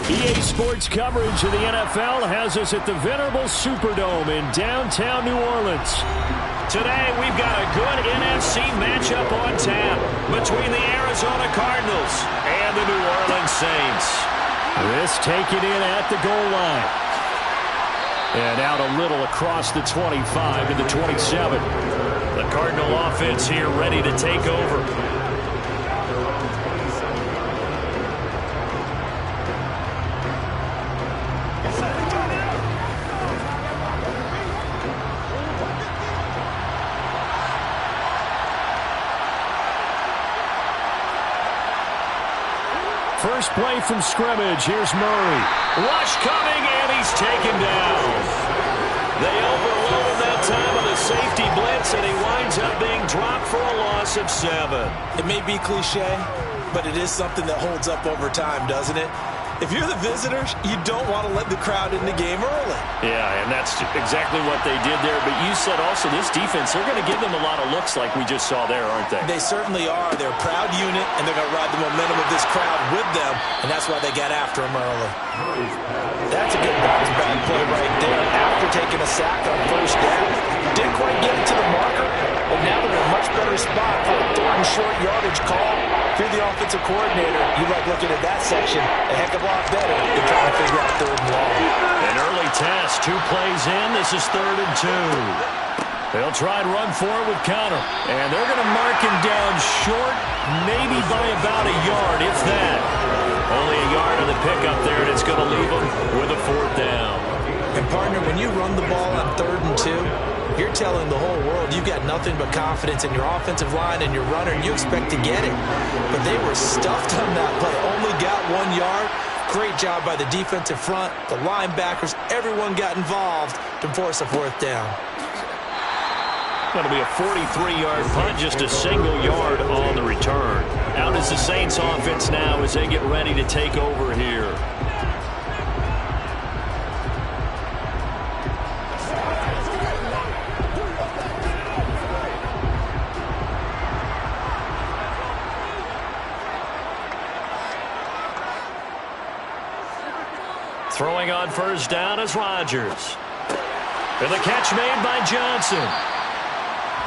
EA Sports coverage of the NFL has us at the venerable Superdome in downtown New Orleans. Today, we've got a good NFC matchup on tap between the Arizona Cardinals and the New Orleans Saints. This taken in at the goal line. And out a little across the 25 to the 27. The Cardinal offense here ready to take over. First play from scrimmage. Here's Murray. Rush coming, and he's taken down. They overload him that time with a safety blitz, and he winds up being dropped for a loss of 7. It may be cliche, but it is something that holds up over time, doesn't it? If you're the visitors, you don't want to let the crowd in the game early. Yeah, and that's exactly what they did there. But you said also this defense, they're going to give them a lot of looks like we just saw there, aren't they? They certainly are. They're a proud unit, and they're going to ride the momentum of this crowd with them, and that's why they got after him early. That's a good bounce-back play right there after taking a sack on first down. Didn't quite get it to the marker, but now they're in a much better spot for a third and short yardage call. If you're the offensive coordinator, you like looking at that section a heck of a lot better than trying to figure out third and long. An early test, 2 plays in. This is 3rd and 2. They'll try and run forward with Connor. And they're going to mark him down short, maybe by about a yard, if that. Only a yard of the pickup there, and it's going to leave them with a 4th down. And, partner, when you run the ball on 3rd and 2, you're telling the whole world you've got nothing but confidence in your offensive line and your runner, and you expect to get it. But they were stuffed on that play, only got 1 yard. Great job by the defensive front, the linebackers, everyone got involved to force a 4th down. Going to be a 43-yard punt, just a single yard on the return. Out is the Saints offense now as they get ready to take over here. Throwing on first down is Rodgers. And the catch made by Johnson.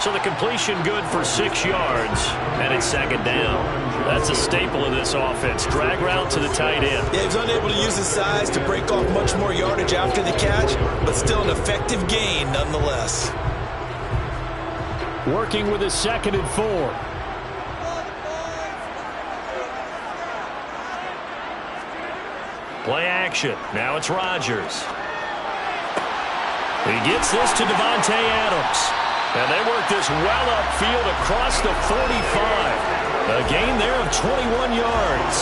So the completion good for 6 yards, and it's 2nd down. That's a staple of this offense. Drag route to the tight end. Yeah, he was unable to use his size to break off much more yardage after the catch, but still an effective gain nonetheless. Working with a 2nd and 4. Play action. Now it's Rodgers. He gets this to Devontae Adams. And they work this well upfield across the 45. A gain there of 21 yards.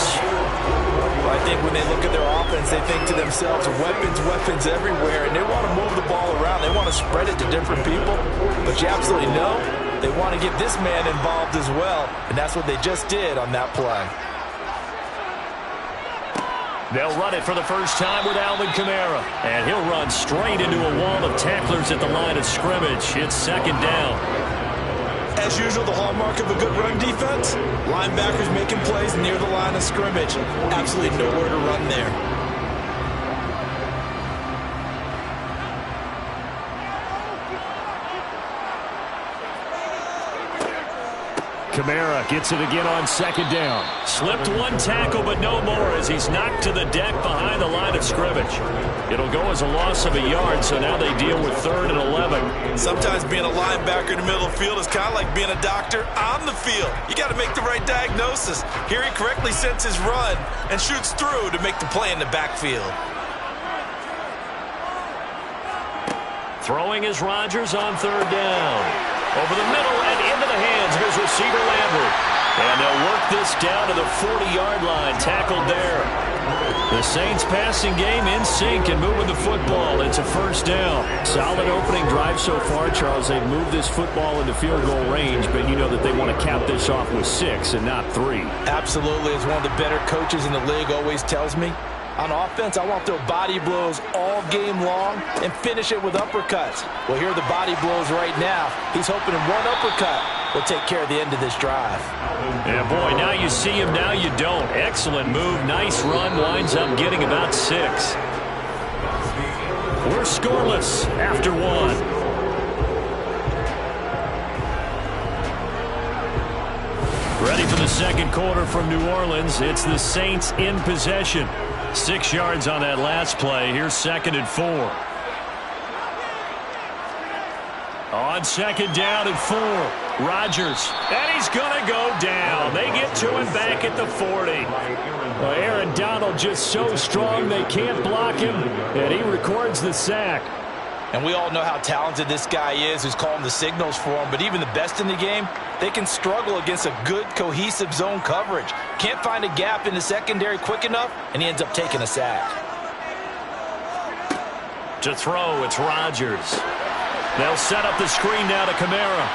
Well, I think when they look at their offense, they think to themselves, weapons everywhere, and they want to move the ball around. They want to spread it to different people. But you absolutely know they want to get this man involved as well, and that's what they just did on that play. They'll run it for the first time with Alvin Kamara. And he'll run straight into a wall of tacklers at the line of scrimmage. It's 2nd down. As usual, the hallmark of a good run defense, linebackers making plays near the line of scrimmage. Absolutely nowhere to run there. Kamara gets it again on 2nd down. Slipped 1 tackle, but no more as he's knocked to the deck behind the line of scrimmage. It'll go as a loss of a yard, so now they deal with 3rd and 11. Sometimes being a linebacker in the middle of the field is kind of like being a doctor on the field. You got to make the right diagnosis. Here he correctly sets his run and shoots through to make the play in the backfield. Throwing is Rodgers on 3rd down. Over the middle and into the hands. Here's receiver Landry. And they'll work this down to the 40-yard line. Tackled there. The Saints passing game in sync and moving the football. It's a 1st down. Solid opening drive so far, Charles. They've moved this football into field goal range, but you know that they want to cap this off with 6 and not 3. Absolutely. As one of the better coaches in the league always tells me, On offense, I want to throw body blows all game long and finish it with uppercuts. Well, here are the body blows right now. He's hoping in one uppercut will take care of the end of this drive. Yeah, boy, now you see him, now you don't. Excellent move, nice run, winds up getting about 6. We're scoreless after 1. Ready for the second quarter from New Orleans. It's the Saints in possession. 6 yards on that last play. Here's 2nd and 4. On 2nd down and 4. Rodgers. And he's going to go down. They get to him back at the 40. Well, Aaron Donald just so strong they can't block him. And he records the sack. And we all know how talented this guy is who's calling the signals for him. But even the best in the game, they can struggle against a good, cohesive zone coverage. Can't find a gap in the secondary quick enough, and he ends up taking a sack. To throw, it's Rodgers. They'll set up the screen now to Kamara.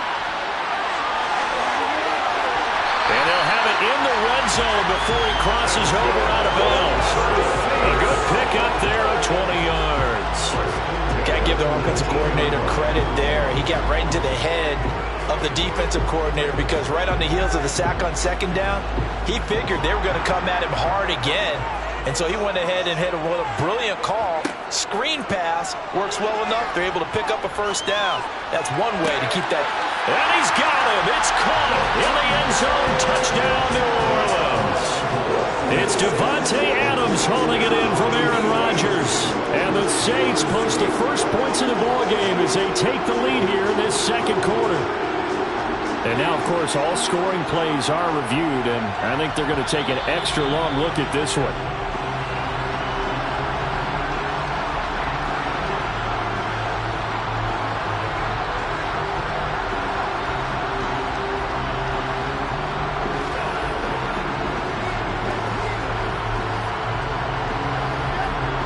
And they'll have it in the red zone before he crosses over out of bounds. A good pickup there of 20 yards. Got to give the offensive coordinator credit there. He got right into the head of the defensive coordinator because right on the heels of the sack on 2nd down, he figured they were going to come at him hard again. And so he went ahead and hit a brilliant call. Screen pass works well enough. They're able to pick up a 1st down. That's one way to keep that. And he's got him. It's caught in the end zone. Touchdown, New Orleans. It's Devontae Adams holding it in from Aaron Rodgers. And the Saints post the first points in the ballgame as they take the lead here in this second quarter. And now, of course, all scoring plays are reviewed, and I think they're going to take an extra long look at this one.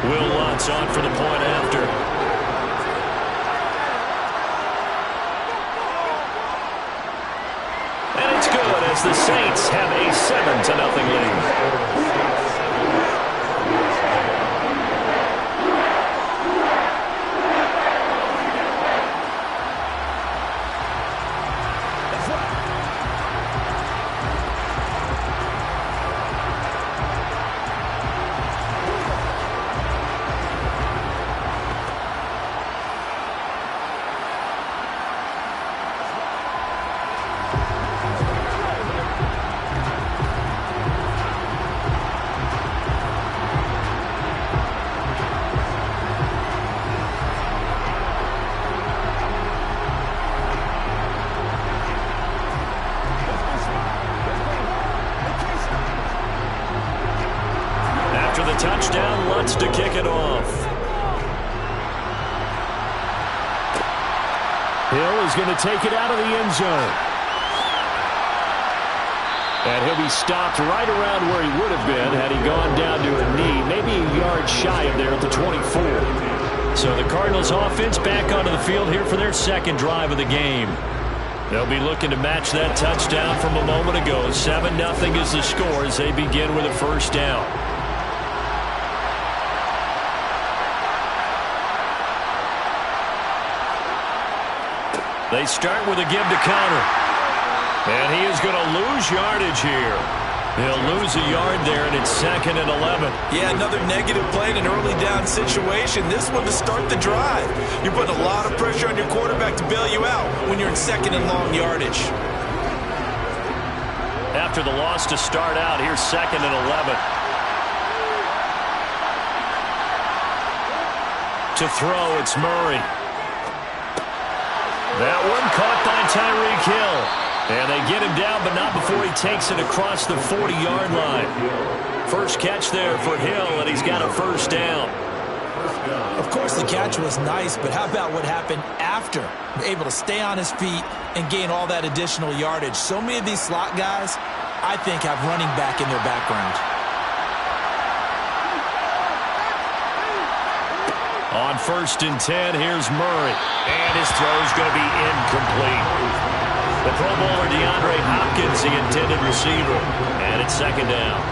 Will Lutz on for the point after. And it's good as the Saints have a 7-0 lead. Touchdown, Lutz to kick it off. Hill is going to take it out of the end zone. And he'll be stopped right around where he would have been had he gone down to a knee, maybe a yard shy of there at the 24. So the Cardinals offense back onto the field here for their second drive of the game. They'll be looking to match that touchdown from a moment ago. 7-0 is the score as they begin with a 1st down. They start with a give to counter. And he is going to lose yardage here. He'll lose a yard there, and it's 2nd and 11. Yeah, another negative play in an early down situation. This one to start the drive. You're putting a lot of pressure on your quarterback to bail you out when you're in 2nd and long yardage. After the loss to start out, here's 2nd and 11. To throw, it's Murray. That one caught by Tyreek Hill. And they get him down, but not before he takes it across the 40-yard line. First catch there for Hill, and he's got a 1st down. Of course, the catch was nice, but how about what happened after? Able to stay on his feet and gain all that additional yardage. So many of these slot guys, I think, have running back in their background. On 1st and 10, here's Murray. And his throw's going to be incomplete. The Pro Bowler DeAndre Hopkins, the intended receiver. And it's 2nd down.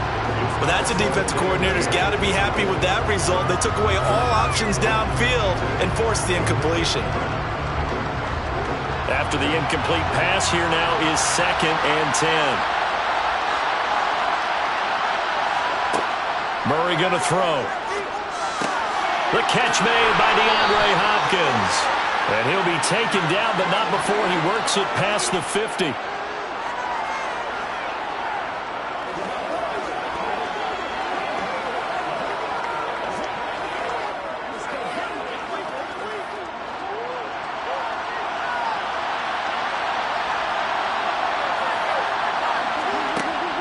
Well, that's a defensive coordinator's got to be happy with that result. They took away all options downfield and forced the incompletion. After the incomplete pass, here now is 2nd and 10. Murray going to throw. The catch made by DeAndre Hopkins. And he'll be taken down, but not before he works it past the 50.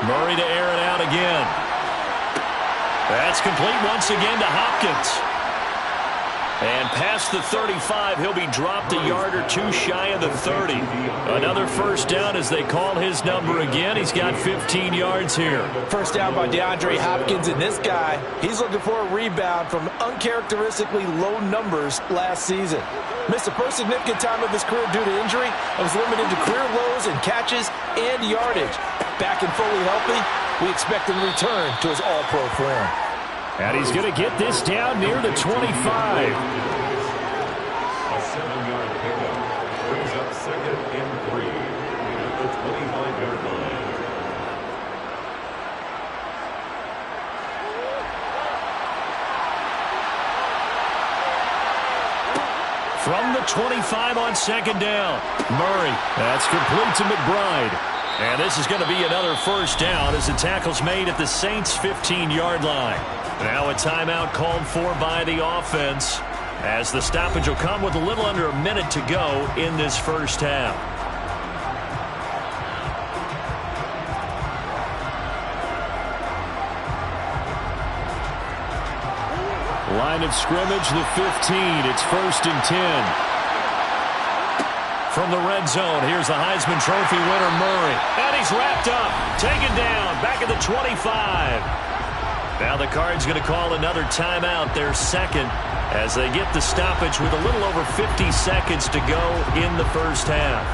Murray to air it out again. That's complete once again to Hopkins. And past the 35, he'll be dropped a yard or two shy of the 30. Another first down as they call his number again. He's got 15 yards here. First down by DeAndre Hopkins, and this guy, he's looking for a rebound from uncharacteristically low numbers last season. Missed a first significant time of his career due to injury and was limited to career lows in catches and yardage. Back and fully healthy, we expect him to return to his all-pro form. And he's going to get this down near the 25. A 7-yard pickup brings up 2nd and 3 at the 25-yard line. From the 25 on 2nd down, Murray. That's complete to McBride. And this is going to be another first down as the tackle's made at the Saints' 15-yard line. Now a timeout called for by the offense as the stoppage will come with a little under a minute to go in this first half. Line of scrimmage, the 15. It's 1st and 10. From the red zone, here's the Heisman Trophy winner, Murray. And he's wrapped up, taken down, back at the 25. Now the Cards going to call another timeout, their second, as they get the stoppage with a little over 50 seconds to go in the first half.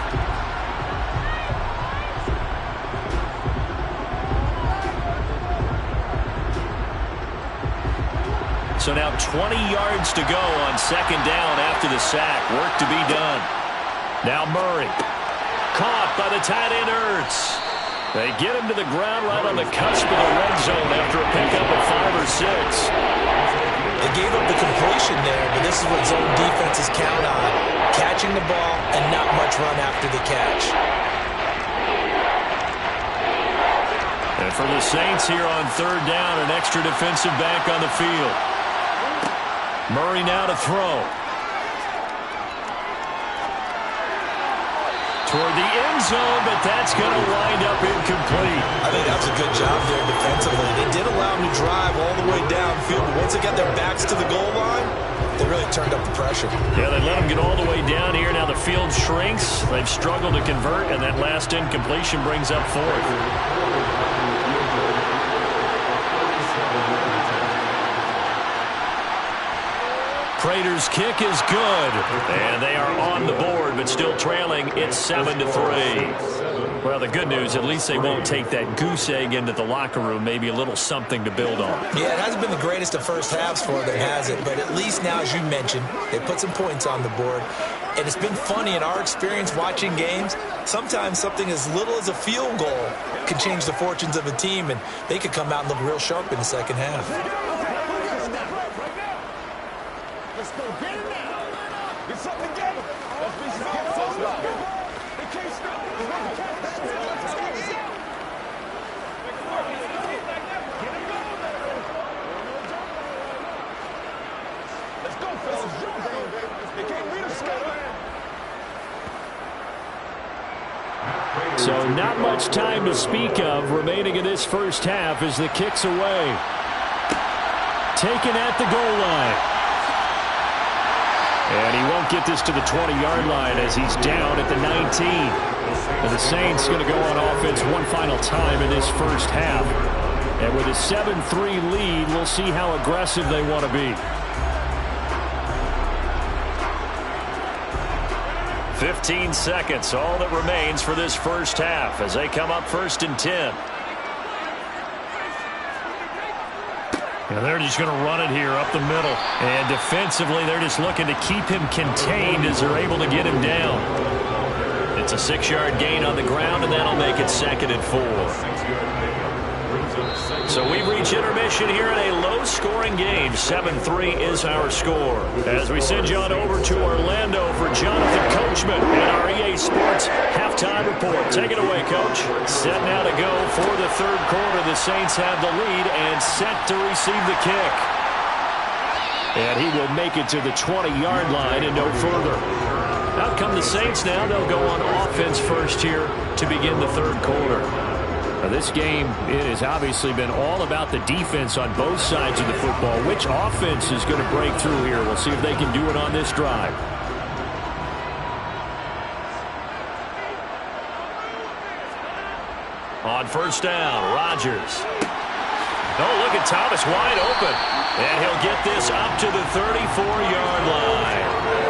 So now 20 yards to go on 2nd down after the sack. Work to be done. Now Murray, caught by the tight end Ertz. They get him to the ground right on the cusp of the red zone after a pickup of 5 or 6. They gave up the completion there, but this is what zone defenses count on. Catching the ball and not much run after the catch. And for the Saints here on 3rd down, an extra defensive back on the field. Murray now to throw. Toward the end zone, but that's going to wind up incomplete. I think that was a good job there defensively. They did allow them to drive all the way downfield, but once they got their backs to the goal line, they really turned up the pressure. Yeah, they let them get all the way down here. Now the field shrinks. They've struggled to convert, and that last incompletion brings up 4th. Prater's kick is good, and they are on the board, but still trailing. It's 7-3. Well, the good news, at least they won't take that goose egg into the locker room. Maybe a little something to build on. Yeah, it hasn't been the greatest of first halves for them, has it? But at least now, as you mentioned, they put some points on the board. And it's been funny in our experience watching games. Sometimes something as little as a field goal can change the fortunes of a team, and they could come out and look real sharp in the second half. Let's go. Get it now. Get something together. Let's be smart. They can't stop. Let's go, fellas. They can't beat us. So not much time to speak of remaining in this first half as the kick's away. Taken at the goal line. And he won't get this to the 20-yard line as he's down at the 19. And the Saints going to go on offense one final time in this first half. And with a 7-3 lead, we'll see how aggressive they want to be. 15 seconds, all that remains for this first half as they come up 1st and 10. And they're just going to run it here up the middle. And defensively, they're just looking to keep him contained as they're able to get him down. It's a 6-yard gain on the ground, and that'll make it 2nd and 4. So we've reached intermission here in a low-scoring game. 7-3 is our score. As we send you on over to Orlando for Jonathan Coachman and our EA Sports halftime report. Take it away, Coach. Set now to go for the 3rd quarter. The Saints have the lead and set to receive the kick. And he will make it to the 20-yard line and no further. Out come the Saints now. They'll go on offense first here to begin the 3rd quarter. Now this game, it has obviously been all about the defense on both sides of the football. Which offense is going to break through here? We'll see if they can do it on this drive. On 1st down, Rodgers. Oh, look at Thomas wide open. And he'll get this up to the 34-yard line.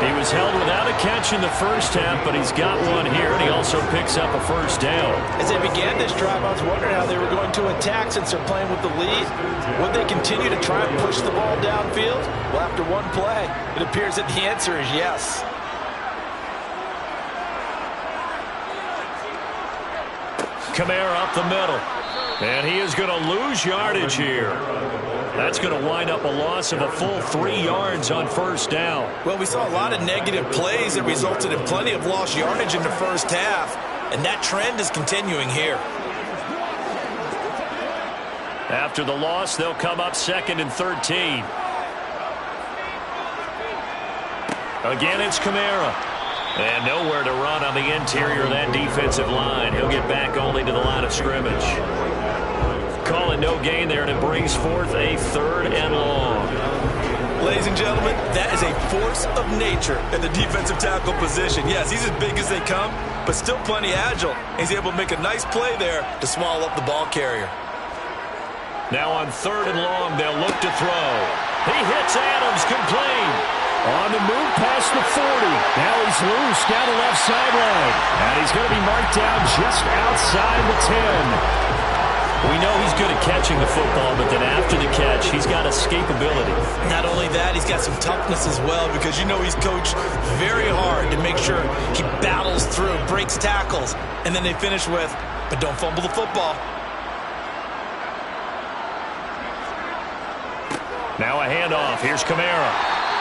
He was held without a catch in the first half, but he's got one here, and he also picks up a 1st down. As they began this drive, I was wondering how they were going to attack since they're playing with the lead. Would they continue to try and push the ball downfield? Well, after one play, it appears that the answer is yes. Kamara up the middle. And he is going to lose yardage here. That's going to wind up a loss of a full 3 yards on 1st down. Well, we saw a lot of negative plays that resulted in plenty of lost yardage in the first half, and that trend is continuing here. After the loss, they'll come up 2nd and 13. Again, it's Kamara. And nowhere to run on the interior of that defensive line. He'll get back only to the line of scrimmage. Call it no gain there, and it brings forth a 3rd and long. Ladies and gentlemen, that is a force of nature in the defensive tackle position. Yes, he's as big as they come, but still plenty agile. He's able to make a nice play there to swallow up the ball carrier. Now on 3rd and long, they'll look to throw. He hits Adams, complete. On the move past the 40. Now he's loose down the left sideline. And he's going to be marked down just outside the 10. We know he's good at catching the football, but then after the catch, he's got escapability. Not only that, he's got some toughness as well, because you know he's coached very hard to make sure he battles through, breaks tackles, and then they finish with, but don't fumble the football. Now a handoff. Here's Kamara.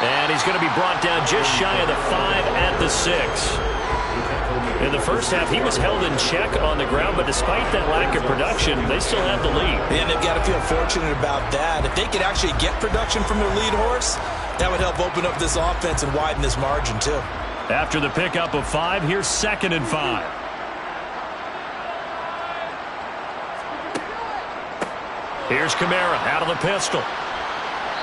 And he's going to be brought down just shy of the 5 at the 6. In the first half, he was held in check on the ground, but despite that lack of production, they still have the lead. And they've got to feel fortunate about that. If they could actually get production from their lead horse, that would help open up this offense and widen this margin, too. After the pickup of 5, here's 2nd and 5. Here's Kamara out of the pistol.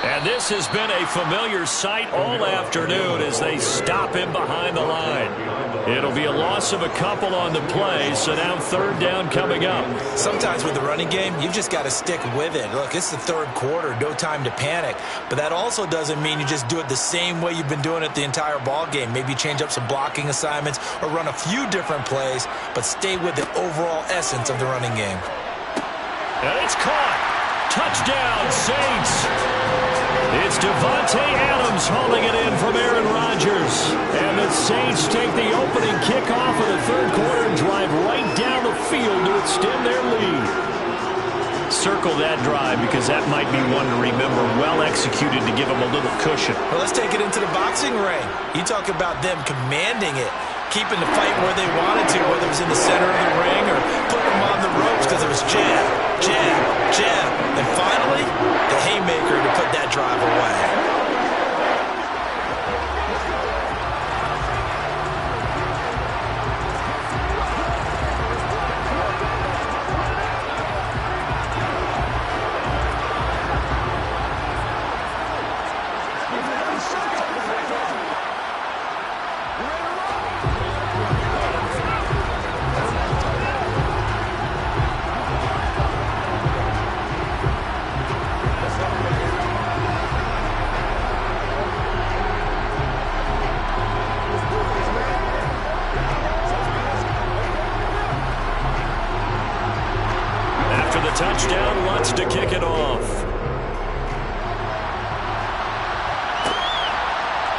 And this has been a familiar sight all afternoon as they stop him behind the line. It'll be a loss of a couple on the play, so now 3rd down coming up. Sometimes with the running game, you've just got to stick with it. Look, it's the 3rd quarter, no time to panic. But that also doesn't mean you just do it the same way you've been doing it the entire ball game. Maybe change up some blocking assignments or run a few different plays, but stay with the overall essence of the running game. And it's caught. Touchdown, Saints. It's Devontae Adams hauling it in from Aaron Rodgers. And the Saints take the opening kickoff of the 3rd quarter and drive right down the field to extend their lead. Circle that drive because that might be one to remember. Well executed to give them a little cushion. Well, let's take it into the boxing ring. You talk about them commanding it, keeping the fight where they wanted to, whether it was in the center of the ring or putting them on the ropes because it was jab, jab, jab. And finally, the haymaker to put that drive away.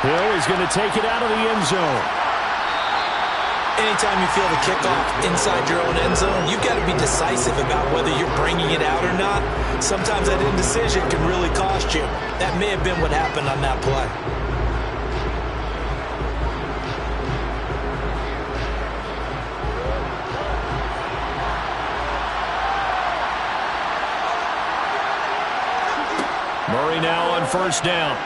Hill is going to take it out of the end zone. Anytime you feel the kickoff inside your own end zone, you've got to be decisive about whether you're bringing it out or not. Sometimes that indecision can really cost you. That may have been what happened on that play. Murray now on first down.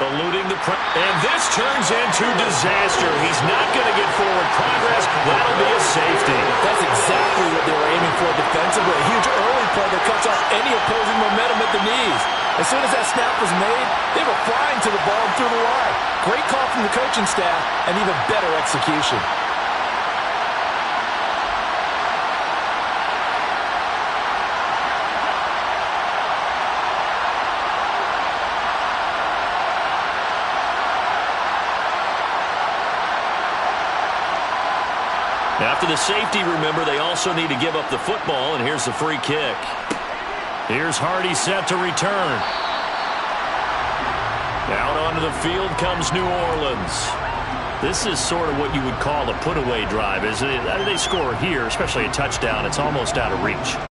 Eluding the press. And this turns into disaster. He's not going to get forward progress. That'll be a safety. That's exactly what they were aiming for defensively. A huge early play that cuts off any opposing momentum at the knees. As soon as that snap was made, they were flying to the ball and through the line. Great call from the coaching staff and even better execution. After the safety, remember, they also need to give up the football, and here's the free kick. Here's Hardy set to return. Out onto the field comes New Orleans. This is sort of what you would call a put-away drive, isn't it? They score here, especially a touchdown. It's almost out of reach.